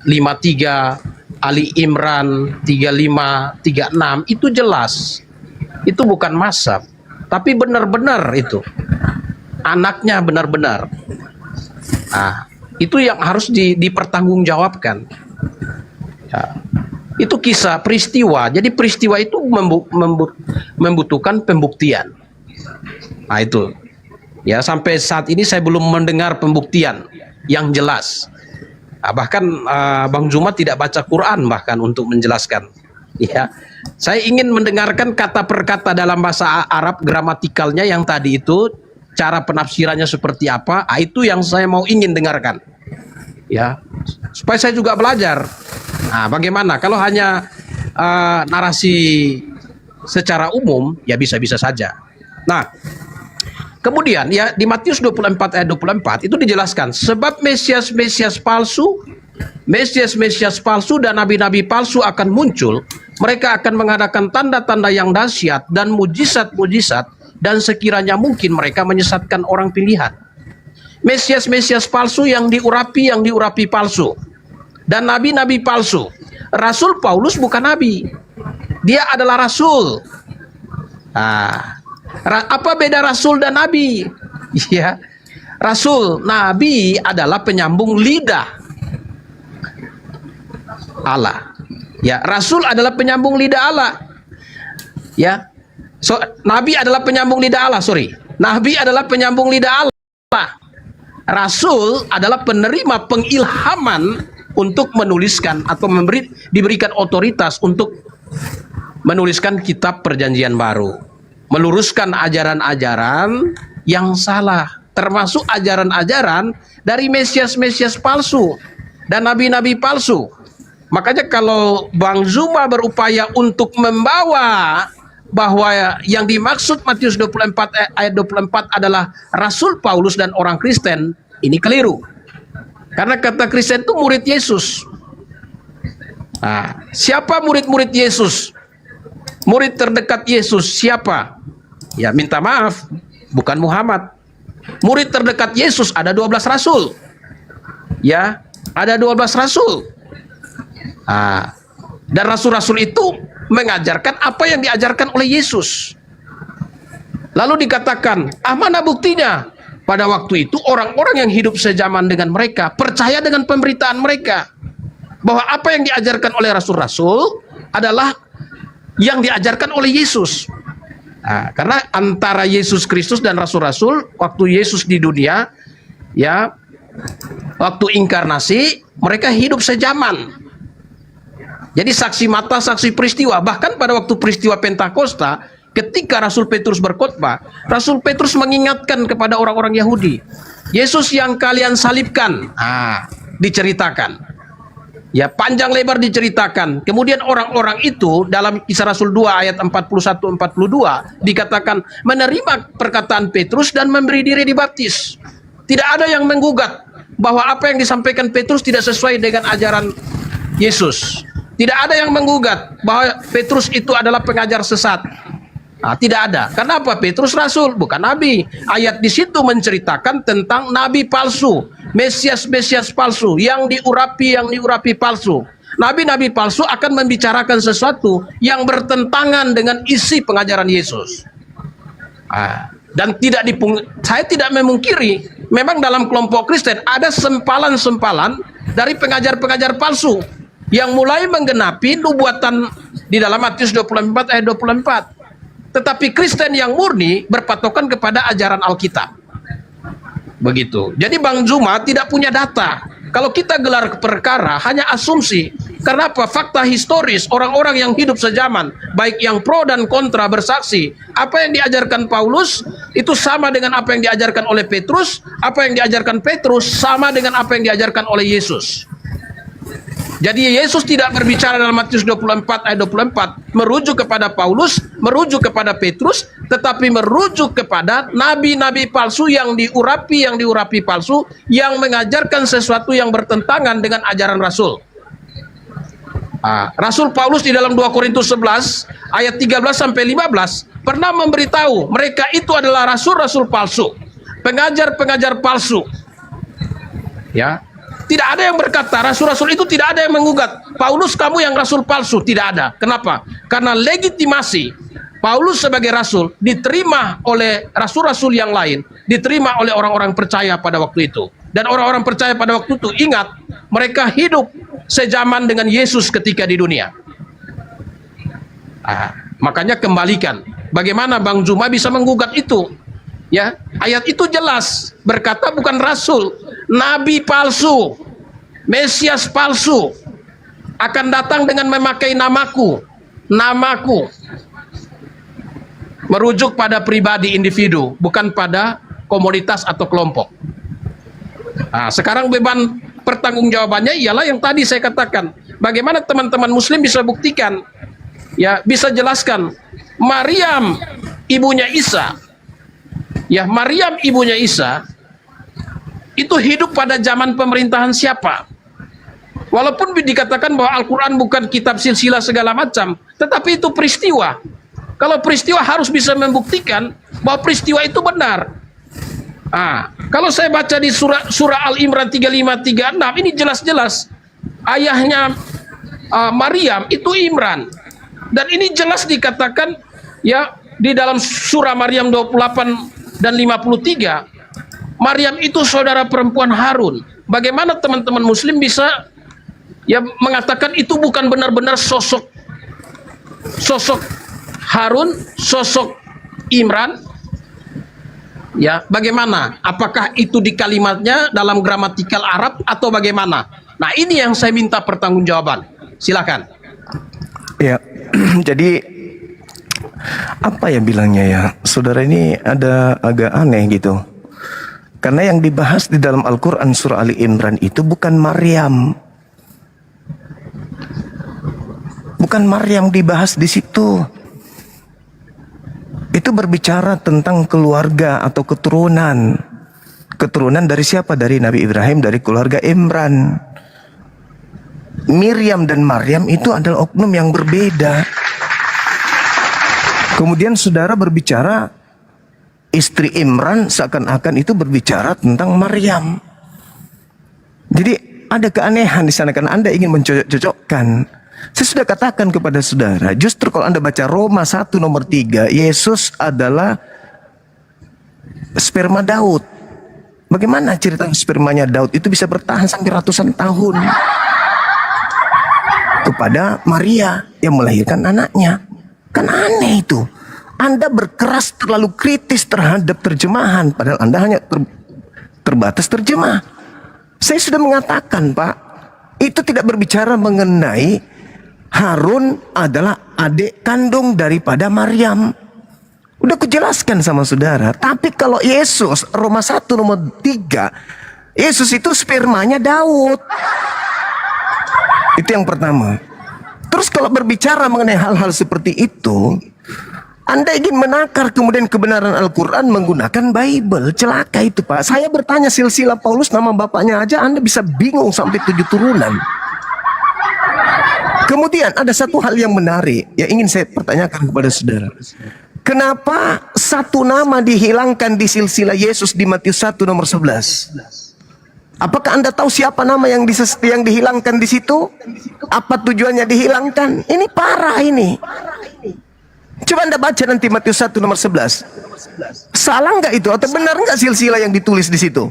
53, Ali Imran 35, 36 itu jelas. Itu bukan mazhab, tapi benar-benar itu anaknya benar-benar. Nah, itu yang harus dipertanggungjawabkan. Ya. Itu kisah peristiwa. Jadi peristiwa itu membutuhkan pembuktian. Nah itu. Ya, sampai saat ini saya belum mendengar pembuktian yang jelas. Nah, bahkan Bang Zuma tidak baca Quran bahkan untuk menjelaskan. Ya. Saya ingin mendengarkan kata per kata dalam bahasa Arab gramatikalnya yang tadi itu, cara penafsirannya seperti apa. Nah, itu yang saya mau ingin dengarkan. Ya, supaya saya juga belajar. Nah, bagaimana kalau hanya narasi secara umum, ya bisa-bisa saja. Nah, kemudian ya di Matius 24 ayat 24 itu dijelaskan sebab Mesias palsu dan nabi-nabi palsu akan muncul. Mereka akan mengadakan tanda-tanda yang dahsyat dan mujizat-mujizat, dan sekiranya mungkin mereka menyesatkan orang pilihan. Mesias palsu yang diurapi palsu. Dan nabi-nabi palsu. Rasul Paulus bukan nabi. Dia adalah rasul. Apa beda rasul dan nabi? Ya, rasul, nabi adalah penyambung lidah Allah. Ya, rasul adalah penyambung lidah Allah. Ya, nabi adalah penyambung lidah Allah. Nabi adalah penyambung lidah Allah. Rasul adalah penerima pengilhaman untuk menuliskan atau diberikan otoritas untuk menuliskan kitab perjanjian baru, meluruskan ajaran-ajaran yang salah, termasuk ajaran-ajaran dari Mesias palsu dan nabi-nabi palsu. Makanya kalau Bang Zuma berupaya untuk membawa bahwa yang dimaksud Matius 24 ayat 24 adalah Rasul Paulus dan orang Kristen, ini keliru. Karena kata Kristen itu murid Yesus. Siapa murid-murid Yesus? Murid terdekat Yesus siapa? Ya, minta maaf, bukan Muhammad. Murid terdekat Yesus ada 12 rasul. Ya, ada 12 rasul. Dan rasul-rasul itu mengajarkan apa yang diajarkan oleh Yesus. Lalu dikatakan, mana buktinya? Pada waktu itu orang-orang yang hidup sejaman dengan mereka percaya dengan pemberitaan mereka bahwa apa yang diajarkan oleh rasul-rasul adalah yang diajarkan oleh Yesus. Karena antara Yesus Kristus dan rasul-rasul waktu Yesus di dunia, ya, waktu inkarnasi mereka hidup sejaman. Jadi saksi mata, saksi peristiwa. Bahkan pada waktu peristiwa Pentakosta, ketika Rasul Petrus berkhotbah, Rasul Petrus mengingatkan kepada orang-orang Yahudi, Yesus yang kalian salibkan, diceritakan. Ya, panjang lebar diceritakan. Kemudian orang-orang itu dalam Kisah Rasul 2 ayat 41-42 dikatakan menerima perkataan Petrus dan memberi diri dibaptis. Tidak ada yang menggugat bahwa apa yang disampaikan Petrus tidak sesuai dengan ajaran Yesus. Tidak ada yang menggugat bahwa Petrus itu adalah pengajar sesat. Tidak ada. Kenapa? Petrus rasul, bukan nabi. Ayat di situ menceritakan tentang nabi palsu, Mesias palsu, yang diurapi palsu. Nabi-nabi palsu akan membicarakan sesuatu yang bertentangan dengan isi pengajaran Yesus. Dan saya tidak memungkiri, memang dalam kelompok Kristen ada sempalan-sempalan dari pengajar-pengajar palsu yang mulai menggenapi nubuatan di dalam Matius 24 ayat 24. Tetapi Kristen yang murni berpatokan kepada ajaran Alkitab. Begitu. Jadi Bang Zuma tidak punya data. Kalau kita gelar perkara hanya asumsi. Karena apa? Fakta historis orang-orang yang hidup sejaman, baik yang pro dan kontra bersaksi. Apa yang diajarkan Paulus itu sama dengan apa yang diajarkan oleh Petrus. Apa yang diajarkan Petrus sama dengan apa yang diajarkan oleh Yesus. Jadi Yesus tidak berbicara dalam Matius 24 ayat 24 merujuk kepada Paulus, merujuk kepada Petrus, tetapi merujuk kepada nabi-nabi palsu yang diurapi palsu, yang mengajarkan sesuatu yang bertentangan dengan ajaran Rasul. Rasul Paulus di dalam 2 Korintus 11 ayat 13-15 pernah memberitahu mereka itu adalah rasul-rasul palsu, pengajar-pengajar palsu. Ya. Tidak ada yang berkata, rasul-rasul itu tidak ada yang menggugat, Paulus kamu yang rasul palsu, tidak ada. Kenapa? Karena legitimasi Paulus sebagai rasul diterima oleh rasul-rasul yang lain, diterima oleh orang-orang percaya pada waktu itu. Dan orang-orang percaya pada waktu itu, ingat, mereka hidup sejaman dengan Yesus ketika di dunia. Makanya kembalikan, bagaimana Bang Zuma bisa menggugat itu? Ya, ayat itu jelas berkata bukan rasul, nabi palsu, Mesias palsu akan datang dengan memakai namaku. Merujuk pada pribadi individu, bukan pada komunitas atau kelompok. Sekarang beban pertanggungjawabannya ialah yang tadi saya katakan. Bagaimana teman-teman muslim bisa buktikan, ya, bisa jelaskan Maryam ibunya Isa. Ya, Maryam ibunya Isa itu hidup pada zaman pemerintahan siapa? Walaupun dikatakan bahwa Al-Quran bukan kitab silsilah segala macam, tetapi itu peristiwa. Kalau peristiwa harus bisa membuktikan bahwa peristiwa itu benar. Kalau saya baca di surah Al-Imran 35-36 ini jelas-jelas ayahnya Maryam itu Imran, dan ini jelas dikatakan ya di dalam surah Maryam 28 dan 53, Maryam itu saudara perempuan Harun. Bagaimana teman-teman muslim bisa ya mengatakan itu bukan benar-benar sosok Harun, sosok Imran? Ya, bagaimana? Apakah itu di kalimatnya dalam gramatikal Arab atau bagaimana? Nah, ini yang saya minta pertanggungjawaban. Silakan. Ya, jadi apa ya bilangnya ya, saudara ini ada agak aneh gitu. Karena yang dibahas di dalam Al-Quran surah Ali Imran itu bukan Maryam. Bukan Maryam dibahas di situ. Itu berbicara tentang keluarga atau keturunan. Keturunan dari siapa? Dari Nabi Ibrahim, dari keluarga Imran. Miriam dan Maryam itu adalah oknum yang berbeda. Kemudian saudara berbicara istri Imran, seakan-akan itu berbicara tentang Maryam. Jadi ada keanehan di sana karena Anda ingin mencocok-cocokkan. Saya sudah katakan kepada saudara, justru kalau Anda baca Roma 1 nomor 3, Yesus adalah sperma Daud. Bagaimana cerita spermanya Daud itu bisa bertahan sampai ratusan tahun kepada Maria yang melahirkan anaknya? Kan aneh itu. Anda berkeras terlalu kritis terhadap terjemahan, padahal Anda hanya terbatas terjemah. Saya sudah mengatakan, Pak, itu tidak berbicara mengenai Harun adalah adik kandung daripada Maryam. Udah kujelaskan sama saudara. Tapi kalau Yesus, Roma 1 nomor 3, Yesus itu spermanya Daud. Itu yang pertama. Terus kalau berbicara mengenai hal-hal seperti itu, Anda ingin menakar kemudian kebenaran Al-Quran menggunakan Bible. Celaka itu, Pak. Saya bertanya silsilah Paulus, nama bapaknya aja Anda bisa bingung sampai 7 turunan. Kemudian ada satu hal yang menarik yang ingin saya pertanyakan kepada saudara. Kenapa satu nama dihilangkan di silsilah Yesus di Matius 1 nomor 11? Apakah Anda tahu siapa nama yang dihilangkan di situ? Apa tujuannya dihilangkan? Ini parah ini. Coba Anda baca nanti Matius 1 nomor 11. Salah nggak itu? Atau benar nggak silsilah yang ditulis di situ?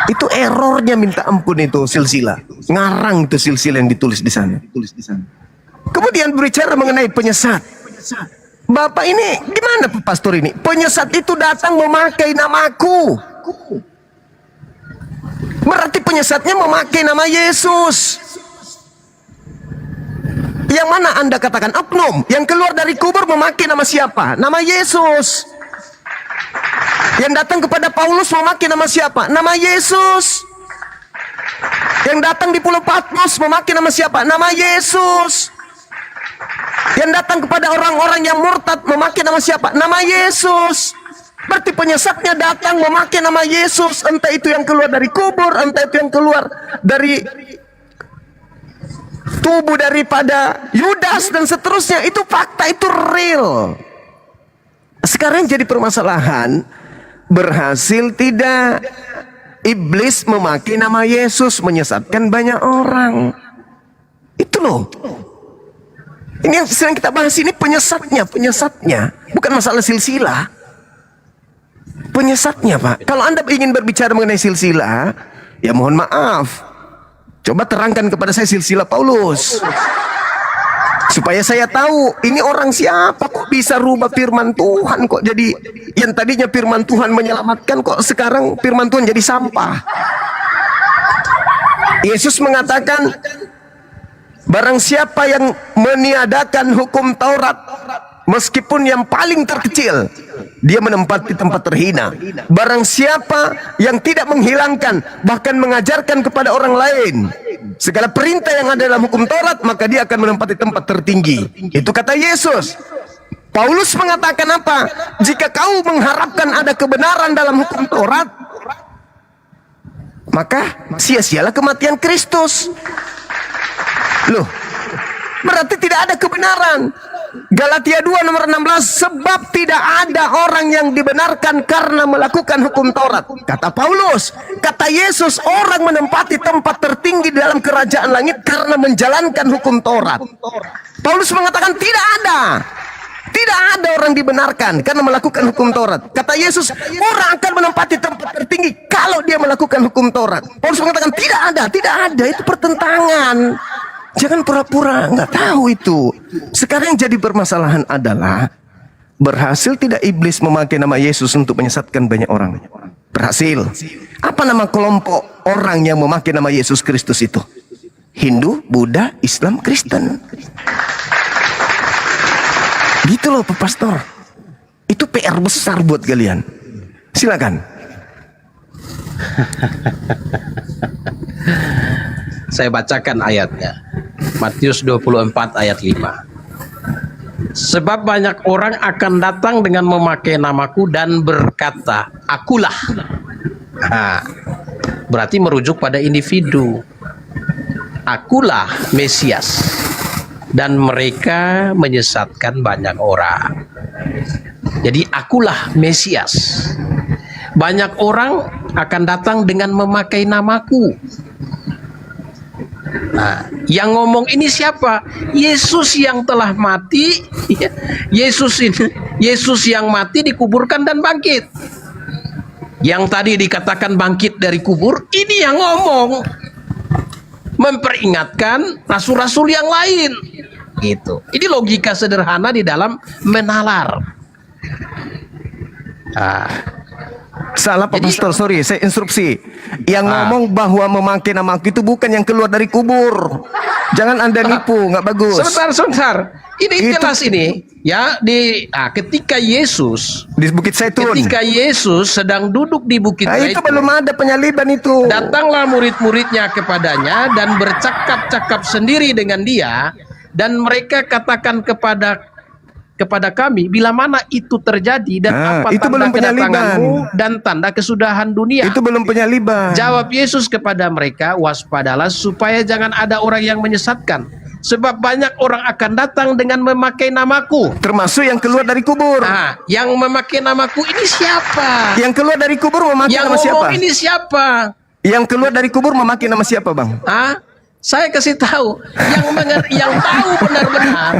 Itu errornya minta ampun itu silsilah. Ngarang itu silsilah yang ditulis di sana. Kemudian berbicara mengenai penyesat. Bapak ini gimana pastor ini? Penyesat itu datang memakai namaku. Berarti penyesatnya memakai nama Yesus. Yang mana Anda katakan oknum? Yang keluar dari kubur memakai nama siapa? Nama Yesus. Yang datang kepada Paulus memakai nama siapa? Nama Yesus. Yang datang di Pulau Patmos memakai nama siapa? Nama Yesus. Yang datang kepada orang-orang yang murtad memakai nama siapa? Nama Yesus. Berarti penyesatnya datang memakai nama Yesus. Entah itu yang keluar dari kubur, entah itu yang keluar dari tubuh daripada Yudas dan seterusnya. Itu fakta, itu real. Sekarang jadi permasalahan, berhasil tidak iblis memakai nama Yesus menyesatkan banyak orang. Itu loh. Ini yang sedang kita bahas ini penyesatnya. Bukan masalah silsilah. Penyesatnya, Pak. Kalau Anda ingin berbicara mengenai silsilah, ya mohon maaf. Coba terangkan kepada saya silsilah Paulus. Supaya saya tahu ini orang siapa kok bisa rubah firman Tuhan, kok jadi yang tadinya firman Tuhan menyelamatkan kok sekarang firman Tuhan jadi sampah. Yesus mengatakan barang siapa yang meniadakan hukum Taurat meskipun yang paling terkecil dia menempati tempat terhina. Barang siapa yang tidak menghilangkan bahkan mengajarkan kepada orang lain segala perintah yang ada dalam hukum Taurat, maka dia akan menempati tempat tertinggi. Itu kata Yesus. Paulus mengatakan apa? Jika kau mengharapkan ada kebenaran dalam hukum Taurat, maka sia-sialah kematian Kristus. Loh, berarti tidak ada kebenaran. Galatia 2 nomor 16, sebab tidak ada orang yang dibenarkan karena melakukan hukum Taurat. Kata Paulus, kata Yesus, orang menempati tempat tertinggi di dalam kerajaan langit karena menjalankan hukum Taurat. Paulus mengatakan tidak ada. Tidak ada orang dibenarkan karena melakukan hukum Taurat. Kata Yesus, orang akan menempati tempat tertinggi kalau dia melakukan hukum Taurat. Paulus mengatakan tidak ada, itu pertentangan. Jangan pura-pura nggak tahu itu. Sekarang yang jadi permasalahan adalah, berhasil tidak iblis memakai nama Yesus untuk menyesatkan banyak orang? Berhasil. Apa nama kelompok orang yang memakai nama Yesus Kristus itu? Hindu, Buddha, Islam, Kristen. Gitu loh Pak Pastor. Itu PR besar buat kalian. Silakan. Saya bacakan ayatnya. Matius 24 ayat 5. Sebab banyak orang akan datang dengan memakai namaku dan berkata, akulah. Nah, berarti merujuk pada individu. Akulah Mesias. Dan mereka menyesatkan banyak orang. Jadi akulah Mesias. Banyak orang akan datang dengan memakai namaku. Nah, yang ngomong ini siapa? Yesus yang telah mati. Yesus yang mati dikuburkan dan bangkit. Yang tadi dikatakan bangkit dari kubur, ini yang ngomong. Memperingatkan rasul-rasul yang lain. Gitu. Ini logika sederhana di dalam menalar. Salah Pak Pastor, sorry, saya instruksi. Yang ngomong bahwa memakai nama aku itu bukan yang keluar dari kubur. Jangan Anda nipu, nggak bagus. Sebentar. Ini jelas ini, ya, ketika Yesus di Bukit Zaitun. Ketika Yesus sedang duduk di Bukit Zaitun. Itu belum ada penyaliban itu. Datanglah murid-muridnya kepadanya dan bercakap-cakap sendiri dengan dia, dan mereka katakan kepada kami, bila mana itu terjadi dan apa itu tanda belum kedatanganmu dan tanda kesudahan dunia. Itu belum penyaliban. Jawab Yesus kepada mereka, waspadalah supaya jangan ada orang yang menyesatkan. Sebab banyak orang akan datang dengan memakai namaku. Termasuk yang keluar dari kubur. Nah, yang memakai namaku ini siapa? Yang keluar dari kubur memakai nama siapa? Yang ini siapa? Yang keluar dari kubur memakai nama siapa, Bang? Saya kasih tahu. Yang tahu benar-benar.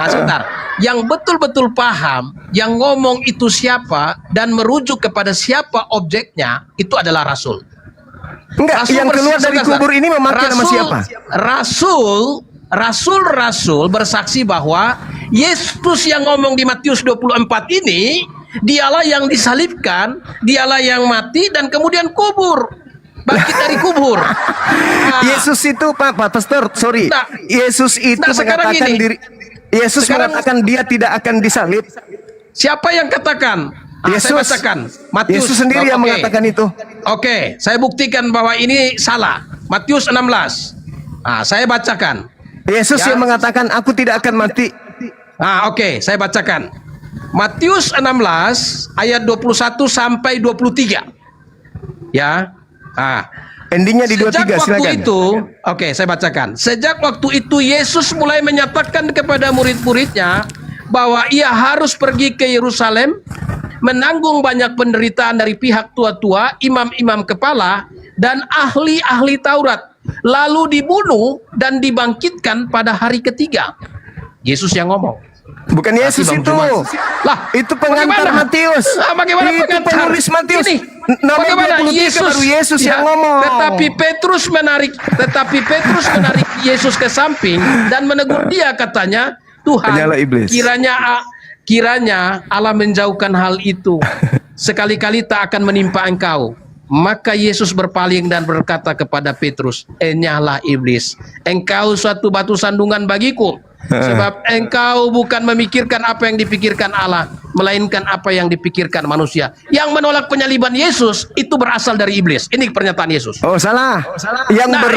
Sebentar. Yang betul-betul paham, yang ngomong itu siapa dan merujuk kepada siapa objeknya, itu adalah rasul. Enggak, yang keluar dari kubur ini memakai nama siapa? Rasul bersaksi bahwa Yesus yang ngomong di Matius 24 ini, dialah yang disalibkan, dialah yang mati dan kemudian kubur, bangkit dari kubur. Yesus itu Pak Pastor, sorry. Yesus itu mengatakan diri. Yesus mengatakan dia tidak akan disalib. Siapa yang katakan? Yesus. Saya bacakan. Matius, Yesus sendiri yang mengatakan itu. Oke, saya buktikan bahwa ini salah. Matius 16. Saya bacakan. Yesus yang mengatakan aku tidak akan mati. Oke, saya bacakan. Matius 16 ayat 21 sampai 23. Ya. Endingnya di 23, silakan. Saya bacakan. Sejak waktu itu Yesus mulai menyatakan kepada murid-muridnya bahwa ia harus pergi ke Yerusalem, menanggung banyak penderitaan dari pihak tua-tua, imam-imam kepala, dan ahli-ahli Taurat, lalu dibunuh dan dibangkitkan pada hari ketiga. Yesus yang ngomong. Bukan Yesus itu. Lah, itu pengantar Matius. Bagaimana itu pengantar? penulis Matius. Bagaimana Yesus, baru Yesus yang ngomong. Tetapi Petrus menarik Yesus ke samping dan menegur dia, katanya, Tuhan, kiranya Allah menjauhkan hal itu. Sekali-kali tak akan menimpa engkau. Maka Yesus berpaling dan berkata kepada Petrus, enyahlah iblis, engkau suatu batu sandungan bagiku. Sebab engkau bukan memikirkan apa yang dipikirkan Allah, melainkan apa yang dipikirkan manusia. Yang menolak penyaliban Yesus itu berasal dari iblis. Ini pernyataan Yesus. Oh, salah. Dengar.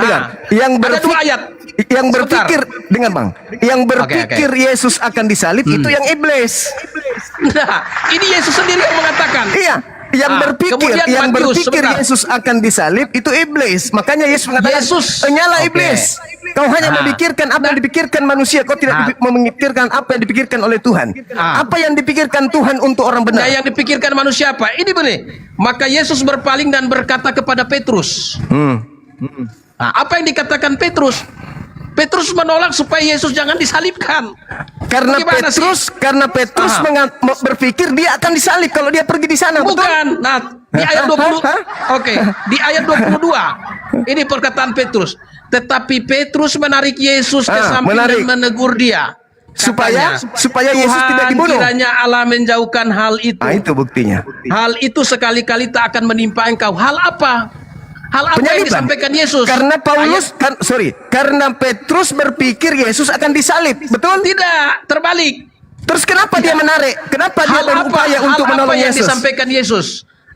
Ada dua ayat. Yang berpikir, dengar Bang. Yang berpikir Yesus akan disalib itu yang iblis. Nah, ini Yesus sendiri yang mengatakan. Iya. Yang berpikir Yesus akan disalib itu iblis. Makanya Yesus mengatakan, enyala iblis. Kau hanya memikirkan apa yang dipikirkan manusia. Kau tidak memikirkan apa yang dipikirkan oleh Tuhan. Apa yang dipikirkan Tuhan untuk orang benar? Nah, yang dipikirkan manusia apa? Ini benih. Maka Yesus berpaling dan berkata kepada Petrus. Nah, apa yang dikatakan Petrus? Petrus menolak supaya Yesus jangan disalibkan. Karena Petrus berpikir dia akan disalib kalau dia pergi di sana. Bukan. Betul? Nah, di ayat 20. Oke, di ayat 22. Ini perkataan Petrus. Tetapi Petrus menarik Yesus ke samping dan menegur dia. Supaya Yesus tidak dibunuh. Kiranya Allah menjauhkan hal itu. Itu buktinya. Hal itu sekali-kali tak akan menimpa engkau. Hal apa? Hal apa yang disampaikan Yesus? Karena karena Petrus berpikir Yesus akan disalib, betul? Tidak, terbalik. Terus kenapa dia menarik? Kenapa dia berupaya untuk menolong Yesus? Yang Yesus? disampaikan Yesus.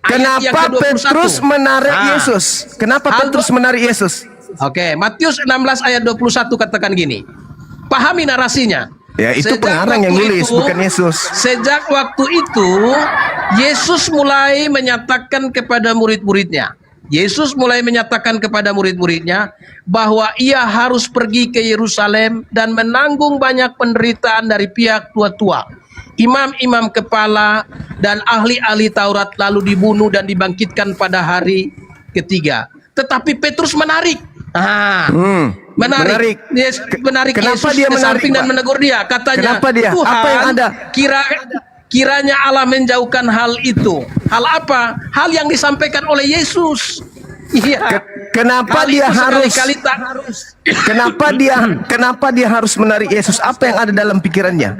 Kenapa Petrus menarik Yesus? Kenapa Petrus menarik Yesus? Oke, Matius 16 ayat 21 katakan gini. Pahami narasinya. Ya, itu pengarang yang nulis, bukan Yesus. Sejak waktu itu, Yesus mulai menyatakan kepada murid-muridnya. Yesus mulai menyatakan kepada murid-muridnya bahwa ia harus pergi ke Yerusalem dan menanggung banyak penderitaan dari pihak tua-tua, imam-imam kepala, dan ahli-ahli Taurat, lalu dibunuh dan dibangkitkan pada hari ketiga. Tetapi Petrus menarik. Menarik Kenapa Yesus dia ke samping dan menegur dia. Katanya, Kenapa dia? Tuhan, apa yang ada? Kiranya Allah menjauhkan hal itu. Hal apa? Hal yang disampaikan oleh Yesus. Iya. Kenapa dia harus? Kenapa dia harus menarik Yesus? Apa yang ada dalam pikirannya?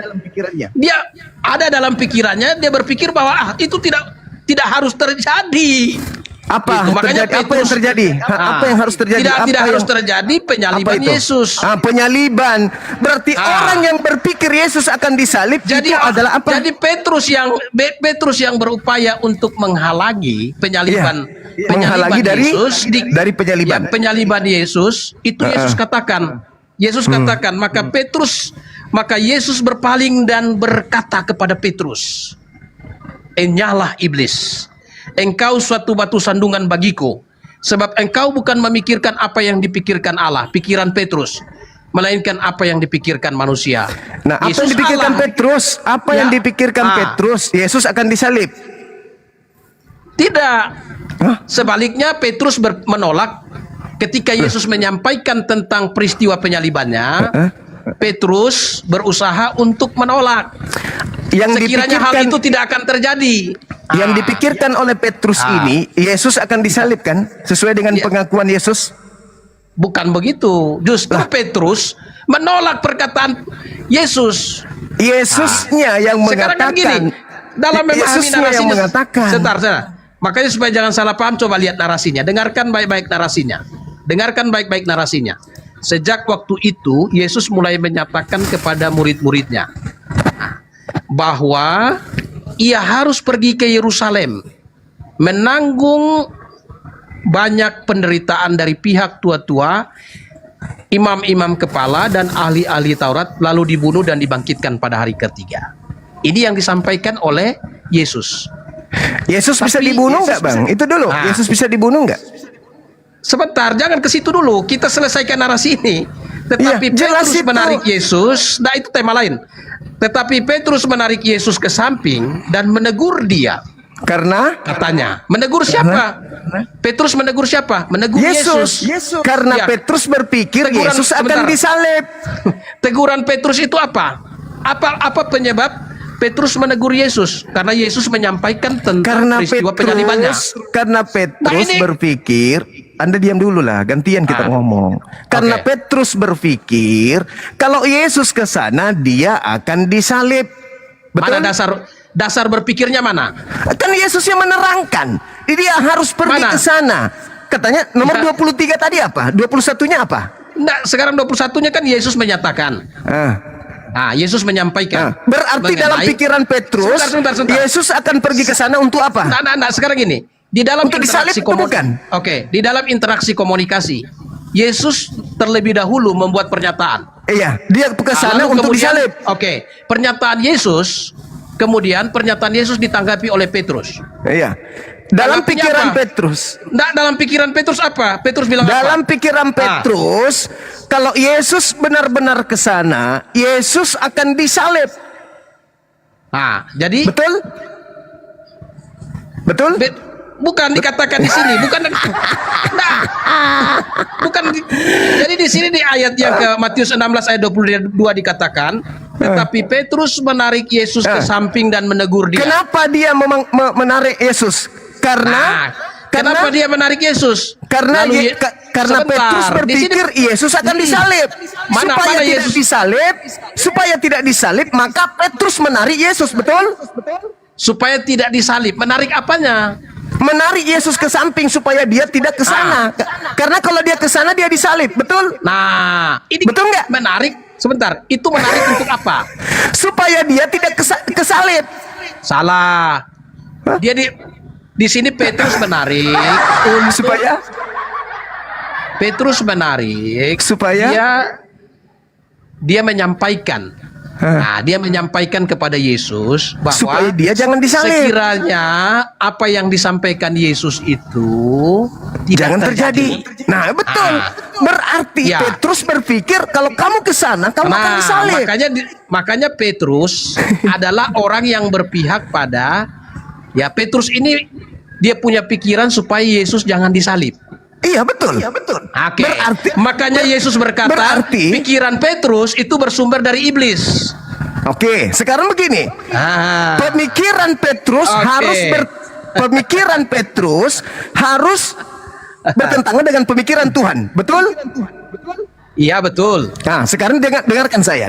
Dia ada dalam pikirannya. Dia berpikir bahwa itu tidak harus terjadi. Apa terjadi? Apa yang terjadi? Apa yang harus terjadi? Tidak harus terjadi penyaliban Yesus. Penyaliban. Berarti orang yang berpikir Yesus akan disalib itu adalah apa? Jadi Petrus yang berupaya untuk menghalangi penyaliban Yesus dari penyaliban. Penyaliban Yesus itu Yesus katakan. Maka Yesus berpaling dan berkata kepada Petrus, "Enyahlah iblis. Engkau suatu batu sandungan bagiku, sebab engkau bukan memikirkan apa yang dipikirkan Allah," pikiran Petrus, melainkan apa yang dipikirkan manusia. Nah, apa yang dipikirkan Petrus? Apa yang dipikirkan Petrus? Yesus akan disalib. Tidak. Sebaliknya Petrus menolak ketika Yesus menyampaikan tentang peristiwa penyalibannya. Petrus berusaha untuk menolak. Sekiranya hal itu tidak akan terjadi. Yang dipikirkan oleh Petrus ini, Yesus akan disalib kan? Sesuai dengan pengakuan Yesus? Bukan begitu. Justru Petrus menolak perkataan Yesus. Yesusnya yang mengatakan. Sekarang kan gini, dalam memahami narasinya. Sebentar. Makanya supaya jangan salah paham, coba lihat narasinya. Dengarkan baik-baik narasinya. Sejak waktu itu, Yesus mulai menyatakan kepada murid-muridnya bahwa ia harus pergi ke Yerusalem, menanggung banyak penderitaan dari pihak tua-tua, imam-imam kepala, dan ahli-ahli Taurat, lalu dibunuh dan dibangkitkan pada hari ketiga. Ini yang disampaikan oleh Yesus. Yesus bisa dibunuh nggak, Bang? Itu dulu. Yesus bisa dibunuh nggak? Sebentar, jangan ke situ dulu. Kita selesaikan narasi ini. Tetapi Petrus menarik Yesus. Nah, itu tema lain. Tetapi Petrus menarik Yesus ke samping dan menegur dia. Karena katanya, menegur siapa? Petrus menegur siapa? Menegur Yesus. Karena Petrus berpikir Yesus akan disalib. Teguran Petrus itu apa? Apa penyebab Petrus menegur Yesus? Karena Yesus menyampaikan tentang peristiwa penyalibannya. Karena Petrus berpikir, Anda diam dulu lah, gantian kita ngomong. Karena Petrus berpikir kalau Yesus ke sana dia akan disalib. Betul? Mana dasar berpikirnya mana? Kan Yesus yang menerangkan. Dia harus pergi ke sana. Katanya nomor 23 tadi apa? 21-nya apa? Enggak, sekarang 21-nya kan Yesus menyatakan. Yesus menyampaikan. Berarti dalam pikiran Petrus, Yesus akan pergi ke sana untuk apa? Nah, sekarang gini. Di dalam interaksi komunikasi. Di dalam interaksi komunikasi, Yesus terlebih dahulu membuat pernyataan. Iya, dia ke sana untuk disalib. Pernyataan Yesus, kemudian pernyataan Yesus ditanggapi oleh Petrus. Iya. Dalam Artinya pikiran apa? Petrus. Nggak, dalam pikiran Petrus apa? Petrus bilang Dalam apa? pikiran Petrus, kalau Yesus benar-benar ke sana, Yesus akan disalib. Nah, jadi betul? Betul? Bukan dikatakan di sini, jadi di sini di ayat yang ke Matius 16 ayat 22 dikatakan, tetapi Petrus menarik Yesus ke samping dan menegur dia. Kenapa dia menarik Yesus? Kenapa dia menarik Yesus? Karena Sebentar, Petrus berpikir Yesus akan disalib. Supaya tidak disalib, maka Petrus menarik Yesus, betul? Supaya tidak disalib, menarik apanya? Menarik Yesus ke samping supaya dia tidak ke sana. Karena kalau dia ke sana dia disalib, betul? Nah, ini betul nggak? Menarik, sebentar. Itu menarik untuk apa? Supaya dia tidak kesalib. Salah. Dia di sini Petrus menarik untuk Petrus menarik supaya dia menyampaikan. Nah, dia menyampaikan kepada Yesus bahwa supaya dia jangan disalib. Sekiranya apa yang disampaikan Yesus itu tidak terjadi. Nah, betul. Berarti Petrus berpikir kalau kamu ke sana kamu akan disalib. Makanya Petrus adalah orang yang berpihak pada Petrus ini dia punya pikiran supaya Yesus jangan disalib. Iya betul. Oke. Makanya Yesus berkata, pikiran Petrus itu bersumber dari iblis. Oke, sekarang begini. Pemikiran Petrus harus bertentangan dengan pemikiran Tuhan. Betul? Iya, betul. Nah, sekarang dengarkan saya.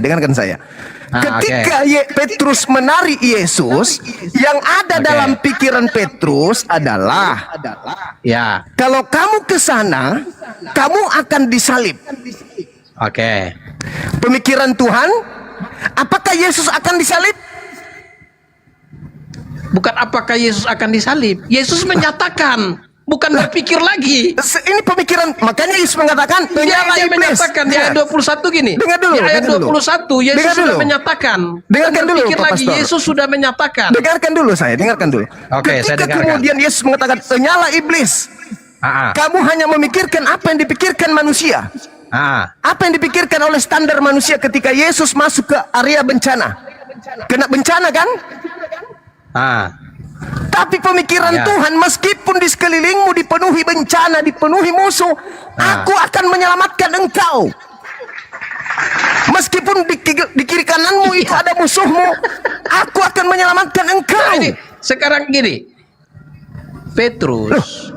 Ketika Petrus menarik Yesus, yang ada dalam pikiran Petrus adalah kalau kamu ke sana, kamu akan disalib. Oke. Pemikiran Tuhan, apakah Yesus akan disalib? Bukan apakah Yesus akan disalib. Yesus menyatakan, bukan berpikir lagi. Ini pemikiran, makanya Yesus mengatakan dia menyatakan di ayat 21 gini. Dengar dulu, di ayat 21 Yesus sudah menyatakan. Dengarkan dulu, berpikir Pak lagi, Pastor. Yesus sudah menyatakan. Dengarkan dulu. Oke, saya dengarkan. Kemudian Yesus mengatakan, "Nyala iblis. Kamu hanya memikirkan apa yang dipikirkan manusia." Apa yang dipikirkan oleh standar manusia ketika Yesus masuk ke area bencana? Kena bencana kan? Tapi pemikiran Tuhan, meskipun di sekelilingmu dipenuhi bencana, dipenuhi musuh, aku akan menyelamatkan engkau. Meskipun di kiri kananmu itu ada musuhmu, aku akan menyelamatkan engkau. Sekarang gini, Petrus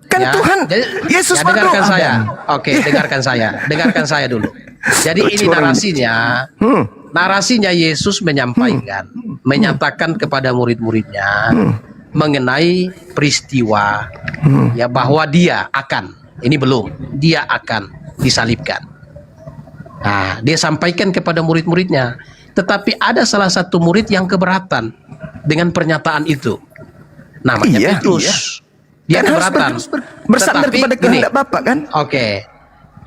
kan Tuhan, Yesus dengarkan berdoa. saya. Oke, dengarkan saya dulu. Jadi ini narasinya Yesus menyatakan kepada murid-muridnya mengenai peristiwa bahwa dia akan disalibkan. Nah, dia sampaikan kepada murid-muridnya, tetapi ada salah satu murid yang keberatan dengan pernyataan itu. Namanya Petrus. Dia keberatan. Bersandar kepada kehendak Bapa kan? Oke.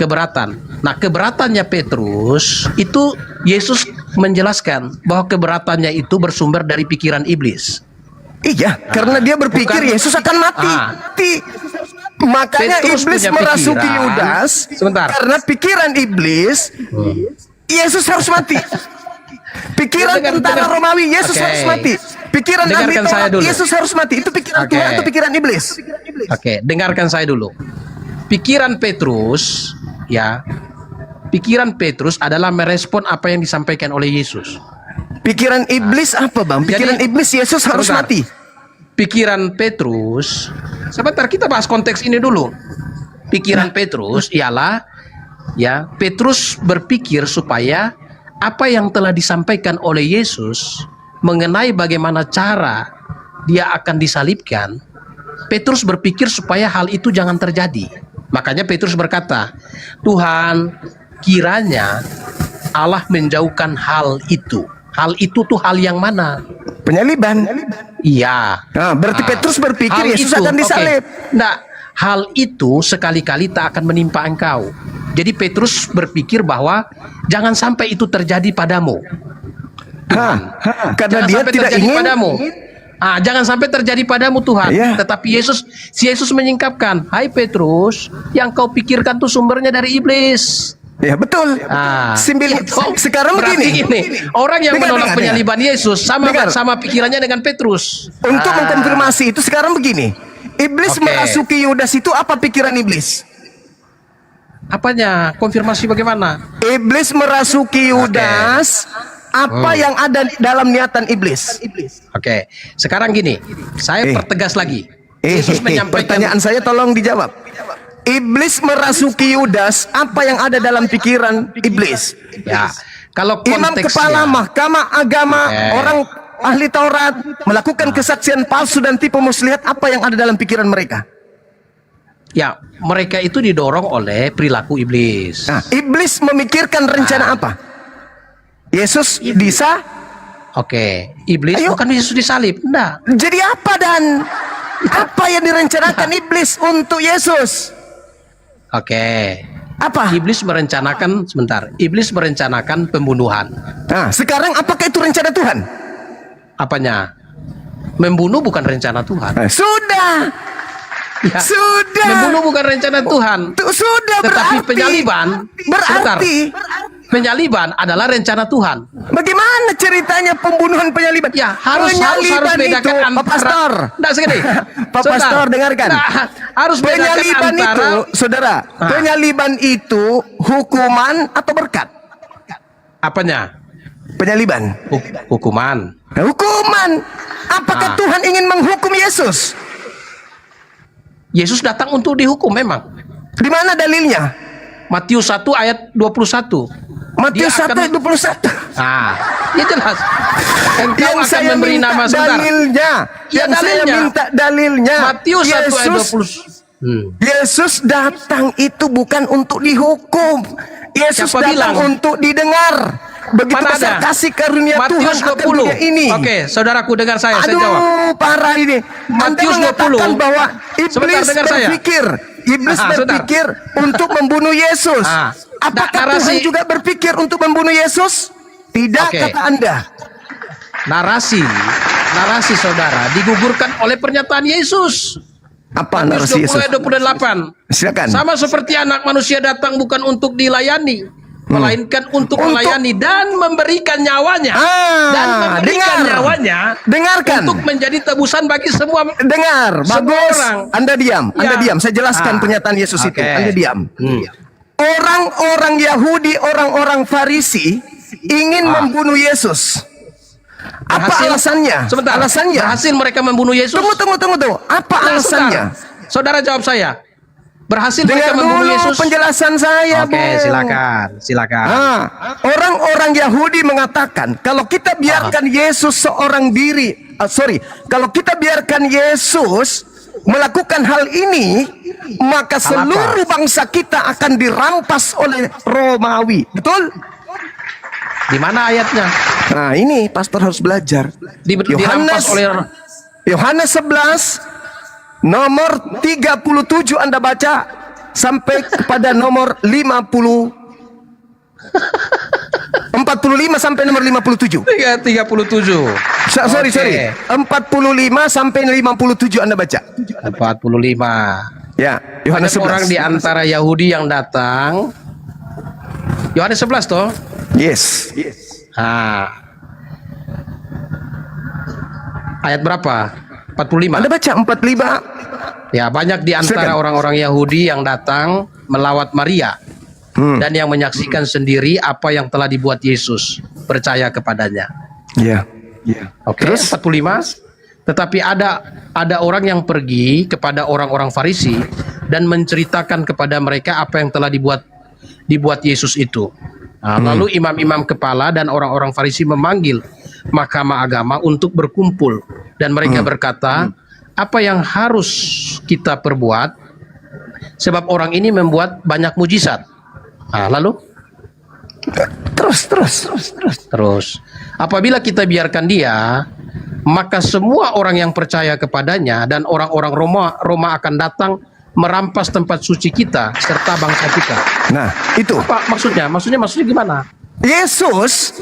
Keberatan. Nah, keberatannya Petrus itu Yesus menjelaskan bahwa keberatannya itu bersumber dari pikiran iblis. Iya, karena dia berpikir Yesus akan mati. Makanya Petrus iblis punya merasuki pikiran. Yudas. Karena pikiran iblis, Yesus harus mati. Pikiran tentara Romawi, Yesus harus mati. Pikiran ahli Taurat, Yesus harus mati. Itu pikiran Tuhan atau pikiran iblis? Oke, dengarkan saya dulu. Pikiran Petrus, pikiran Petrus adalah merespon apa yang disampaikan oleh Yesus. Pikiran iblis apa, Bang? Pikiran iblis Yesus harus mati. Pikiran Petrus, sebentar kita bahas konteks ini dulu. Pikiran Petrus ialah Petrus berpikir supaya apa yang telah disampaikan oleh Yesus mengenai bagaimana cara dia akan disalibkan, Petrus berpikir supaya hal itu jangan terjadi. Makanya Petrus berkata, Tuhan, kiranya Allah menjauhkan hal itu. Hal itu tuh hal yang mana? Penyaliban. Iya. Nah, berarti Petrus berpikir Yesus akan disalib. Nah, hal itu sekali-kali tak akan menimpa engkau. Jadi Petrus berpikir bahwa jangan sampai itu terjadi padamu. Karena Jangan dia sampai tidak terjadi ingin padamu. Jangan sampai terjadi padamu Tuhan. Tetapi si Yesus menyingkapkan, hai Petrus, yang kau pikirkan tuh sumbernya dari iblis. Ya betul. Sekarang begini. Orang yang menolak penyaliban Yesus sama pikirannya dengan Petrus. Untuk mengkonfirmasi itu sekarang begini. Iblis merasuki Yudas itu apa pikiran iblis? Apanya? Konfirmasi bagaimana? Iblis merasuki Yudas. Apa yang ada dalam niatan iblis? Oke, sekarang gini, saya pertegas lagi. Yesus menyampaikan. Pertanyaan saya tolong dijawab. Iblis merasuki Yudas, apa yang ada dalam pikiran iblis? Ya, kalau konteksnya, imam kepala mahkamah agama, orang ahli Taurat melakukan kesaksian palsu dan tipu muslihat, apa yang ada dalam pikiran mereka? Ya, mereka itu didorong oleh perilaku iblis. Nah, iblis memikirkan rencana apa? Yesus bisa? Oke, iblis bukan Yesus disalib, enggak. Jadi apa dan apa yang direncanakan iblis untuk Yesus? Oke. Apa? Iblis merencanakan, sebentar. Iblis merencanakan pembunuhan. Nah, sekarang apakah itu rencana Tuhan? Apanya? Membunuh bukan rencana Tuhan. Sudah. Ya, sudah. Membunuh bukan rencana Tuhan. Sudah. Tetapi berarti, penyaliban. Berarti. Penyaliban adalah rencana Tuhan. Bagaimana ceritanya pembunuhan penyaliban? Ya, harus bedakan itu, antara Pak Pastor. Enggak segini. Pak Pastor dengarkan. Harus penyaliban antara, itu, saudara. Penyaliban itu hukuman atau berkat? Apanya? Penyaliban. Hukuman. Hukuman. Apakah Tuhan ingin menghukum Yesus? Yesus datang untuk dihukum memang. Di mana dalilnya? Matius 1 ayat 21. Matius 1 ayat 21. Ya jelas. Engkau yang akan saya memberi minta nama sebentar. dalilnya. Ya, yang saya minta dalilnya. Matius 1 ayat 20. Yesus datang itu bukan untuk dihukum. Yesus datang untuk didengar. Begitu besar kasih karunia Tuhan akan dunia ini. Oke, saudaraku dengar saya jawab. Aduh, parah ini. Matius Anda mengatakan 20. bahwa iblis berpikir, berpikir untuk membunuh Yesus. Apakah Tuhan juga berpikir untuk membunuh Yesus? Tidak, kata Anda. Narasi saudara digugurkan oleh pernyataan Yesus. Apa narasi Yesus? 28. Silakan. Sama seperti anak manusia datang bukan untuk dilayani, melainkan untuk melayani dan memberikan nyawanya. Dengarkan. Untuk menjadi tebusan bagi semua. Dengar, bagus. Orang. Anda diam. Saya jelaskan pernyataan Yesus itu. Anda diam. Orang-orang Yahudi, orang-orang Farisi ingin membunuh Yesus. Apa alasannya? Sebentar. Alasannya? Berhasil mereka membunuh Yesus. Tunggu. Apa alasannya? Saudara jawab saya. Berhasil mereka membunuh Yesus. Penjelasan saya. Oke, silakan. Orang-orang Yahudi mengatakan kalau kita biarkan Yesus seorang diri, kalau kita biarkan Yesus melakukan hal ini, maka seluruh bangsa kita akan dirampas oleh Romawi. Betul? Di mana ayatnya? Nah, ini pastor harus belajar. Yohanes 11 nomor 37 Anda baca sampai kepada nomor 45 sampai nomor 57. 37. Sorry. 45 sampai 57 Anda baca. 45. Ya, Yohanes 11. Orang di antara Yahudi yang datang. Yohanes 11 toh? Yes. Ayat berapa? 45. Anda baca 45. Ya, banyak di antara orang-orang Yahudi yang datang melawat Maria dan yang menyaksikan sendiri apa yang telah dibuat Yesus, percaya kepadanya. Iya. Oke, 45. Tetapi ada orang yang pergi kepada orang-orang Farisi dan menceritakan kepada mereka apa yang telah dibuat Yesus itu. Lalu imam-imam kepala dan orang-orang Farisi memanggil mahkamah agama untuk berkumpul dan mereka berkata, apa yang harus kita perbuat sebab orang ini membuat banyak mujizat. Lalu terus apabila kita biarkan dia, maka semua orang yang percaya kepadanya dan orang-orang Roma akan datang merampas tempat suci kita serta bangsa kita. Nah, itu. Apa maksudnya? Maksudnya gimana? Yesus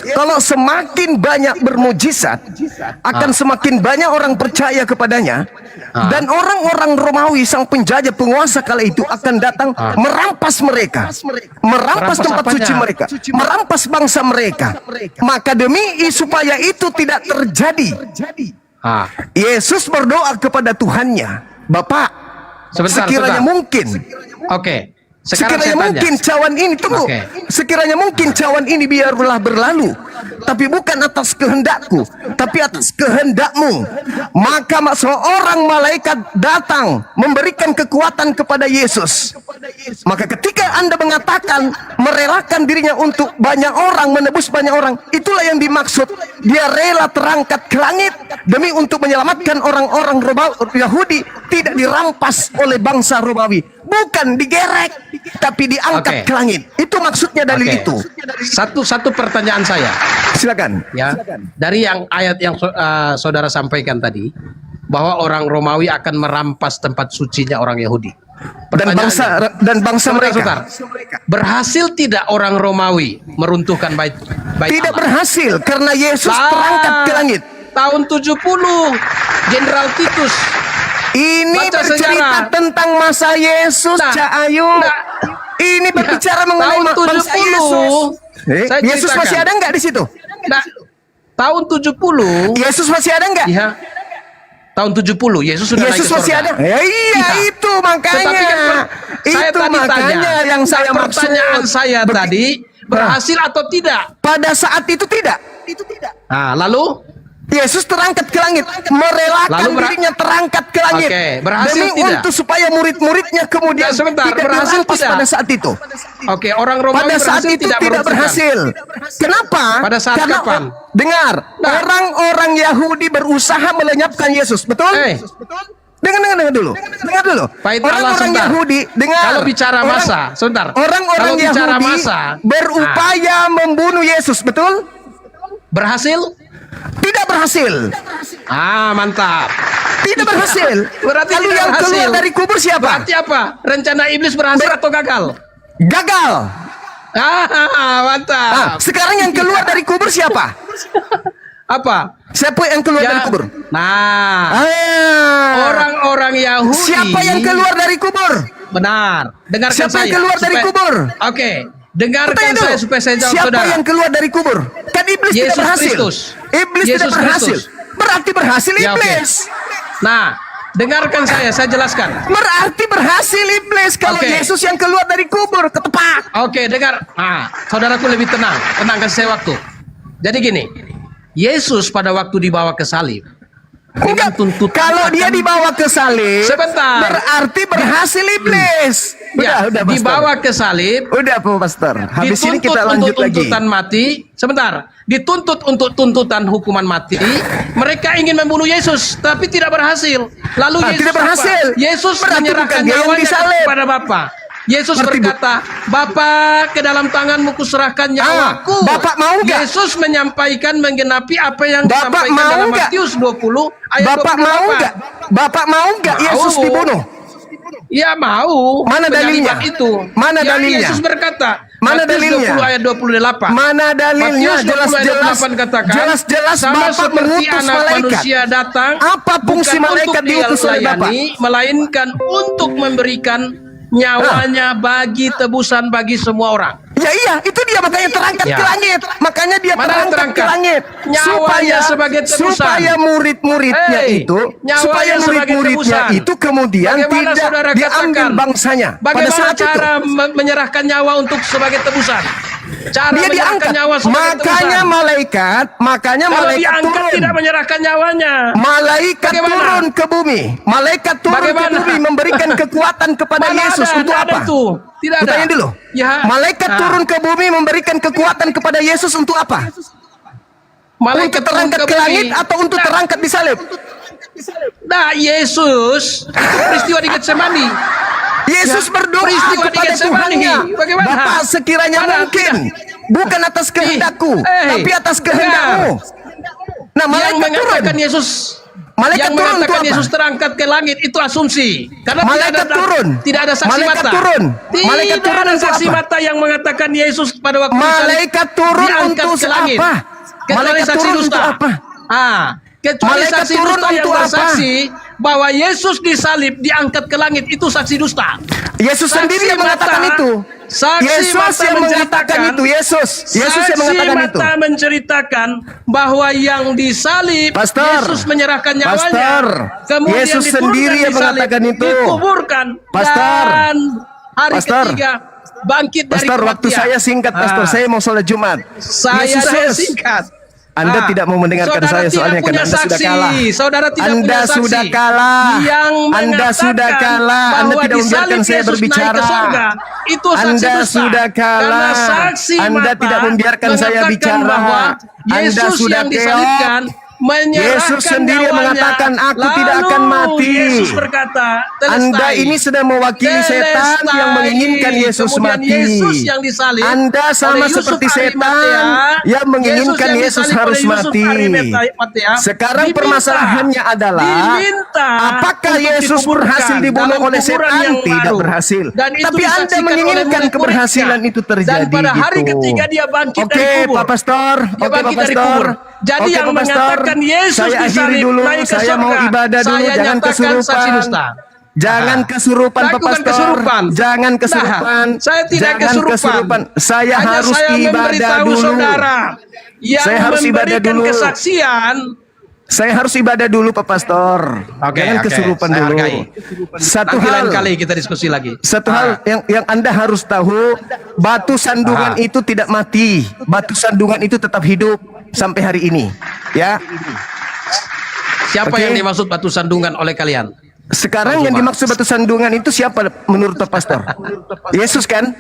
kalau semakin banyak bermujizat akan semakin banyak orang percaya kepadanya, dan orang-orang Romawi sang penjajah penguasa kala itu akan datang merampas mereka, merampas tempat suci mereka, merampas bangsa mereka. Maka demi supaya itu tidak terjadi, Yesus berdoa kepada Tuhannya, Bapak, sekiranya mungkin, sekiranya mungkin cawan ini, sekiranya mungkin cawan ini biarlah berlalu, tapi bukan atas kehendakku, tapi atas kehendakmu. Maka seorang malaikat datang memberikan kekuatan kepada Yesus. Maka ketika Anda mengatakan merelakan dirinya untuk banyak orang, menebus banyak orang, itulah yang dimaksud. Dia rela terangkat ke langit demi untuk menyelamatkan orang-orang Yahudi tidak dirampas oleh bangsa Romawi, bukan digerek, tapi diangkat ke langit. Itu maksudnya dalil itu. Satu pertanyaan saya. Silakan. Ya, dari yang ayat yang saudara sampaikan tadi, bahwa orang Romawi akan merampas tempat sucinya orang Yahudi. Dan bangsa mereka. Berhasil tidak orang Romawi meruntuhkan bait tidak Allah? Berhasil karena Yesus terangkat ke langit. Tahun 70 Jenderal Titus. Ini Baca bercerita sejarah. tentang masa Yesus, Cak Ayu. Ini berbicara mengenai tahun bangsa 70. Yesus. Saya Yesus ceritakan. masih ada nggak di situ? Nah, tahun 70. Yesus masih ada nggak? Iya. Tahun 70 Yesus sudah naik ke masih surga. ada. Ya, iya, itu makanya. Tetapi kan saya itu tadi makanya tanya, yang saya maksud. pertanyaan saya tadi berhasil atau tidak? Pada saat itu tidak. Nah, lalu Yesus terangkat ke langit, merelakan dirinya terangkat ke langit. Oke, berhasil demi tidak? untuk supaya murid-muridnya kemudian sebentar, tidak berhasil dirampas tidak? pada saat itu. Oke, orang Romawi pada saat berhasil itu tidak meruntuhkan? berhasil. Kenapa? Pada saat Karena kapan? Dengar, orang-orang Yahudi berusaha melenyapkan Yesus, betul? Dengar dulu. Bait Allah Orang-orang sebentar. Yahudi, dengar. Kalau bicara masa, sebentar. Orang-orang Kalau bicara Yahudi masa, berupaya membunuh Yesus, betul? Berhasil? Tidak berhasil. Mantap. Tidak berhasil. Berarti Lalu tidak yang berhasil. keluar dari kubur siapa? Berarti apa? Rencana iblis berhasil atau gagal? Gagal. Mantap. Sekarang yang keluar dari kubur siapa? Apa? Siapa yang keluar dari kubur? Nah, orang-orang Yahudi. Siapa yang keluar dari kubur? Benar. Dengarkan Siapa saya. yang keluar dari kubur? Oke. Dengarkan saya supaya saya jawab Siapa saudara. yang keluar dari kubur? Kan iblis Yesus tidak berhasil. Kristus. Iblis Yesus tidak berhasil. Kristus. Berarti berhasil Ya, oke. iblis. Nah, dengarkan saya jelaskan. Berarti berhasil iblis kalau Oke. Yesus yang keluar dari kubur ketepak. Oke, dengar. Saudaraku lebih tenang. Tenang, kasih saya waktu. Jadi gini, Yesus pada waktu dibawa ke salib, Kalau dia dibawa ke salib, sebentar, berarti berhasil iblis. Udah, Pastor. dibawa ke salib. Udah, Pastor. Habis ini kita lanjut untuk lagi. tuntutan mati. Sebentar, dituntut untuk tuntutan hukuman mati. Mereka ingin membunuh Yesus, tapi tidak berhasil. Lalu Yesus tidak berhasil. apa? Yesus Berarti menyerahkan bukan dia yang nyawanya disalib. kepada Bapa. Yesus berkata, Bapa, ke dalam tanganmu kuserahkan nyawaku. Bapak mau nggak? Yesus menyampaikan menggenapi apa yang Bapak disampaikan mau dalam nggak? Matius 20 ayat Bapak 28. mau nggak? Bapak mau nggak Yesus dibunuh? Ya mau. Mana dalilnya? Penyaliban itu. Mana Ya, dalilnya? Yesus berkata. Mana Matius dalilnya? 20 ayat 28. Mana dalilnya? Matius 20 ayat 28 katakan. Jelas-jelas sama Bapak seperti mengutus anak malaikat. manusia datang. Apa fungsi bukan malaikat untuk diutus oleh Bapak? dilayani, melainkan untuk memberikan nyawanya bagi tebusan bagi semua orang. Ya iya, itu dia makanya terangkat Ya. ke langit. Makanya dia Mana terangkat ke terangkat? langit. Nyawanya sebagai tebusan. supaya murid-muridnya Hei, itu, nyawanya supaya sebagai murid-muridnya tebusan. itu kemudian Bagaimana tidak saudara diambil katakan? bangsanya. Pada Bagaimana saat itu. cara menyerahkan nyawa untuk sebagai tebusan? Cara Dia menyerahkan diangkat. nyawa sebagai Makanya tebusan. makanya Kalau malaikat diangkat turun. tidak menyerahkan nyawanya. Malaikat Bagaimana? turun ke bumi. Malaikat turun Bagaimana? ke bumi memberikan kekuatan kepada Mana Yesus ada? untuk Tidak ada apa? itu. Tidak ada. Tanya dulu. Ya. Malaikat Nah. turun ke bumi memberikan kekuatan kepada Yesus untuk apa? Malaikat untuk terangkat turun ke ke langit bumi. atau untuk terangkat di salib? Nah, Yesus itu peristiwa di Getsemani. Yesus Ya, berdoa peristiwa di kepada Getsemani. Tuhannya. Bagaimana? Bapak, sekiranya Mana? mungkin, bukan atas kehendakku, tapi atas kehendakmu. Nah, Yang malaikat turun. mengatakan Yesus Malaikat yang turun itu mengatakan apa? Yesus terangkat ke langit itu asumsi. Karena Malaikat turun. Tidak ada saksi Malaikat mata. turun. Tidak Malaikat turun ada untuk saksi apa? mata yang mengatakan Yesus pada waktu Malaikat turun diangkat untuk ke langit. apa? Kecuali Malaikat saksi turun dusta. untuk apa? Kecuali Malaikat saksi turun dusta yang untuk apa? bersaksi bahwa Yesus disalib diangkat ke langit itu saksi dusta. Yesus Saksi sendiri yang mata- mengatakan itu. Saksi Yesus mata yang mengatakan menceritakan- itu. Yesus yang mengatakan Saksi itu. mata menceritakan bahwa yang disalib Pastor, Yesus menyerahkan nyawanya. Pastor, Kemudian Yesus diturunkan sendiri yang disalib, mengatakan itu. Dikuburkan Pastor, dan hari Pastor, ketiga bangkit dari Pastor, waktu kematian. saya singkat, Pastor. Saya mau sholat Jumat. Saya Yesus. singkat. Anda tidak mau mendengarkan Saudara saya tidak soalnya punya karena Anda sudah saksi. kalah. Saudara tidak Anda punya saksi. sudah kalah. Yang Anda sudah mengatakan kalah. Anda bahwa tidak membiarkan disalib saya Yesus berbicara. naik ke surga, itu saksi Anda dusta. sudah kalah. Karena saksi Anda mata tidak membiarkan saya mengatakan bicara. bahwa Anda Yesus sudah yang disalibkan menyerahkan Yesus sendiri nyawanya. mengatakan, "Aku tidak Lalu akan mati." Yesus berkata, Anda "Telestai." ini sedang mewakili setan Telestai. yang menginginkan Yesus Kemudian mati. Yesus yang disalib Anda sama oleh Yusuf seperti Arimatea, setan yang menginginkan yang Yesus disalib harus oleh Yusuf mati. Arimatea, Sekarang diminta- permasalahannya adalah diminta apakah untuk Yesus dikuburkan berhasil dibunuh dalam oleh kuburan setan? yang Tidak baru. berhasil. Dan itu Tapi Anda disaksikan oleh menginginkan murid-muridnya. keberhasilan itu terjadi. Dan pada hari gitu. ketiga dia bangkit Oke, dari kubur. Pak Pastor. Dia Oke, Pak bangkit dari Pastor. kubur. Jadi Oke, yang Pak Pastor. mengatakan Yesus Saya akhiri disalib dulu. naik ke Saya mau surga, ibadah dulu. saya Jangan nyatakan saksi kesurupan. dusta. Jangan kesurupan, Pak Lakukan Pastor. kesurupan. Jangan kesurupan. Nah, saya tidak Jangan kesurupan. Saya Hanya harus saya ibadah memberitahu dulu. saudara yang Saya harus ibadah memberikan dulu. kesaksian. Saya harus ibadah dulu, Pak Pastor. Jangan kesurupan saya dulu. hargai. Satu Nanti hal, lain kali kita diskusi lagi. satu hal yang Anda harus tahu, batu sandungan itu tidak mati. Batu sandungan itu tetap hidup sampai hari ini. Ya. Siapa Oke. yang dimaksud batu sandungan oleh kalian? Sekarang yang dimaksud batu sandungan itu siapa menurut Pak Pastor? Yesus kan?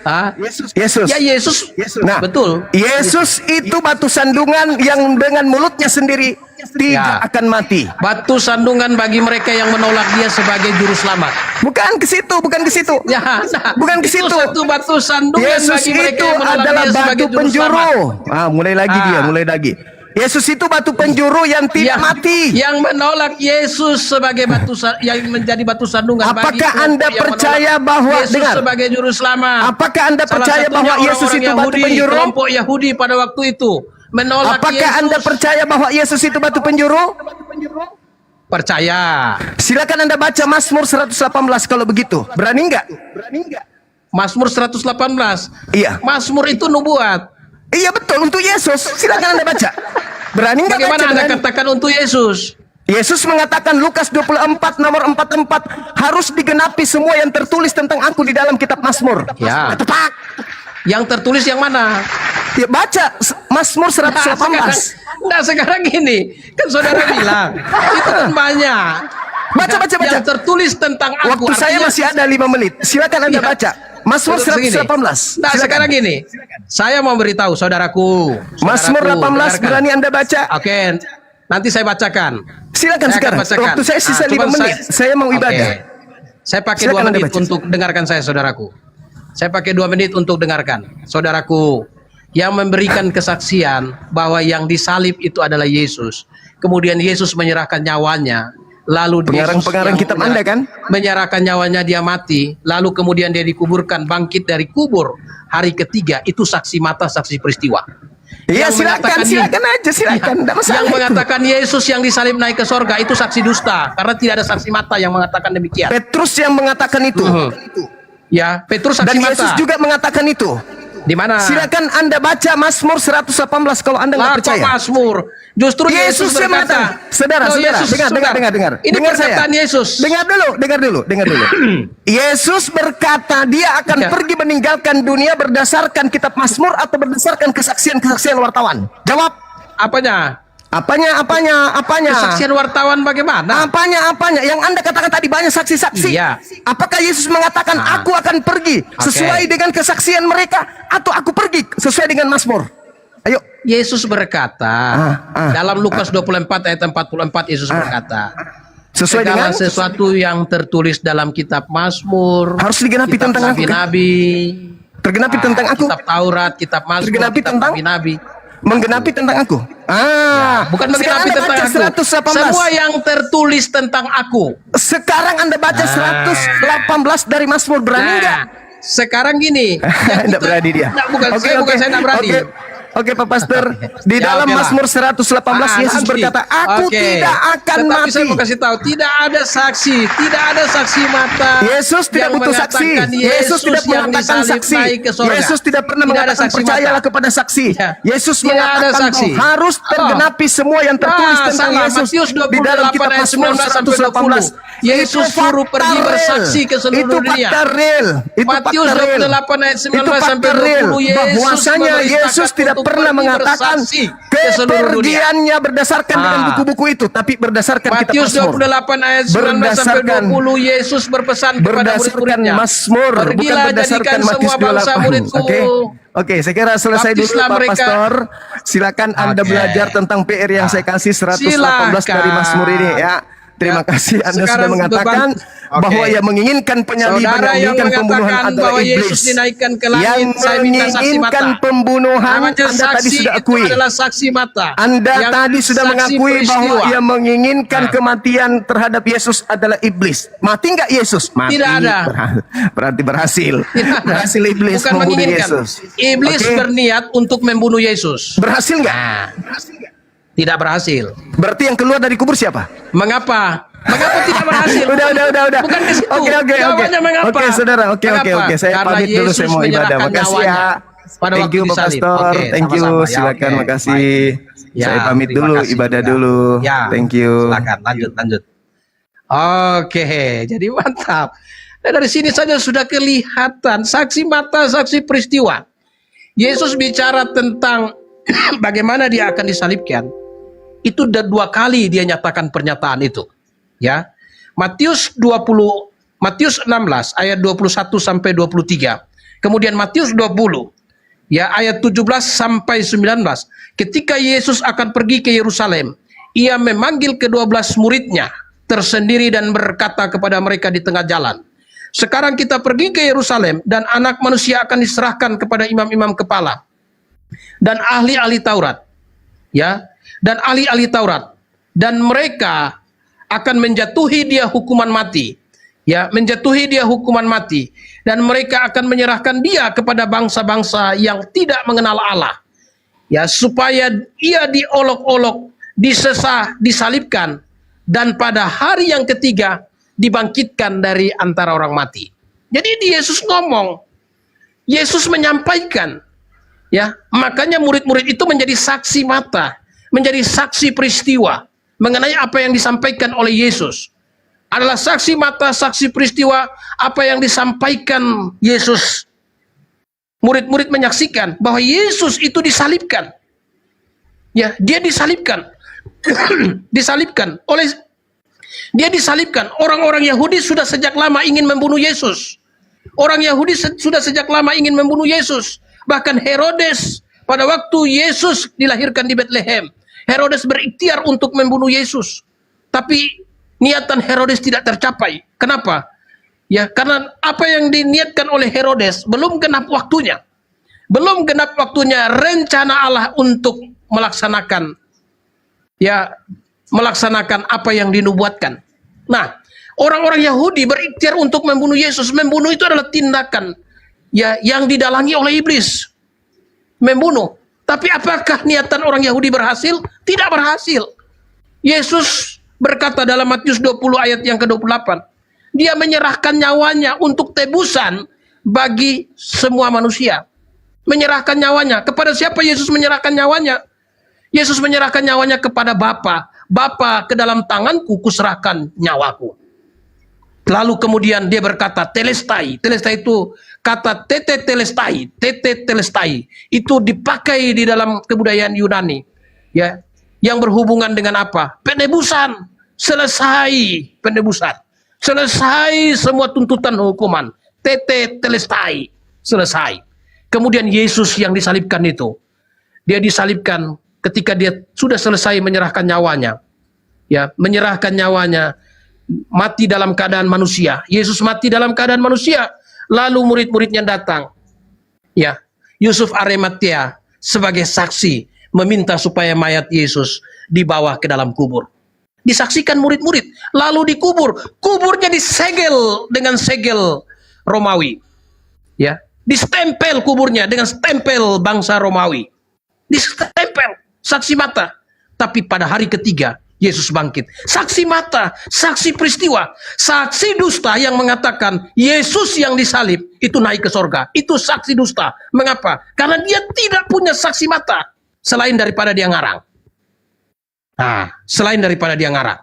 Yesus. Ya Yesus. Nah, betul. Yesus itu batu sandungan yang dengan mulutnya sendiri tidak akan mati. Batu sandungan bagi mereka yang menolak dia sebagai juru selamat. Bukan ke situ, bukan ke situ. Ya, nah, bukan ke itu situ. satu batu sandungan Yesus bagi mereka itu yang menolak adalah dia sebagai batu juru penjuru. selamat. Mulai lagi dia, mulai lagi. Yesus itu batu penjuru yang tidak mati. Yang menolak Yesus sebagai yang menjadi batu sandungan. Apakah bagi Anda yang percaya menolak bahwa Yesus dengar? sebagai juru selamat? Apakah Anda Salah percaya satunya bahwa Yesus orang-orang itu batu Yahudi, penjuru? Kelompok Yahudi pada waktu itu menolak Apakah Yesus. Anda percaya bahwa Yesus itu batu penjuru? Percaya. Silakan Anda baca Mazmur 118 kalau begitu. Berani nggak? Mazmur 118. Iya. Mazmur itu nubuat. Iya betul, untuk Yesus. Silakan Anda baca. Berani nggak Bagaimana baca? Anda Berani? katakan untuk Yesus? Yesus mengatakan Lukas 24 nomor 44 harus digenapi semua yang tertulis tentang aku di dalam kitab Mazmur. Ya. Tepat. Yang tertulis yang mana? Ya, baca Mazmur 118. Nah sekarang gini, kan saudara bilang itu kan banyak. Baca. Yang tertulis tentang aku. Waktu saya artinya- masih ada 5 menit. Silakan Anda baca. Mazmur 118. Nah Silakan. sekarang gini, saya mau beritahu saudaraku. Mazmur 18 dengarkan. berani Anda baca? Oke, nanti saya bacakan. Silakan Saya akan sekarang. bacakan. Waktu saya sisa 5 cuman menit. Saya mau ibadah. Oke. Saya pakai Silakan 2 Anda menit baca. untuk dengarkan saya, saudaraku. Saya pakai 2 menit untuk dengarkan, saudaraku, yang memberikan kesaksian bahwa yang disalib itu adalah Yesus. Kemudian Yesus menyerahkan nyawanya. Lalu Pengarang-pengarang kitab Anda kan? Menyerahkan nyawanya, dia mati. Lalu kemudian dia dikuburkan, bangkit dari kubur hari ketiga. Itu saksi mata, saksi peristiwa. Iya, Yang mengatakan silakan aja, silakan. Nggak masalah yang itu. mengatakan Yesus yang disalib naik ke sorga itu saksi dusta, karena tidak ada saksi mata yang mengatakan demikian. Petrus yang mengatakan itu. Ya, Petrus saksi Dan mata. Yesus juga mengatakan itu. Di mana? Silakan Anda baca Mazmur 118 kalau Anda nggak Lah, kok percaya. Mazmur? Justru Yesus yang berkata. mengatakan. Saudara, Loh, Yesus, dengar. Ini Dengar perkataan Yesus. Dengar dulu. Yesus berkata dia akan Ya. pergi meninggalkan dunia berdasarkan kitab Mazmur atau berdasarkan kesaksian wartawan. Jawab. Apanya? Apanya? Kesaksian wartawan bagaimana? Apanya? Yang Anda katakan tadi banyak saksi-saksi. Iya. Apakah Yesus mengatakan aku akan pergi sesuai dengan kesaksian mereka atau aku pergi sesuai dengan Mazmur? Ayo. Yesus berkata dalam Lukas 24 ayat 44 Yesus berkata sesuai segala dengan sesuatu yang tertulis dalam kitab Mazmur harus digenapi kitab tentang aku, kan? nabi-nabi, Tergenapi tentang aku. kitab Taurat, kitab Mazmur, Tergenapi kitab tentang nabi-nabi. Menggenapi tentang aku. Bukan menggenapi sekarang tentang Anda baca aku. 118. Semua yang tertulis tentang aku. Sekarang Anda baca 118 dari Mazmur, berani nggak? Sekarang gini. Tidak berani dia. Bukan saya tidak berani. Oke, Pak Pastor, di dalam oke lah. Mazmur 118 Yesus nanti. berkata, aku tidak akan Tetapi mati. saya mau kasih tahu, tidak ada saksi mata. Yesus tidak yang butuh saksi. mengatakan Yesus tidak yang mengatakan disalib saksi. naik ke sorga. Yesus tidak pernah Tidak ada mengatakan saksi percayalah mata. kepada saksi. Yesus Tidak ada mengatakan saksi. bahwa harus tergenapi semua yang tertulis tentang salah. Yesus Matius di dalam 28 kitab ayat Mazmur 19 sampai 118. 20. Yesus suruh pergi bersaksi ke seluruh itu dunia. fakta real. Itu Matius fakta real. 28 ayat 19 Itu fakta sampai real. 20. Bahwasanya Yesus tidak pernah mengatakan kepergiannya berdasarkan dengan buku-buku itu, tapi berdasarkan kitab Matius Mazmur. 28 ayat 19 sampai 20 Yesus berpesan kepada berdasarkan murid-muridnya. Mazmur, bukan Pergilah berdasarkan jadikan Matius semua bangsa 28. muridku. Oke, saya kira selesai dulu Baptislah Pak mereka. Pastor. Silakan Anda belajar tentang PR yang saya kasih 118 dari Mazmur ini ya. Terima kasih Anda sudah Sekarang mengatakan bahwa yang menginginkan penyaliban, Saudara yang menginginkan pembunuhan adalah bahwa iblis. Yesus dinaikkan ke langit, Yang saya minta saksi menginginkan mata. pembunuhan, Namanya Anda tadi saksi sudah itu akui. adalah saksi mata. Anda Yang tadi sudah saksi mengakui bahwa peristiwa. yang menginginkan kematian terhadap Yesus adalah iblis. Mati nggak Yesus? Mati. Tidak ada. Berarti berhasil. Berhasil iblis Bukan membunuh menginginkan. Yesus. Iblis Oke. berniat untuk membunuh Yesus. Berhasil nggak? Tidak berhasil. Berarti yang keluar dari kubur siapa? Mengapa? Mengapa tidak berhasil? Udah. Bukan ke situ. Oke. Jawabannya mengapa? Oke, saudara. Oke. Mengapa? Saya Karena pamit dulu, saya Yesus mau ibadah. menyerahkan Makasih ya. nyawanya pada Thank waktu you, Pak disalib. Pastor. Oke, Thank you. sama-sama. Ya, Silakan, oke. makasih. Ya, Saya pamit terima dulu, kasih ibadah juga. dulu. Ya, Thank you. Silakan, lanjut. Oke, jadi mantap. Dan dari sini saja sudah kelihatan saksi mata, saksi peristiwa. Yesus bicara tentang bagaimana dia akan disalibkan. Itu udah 2 kali dia nyatakan pernyataan itu. Ya. Matius 16 ayat 21 sampai 23. Kemudian Matius 20 ya ayat 17 sampai 19. Ketika Yesus akan pergi ke Yerusalem, ia memanggil ke-12 muridnya tersendiri dan berkata kepada mereka di tengah jalan, sekarang kita pergi ke Yerusalem dan anak manusia akan diserahkan kepada imam-imam kepala dan ahli-ahli Taurat. Ya, dan ahli-ahli Taurat, dan mereka akan menjatuhi dia hukuman mati. Ya, menjatuhi dia hukuman mati, dan mereka akan menyerahkan dia kepada bangsa-bangsa yang tidak mengenal Allah. Ya, supaya ia diolok-olok, disesah, disalibkan, dan pada hari yang ketiga dibangkitkan dari antara orang mati. Jadi Yesus ngomong, Yesus menyampaikan, ya, makanya murid-murid itu menjadi saksi mata, menjadi saksi peristiwa mengenai apa yang disampaikan oleh Yesus. Adalah saksi mata, saksi peristiwa apa yang disampaikan Yesus. Murid-murid menyaksikan bahwa Yesus itu disalibkan. Ya, dia disalibkan. Disalibkan. Orang-orang Yahudi sudah sejak lama ingin membunuh Yesus. Orang Yahudi sudah sejak lama ingin membunuh Yesus. Bahkan Herodes pada waktu Yesus dilahirkan di Bethlehem, Herodes berikhtiar untuk membunuh Yesus. Tapi niatan Herodes tidak tercapai. Kenapa? Ya, karena apa yang diniatkan oleh Herodes belum genap waktunya. Belum genap waktunya rencana Allah untuk melaksanakan apa yang dinubuatkan. Nah, orang-orang Yahudi berikhtiar untuk membunuh Yesus. Membunuh itu adalah tindakan ya yang didalangi oleh iblis. Membunuh. Tapi apakah niatan orang Yahudi berhasil? Tidak berhasil. Yesus berkata dalam Matius 20 ayat yang ke-28, dia menyerahkan nyawanya untuk tebusan bagi semua manusia. Menyerahkan nyawanya. Kepada siapa Yesus menyerahkan nyawanya? Yesus menyerahkan nyawanya kepada Bapa. Bapa, ke dalam tanganku kuserahkan nyawaku. Lalu kemudian dia berkata, telestai. Telestai itu kata tete telestai. Tete telestai. Itu dipakai di dalam kebudayaan Yunani. Ya, yang berhubungan dengan apa? Penebusan. Selesai penebusan. Selesai semua tuntutan hukuman. Tete telestai. Selesai. Kemudian Yesus yang disalibkan itu. Dia disalibkan ketika dia sudah selesai menyerahkan nyawanya. Ya, menyerahkan nyawanya. Mati dalam keadaan manusia. Yesus mati dalam keadaan manusia. Lalu murid-muridnya datang. Ya, Yusuf Arimatea sebagai saksi meminta supaya mayat Yesus dibawa ke dalam kubur. Disaksikan murid-murid, lalu dikubur. Kuburnya disegel dengan segel Romawi. Ya, distempel kuburnya dengan stempel bangsa Romawi. Distempel, saksi mata. Tapi pada hari ketiga Yesus bangkit. Saksi mata, saksi peristiwa, saksi dusta yang mengatakan Yesus yang disalib itu naik ke sorga. Itu saksi dusta. Mengapa? Karena dia tidak punya saksi mata selain daripada dia ngarang. Nah, selain daripada dia ngarang.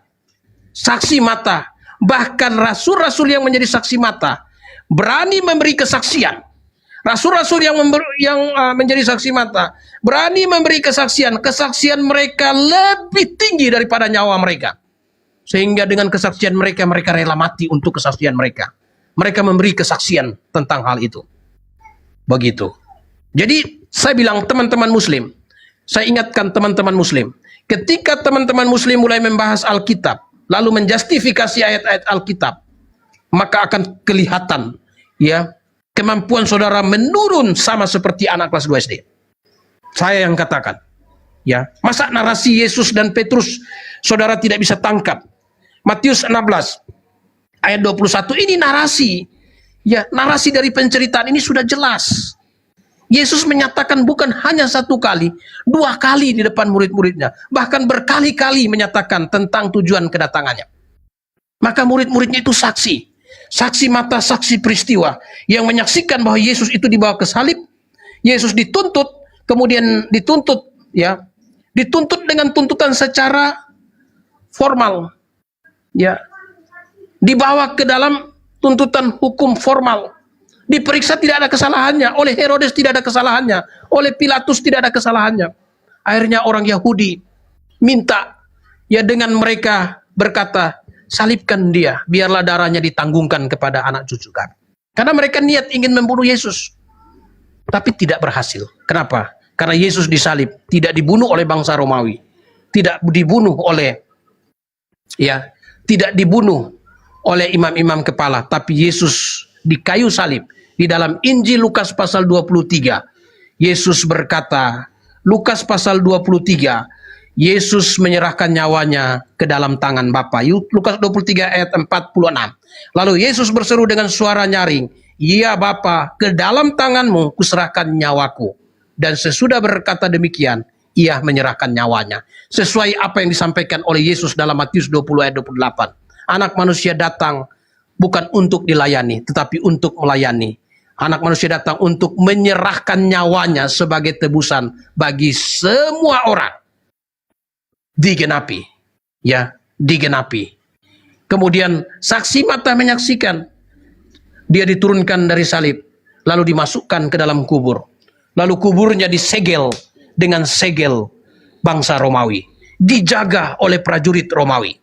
Saksi mata, bahkan rasul-rasul yang menjadi saksi mata berani memberi kesaksian. Rasul-rasul yang menjadi saksi mata berani memberi kesaksian. Kesaksian mereka lebih tinggi daripada nyawa mereka. Sehingga dengan kesaksian mereka, mereka rela mati untuk kesaksian mereka. Mereka memberi kesaksian tentang hal itu. Begitu. Jadi saya bilang teman-teman muslim, saya ingatkan teman-teman muslim, ketika teman-teman muslim mulai membahas Alkitab, lalu menjustifikasi ayat-ayat Alkitab, maka akan kelihatan ya kemampuan saudara menurun sama seperti anak kelas 2 SD. Saya yang katakan. Ya, masa narasi Yesus dan Petrus saudara tidak bisa tangkap? Matius 16 ayat 21 ini narasi. Ya, narasi dari penceritaan ini sudah jelas. Yesus menyatakan bukan hanya 1 kali, 2 kali di depan murid-muridnya. Bahkan berkali-kali menyatakan tentang tujuan kedatangannya. Maka murid-muridnya itu saksi. Saksi mata, saksi peristiwa. Yang menyaksikan bahwa Yesus itu dibawa ke salib. Yesus dituntut, kemudian dituntut. Ya, dituntut dengan tuntutan secara formal. Ya, dibawa ke dalam tuntutan hukum formal. Diperiksa tidak ada kesalahannya, oleh Herodes tidak ada kesalahannya, oleh Pilatus tidak ada kesalahannya. Akhirnya orang Yahudi minta, ya dengan mereka berkata, salibkan dia, biarlah darahnya ditanggungkan kepada anak cucu kami. Karena mereka niat ingin membunuh Yesus, tapi tidak berhasil. Kenapa? Karena Yesus disalib, tidak dibunuh oleh bangsa Romawi, tidak dibunuh oleh, ya, tidak dibunuh oleh imam-imam kepala, tapi Yesus di kayu salib. Di dalam Injil Lukas pasal 23, Yesus berkata, Lukas pasal 23, Yesus menyerahkan nyawanya ke dalam tangan Bapa. Lukas 23 ayat 46. Lalu Yesus berseru dengan suara nyaring, "Ya Bapa, ke dalam tanganmu kuserahkan nyawaku." Dan sesudah berkata demikian, ia menyerahkan nyawanya. Sesuai apa yang disampaikan oleh Yesus dalam Matius 20 ayat 28. Anak manusia datang bukan untuk dilayani, tetapi untuk melayani. Anak manusia datang untuk menyerahkan nyawanya sebagai tebusan bagi semua orang. Digenapi. Ya, digenapi. Kemudian saksi mata menyaksikan. Dia diturunkan dari salib, lalu dimasukkan ke dalam kubur. Lalu kuburnya disegel dengan segel bangsa Romawi. Dijaga oleh prajurit Romawi.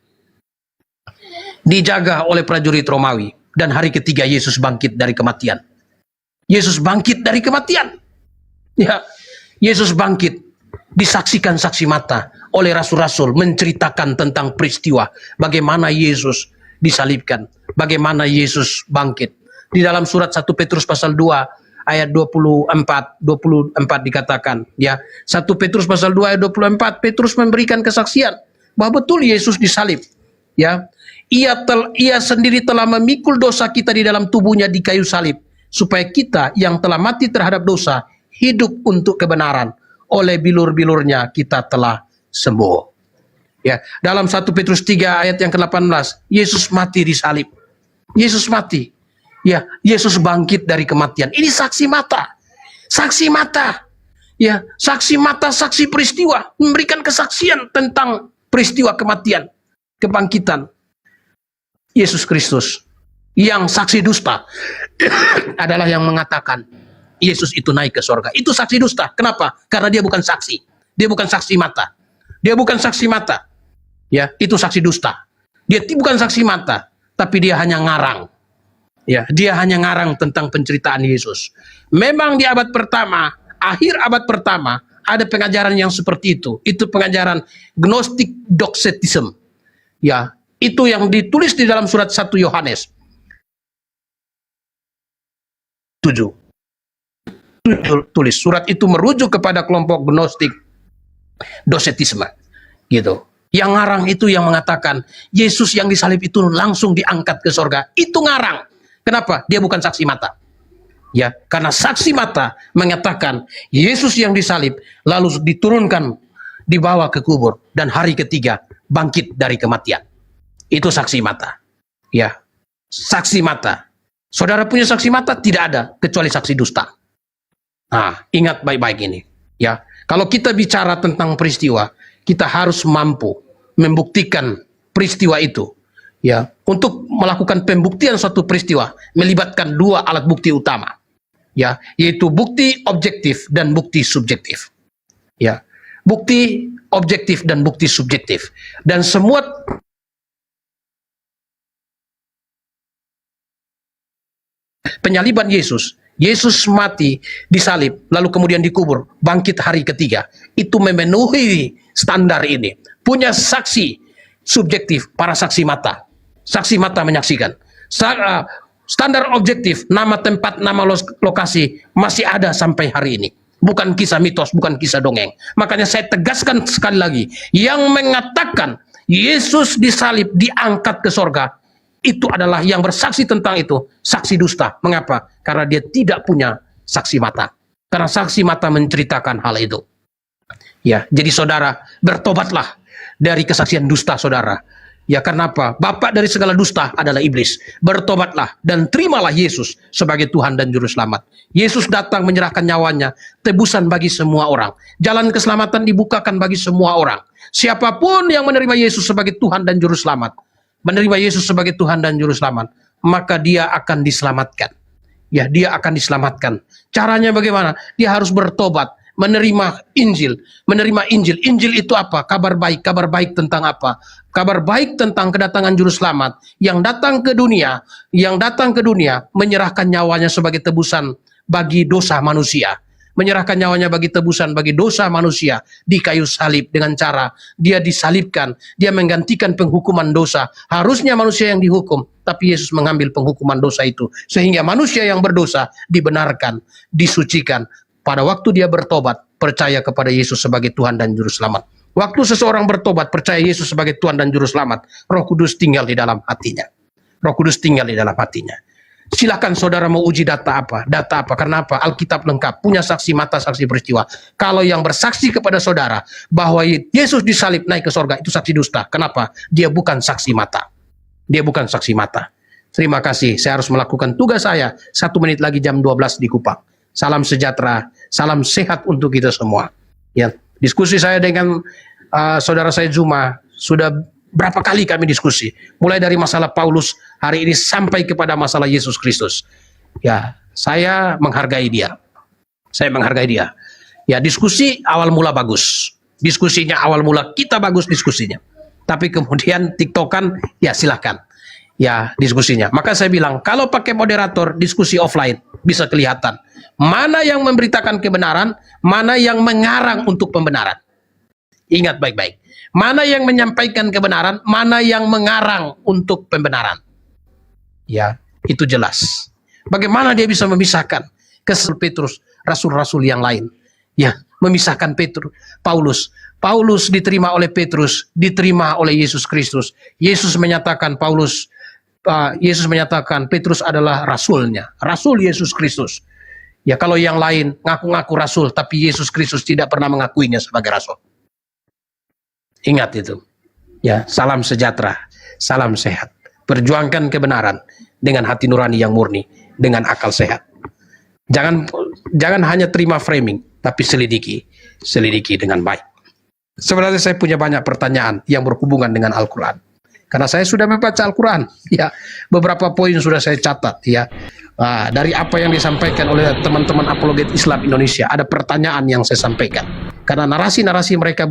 Dijaga oleh prajurit Romawi. Dan hari ketiga Yesus bangkit dari kematian. Yesus bangkit dari kematian. Ya, Yesus bangkit. Disaksikan saksi mata oleh rasul-rasul, menceritakan tentang peristiwa bagaimana Yesus disalibkan, bagaimana Yesus bangkit. Di dalam surat 1 Petrus pasal 2 ayat 24 dikatakan, ya, 1 Petrus pasal 2 ayat 24, Petrus memberikan kesaksian bahwa betul Yesus disalib. Ya, ia sendiri telah memikul dosa kita di dalam tubuhnya di kayu salib, supaya kita yang telah mati terhadap dosa hidup untuk kebenaran. Oleh bilur-bilurnya kita telah sembuh. Ya, dalam 1 Petrus 3 ayat yang ke-18, Yesus mati di salib. Yesus mati. Ya, Yesus bangkit dari kematian. Ini saksi mata. Saksi mata. Ya, saksi mata, saksi peristiwa, memberikan kesaksian tentang peristiwa kematian, kebangkitan Yesus Kristus. Yang saksi dusta adalah yang mengatakan Yesus itu naik ke sorga. Itu saksi dusta. Kenapa? Karena dia bukan saksi. Dia bukan saksi mata. Dia bukan saksi mata. Ya, itu saksi dusta. Dia bukan saksi mata, tapi dia hanya ngarang. Ya, dia hanya ngarang tentang penceritaan Yesus. Memang di abad pertama, akhir abad pertama, ada pengajaran yang seperti itu. Itu pengajaran Gnostic Docetism. Ya, itu yang ditulis di dalam surat 1 Yohanes 7. Tulis surat itu merujuk kepada kelompok Gnostik Docetisme, gitu. Yang ngarang itu yang mengatakan Yesus yang disalib itu langsung diangkat ke sorga. Itu ngarang. Kenapa? Dia bukan saksi mata. Ya, karena saksi mata mengatakan Yesus yang disalib lalu diturunkan, dibawa ke kubur, dan hari ketiga bangkit dari kematian. Itu saksi mata. Ya, saksi mata. Saudara punya saksi mata? Tidak ada, kecuali saksi dusta. Nah, ingat baik-baik ini. Ya, kalau kita bicara tentang peristiwa, kita harus mampu membuktikan peristiwa itu. Ya, untuk melakukan pembuktian suatu peristiwa melibatkan dua alat bukti utama. Ya, yaitu bukti objektif dan bukti subjektif. Ya, bukti objektif dan bukti subjektif. Dan semua penyaliban Yesus, Yesus mati, disalib, lalu kemudian dikubur, bangkit hari ketiga, itu memenuhi standar ini. Punya saksi subjektif, para saksi mata. Saksi mata menyaksikan. Standar objektif, nama tempat, nama lokasi masih ada sampai hari ini. Bukan kisah mitos, bukan kisah dongeng. Makanya saya tegaskan sekali lagi, yang mengatakan Yesus disalib, diangkat ke sorga, itu adalah yang bersaksi tentang itu, saksi dusta. Mengapa? Karena dia tidak punya saksi mata. Karena saksi mata menceritakan hal itu. Ya, jadi saudara, bertobatlah dari kesaksian dusta saudara. Ya, karena apa? Bapak dari segala dusta adalah iblis. Bertobatlah dan terimalah Yesus sebagai Tuhan dan Juru Selamat. Yesus datang menyerahkan nyawanya, tebusan bagi semua orang. Jalan keselamatan dibukakan bagi semua orang. Siapapun yang menerima Yesus sebagai Tuhan dan Juru Selamat, menerima Yesus sebagai Tuhan dan Juru Selamat, maka dia akan diselamatkan. Ya, dia akan diselamatkan. Caranya bagaimana? Dia harus bertobat, menerima Injil. Menerima Injil. Injil itu apa? Kabar baik. Kabar baik tentang apa? Kabar baik tentang kedatangan Juru Selamat yang datang ke dunia, menyerahkan nyawanya sebagai tebusan bagi dosa manusia. Menyerahkan nyawanya bagi tebusan bagi dosa manusia di kayu salib dengan cara dia disalibkan, dia menggantikan penghukuman dosa. Harusnya manusia yang dihukum, tapi Yesus mengambil penghukuman dosa itu sehingga manusia yang berdosa dibenarkan, disucikan. Pada waktu dia bertobat, percaya kepada Yesus sebagai Tuhan dan Juru Selamat. Waktu seseorang bertobat, percaya Yesus sebagai Tuhan dan Juru Selamat, Roh Kudus tinggal di dalam hatinya. Roh Kudus tinggal di dalam hatinya. Silakan saudara mau uji data apa? Data apa? Karena apa? Alkitab lengkap, punya saksi mata, saksi peristiwa. Kalau yang bersaksi kepada saudara bahwa Yesus disalib naik ke sorga, itu saksi dusta. Kenapa? Dia bukan saksi mata. Dia bukan saksi mata. Terima kasih, saya harus melakukan tugas saya. 1 menit lagi jam 12 di Kupang. Salam sejahtera, salam sehat untuk kita semua. Ya, diskusi saya dengan saudara saya Zuma sudah berapa kali kami diskusi, mulai dari masalah Paulus hari ini sampai kepada masalah Yesus Kristus. Ya, saya menghargai dia. Saya menghargai dia. Ya, diskusi awal mula bagus. Diskusinya awal mula kita bagus diskusinya. Tapi kemudian TikTokan, ya silahkan. Ya, diskusinya. Maka saya bilang, kalau pakai moderator, diskusi offline, bisa kelihatan. Mana yang memberitakan kebenaran, mana yang mengarang untuk pembenaran. Ingat baik-baik. Mana yang menyampaikan kebenaran, mana yang mengarang untuk pembenaran. Ya, itu jelas. Bagaimana dia bisa memisahkan kesel Petrus, rasul-rasul yang lain. Ya, memisahkan Paulus. Paulus diterima oleh Petrus, diterima oleh Yesus Kristus. Yesus menyatakan Petrus adalah rasulnya, rasul Yesus Kristus. Ya, kalau yang lain ngaku-ngaku rasul, tapi Yesus Kristus tidak pernah mengakuinya sebagai rasul. Ingat itu. Ya, salam sejahtera, salam sehat. Perjuangkan kebenaran dengan hati nurani yang murni, dengan akal sehat. Jangan hanya terima framing, tapi selidiki dengan baik. Sebenarnya saya punya banyak pertanyaan yang berhubungan dengan Al-Quran. Karena saya sudah membaca Al-Quran, ya, beberapa poin sudah saya catat, ya. Dari apa yang disampaikan oleh teman-teman apologet Islam Indonesia, ada pertanyaan yang saya sampaikan. Karena narasi-narasi mereka